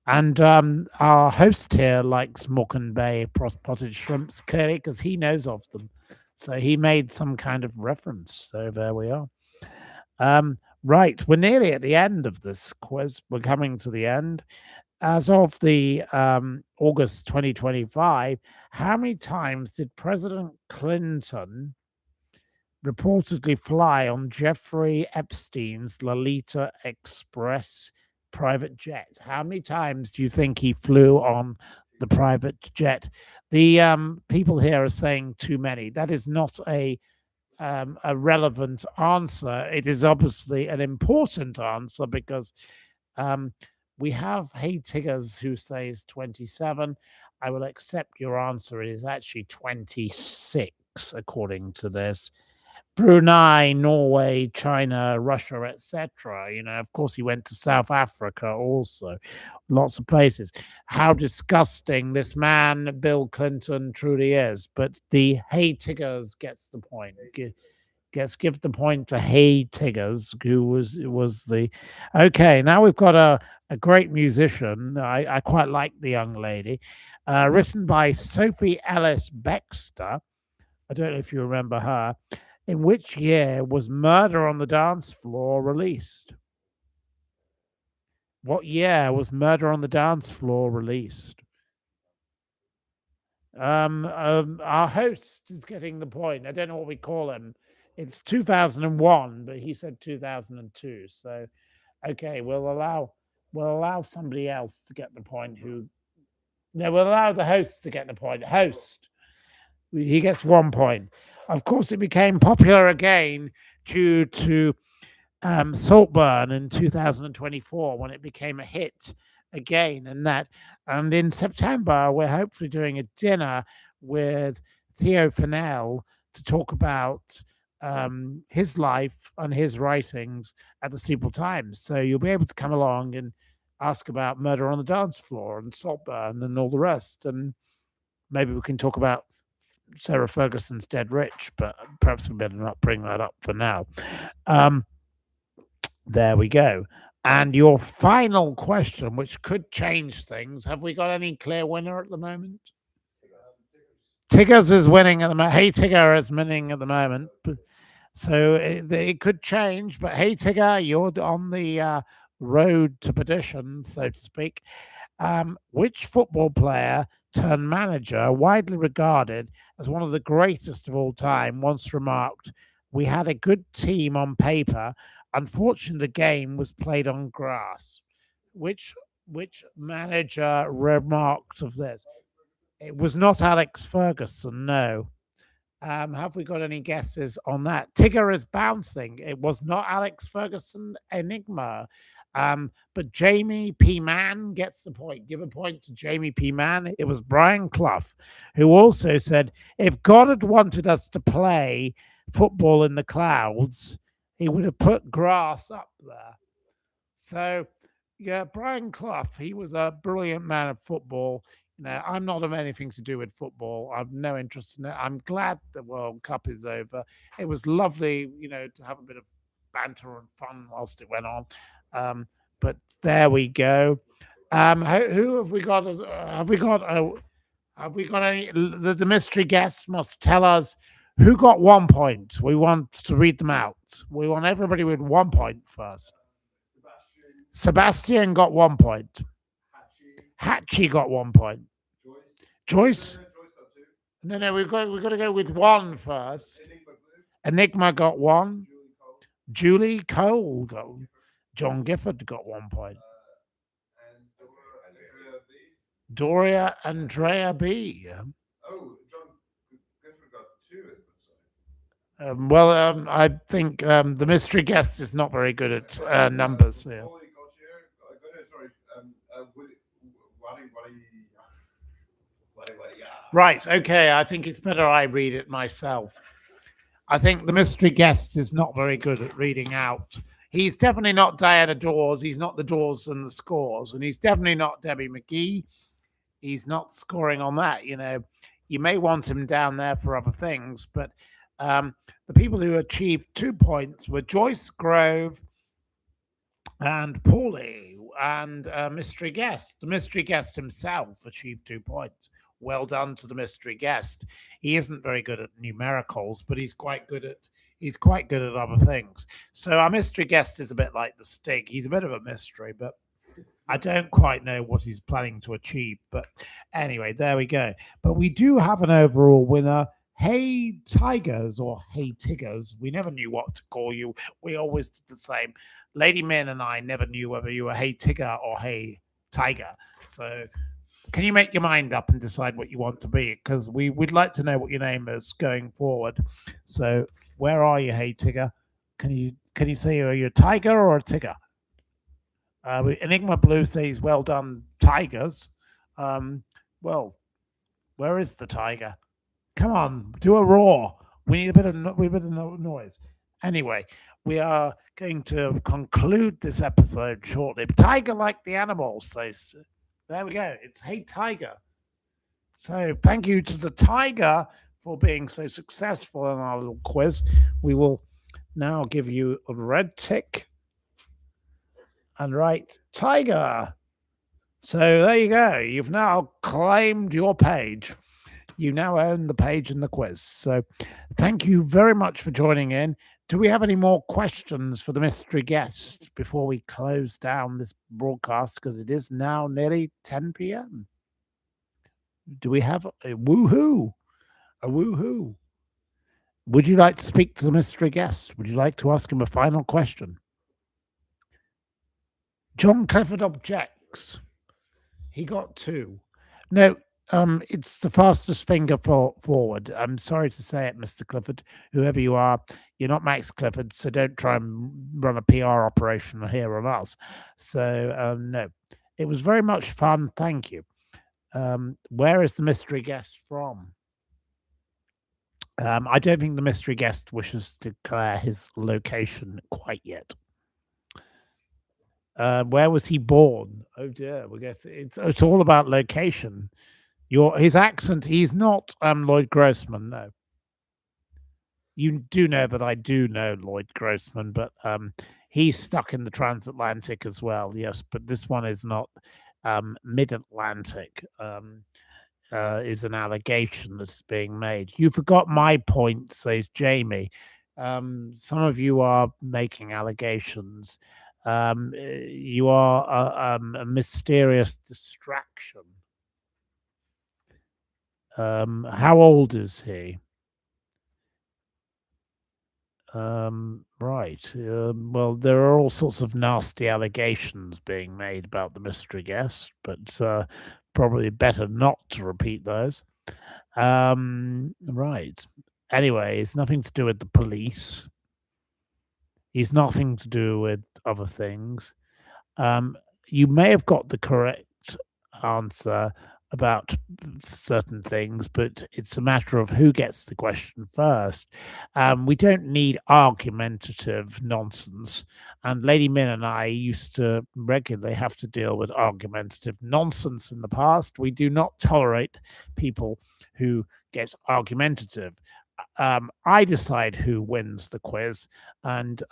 And our host here likes Morecambe Bay potted shrimps, clearly, because he knows of them. So he made some kind of reference. So there we are. Right, we're nearly at the end of this quiz. We're coming to the end. As of the August 2025, how many times did President Clinton reportedly fly on Jeffrey Epstein's Lolita Express private jet? How many times do you think he flew on the private jet? The people here are saying too many. That is not a relevant answer. It is obviously an important answer because we have Hey Tiggers who says 27. I will accept your answer. It is actually 26, according to this. Brunei, Norway, China, Russia, etc. Of course, he went to South Africa also, lots of places. How disgusting this man, Bill Clinton, truly is. But the Hey Tiggers gets the point. Give the point to Hey Tiggers, who was the. Okay, now we've got a great musician. I quite like the young lady, written by Sophie Ellis Bextor. I don't know if you remember her. In which year was Murder on the Dance Floor released? What year was Murder on the Dance Floor released? Our host is getting the point. I don't know what we call him. It's 2001, but he said 2002. So, okay, we'll allow somebody else to get the point. We'll allow the host to get the point. Host, he gets 1 point. Of course, it became popular again due to Saltburn in 2024 when it became a hit again. And in September, we're hopefully doing a dinner with Theo Fennell to talk about his life and his writings at the Steeple Times. So you'll be able to come along and ask about Murder on the Dance Floor and Saltburn and all the rest. And maybe we can talk about Sarah Ferguson's Dead Rich, but perhaps we better not bring that up for now. There we go. And your final question, which could change things. Have we got any clear winner at the moment? Tiggers is winning at the moment. Hey Tigger is winning at the moment. So it could change. But hey Tigger, you're on the road to perdition, so to speak. Which football player turned manager, widely regarded as one of the greatest of all time, once remarked, "We had a good team on paper. Unfortunately, the game was played on grass." Which manager remarked of this? It was not Alex Ferguson, no. Have we got any guesses on that? Tigger is bouncing. It was not Alex Ferguson. Enigma. But Jamie P. Mann gets the point. Give a point to Jamie P. Mann. It was Brian Clough, who also said, if God had wanted us to play football in the clouds, he would have put grass up there. So, yeah, Brian Clough, he was a brilliant man of football. I'm not of anything to do with football. I've no interest in it. I'm glad the World Cup is over. It was lovely, to have a bit of banter and fun whilst it went on. But there we go. Who have we got? Have we got any? The mystery guest must tell us who got 1 point. We want to read them out. We want everybody with 1 point first. Sebastian got 1 point. Hatchie got 1 point. Joyce? No, we've got to go with 1 first. Enigma got 1. Julie Cole got 1. John Gifford got 1 point. And Andrea B. Doria Andrea B. Oh, John Gifford got 2, it looks I think the mystery guest is not very good at numbers. Yeah. Holy Gautier, goodness, sorry. Yeah. Right. Okay. I think it's better I read it myself. I think the mystery guest is not very good at reading out. He's definitely not Diana Dawes. He's not the Dawes and the Scores. And he's definitely not Debbie McGee. He's not scoring on that. You may want him down there for other things, but the people who achieved 2 points were Joyce Grove and Paulie and mystery guest. The mystery guest himself achieved 2 points. Well done to the mystery guest. He isn't very good at numericals, but he's quite good at other things. So our mystery guest is a bit like the Stig. He's a bit of a mystery, but I don't quite know what he's planning to achieve. But anyway, there we go. But we do have an overall winner. Hey Tigers or Hey Tiggers. We never knew what to call you. We always did the same. Lady Min and I never knew whether you were Hey Tigger or Hey Tiger. So can you make your mind up and decide what you want to be? Because we'd like to know what your name is going forward. So where are you, Hey Tigger? Can you say are you a tiger or a tigger? Enigma Blue says, "Well done, Tigers." Well, where is the tiger? Come on, do a roar. We need a bit of noise. Anyway, we are going to conclude this episode shortly. Tiger like the animal says. There we go. It's Hey Tiger. So thank you to the tiger for being so successful in our little quiz. We will now give you a red tick and write tiger. So there you go. You've now claimed your page. You now own the page in the quiz. So thank you very much for joining in. Do we have any more questions for the mystery guest before we close down this broadcast? Because it is now nearly 10 p.m. Do we have a woohoo? A woohoo. Would you like to speak to the mystery guest? Would you like to ask him a final question? John Clifford objects. He got 2. No, it's the fastest finger forward. I'm sorry to say it, Mr. Clifford. Whoever you are, you're not Max Clifford, so don't try and run a PR operation here on us. So, no. It was very much fun. Thank you. Where is the mystery guest from? I don't think the mystery guest wishes to declare his location quite yet. Where was he born? Oh dear, it's all about location. His accent. He's not Lloyd Grossman. No, you do know that I do know Lloyd Grossman, but he's stuck in the transatlantic as well. Yes, but this one is not mid-Atlantic. Is an allegation that is being made. You forgot my point, says Jamie. Some of you are making allegations. You are a mysterious distraction. How old is he? Right. Well, there are all sorts of nasty allegations being made about the mystery guest, but probably better not to repeat those. Right. Anyway, it's nothing to do with the police. It's nothing to do with other things. You may have got the correct answer about certain things, but it's a matter of who gets the question first. We don't need argumentative nonsense. And Lady Min and I used to regularly have to deal with argumentative nonsense in the past. We do not tolerate people who get argumentative. I decide who wins the quiz. And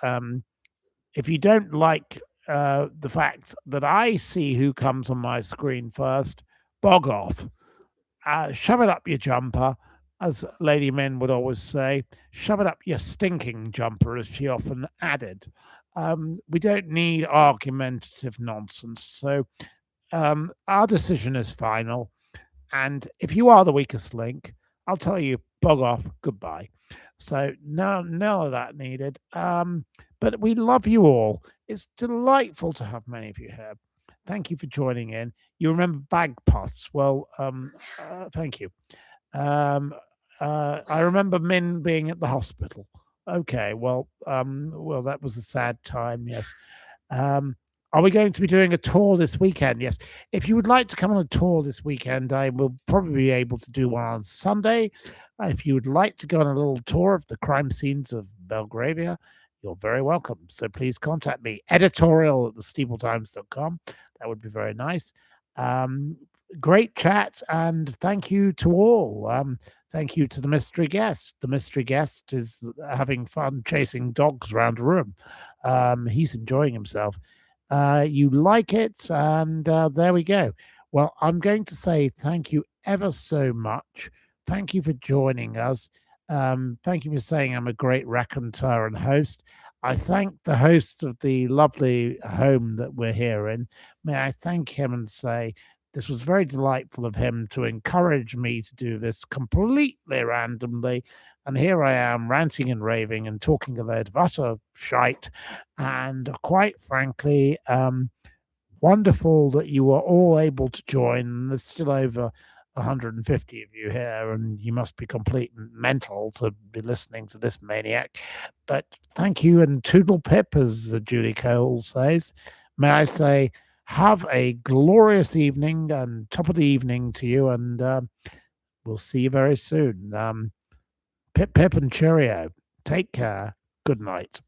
if you don't like the fact that I see who comes on my screen first, bog off. Shove it up your jumper, as Lady Min would always say. Shove it up your stinking jumper, as she often added. We don't need argumentative nonsense. So our decision is final. And if you are the weakest link, I'll tell you, bog off, goodbye. So none of that needed. But we love you all. It's delightful to have many of you here. Thank you for joining in. You remember Bagpuss? Well, thank you. I remember Min being at the hospital. Okay, well, that was a sad time. Yes. Are we going to be doing a tour this weekend? Yes. If you would like to come on a tour this weekend, I will probably be able to do one on Sunday. If you would like to go on a little tour of the crime scenes of Belgravia, you're very welcome. So please contact me, editorial at thesteepletimes.com. That would be very nice. Great chat, and thank you to all. Thank you to the mystery guest. The mystery guest is having fun chasing dogs around a room. He's enjoying himself. You like it, and there we go. Well, I'm going to say thank you ever so much. Thank you for joining us. Thank you for saying I'm a great raconteur and host. I thank the host of the lovely home that we're here in. May I thank him and say this was very delightful of him to encourage me to do this completely randomly. And here I am ranting and raving and talking a load of utter shite. And quite frankly, wonderful that you were all able to join. There's still over 150 of you here, and you must be complete mental to be listening to this maniac. But thank you, and toodle pip, as Julie Cole says. May I say, have a glorious evening and top of the evening to you, and we'll see you very soon. Pip, pip, and cheerio. Take care. Good night.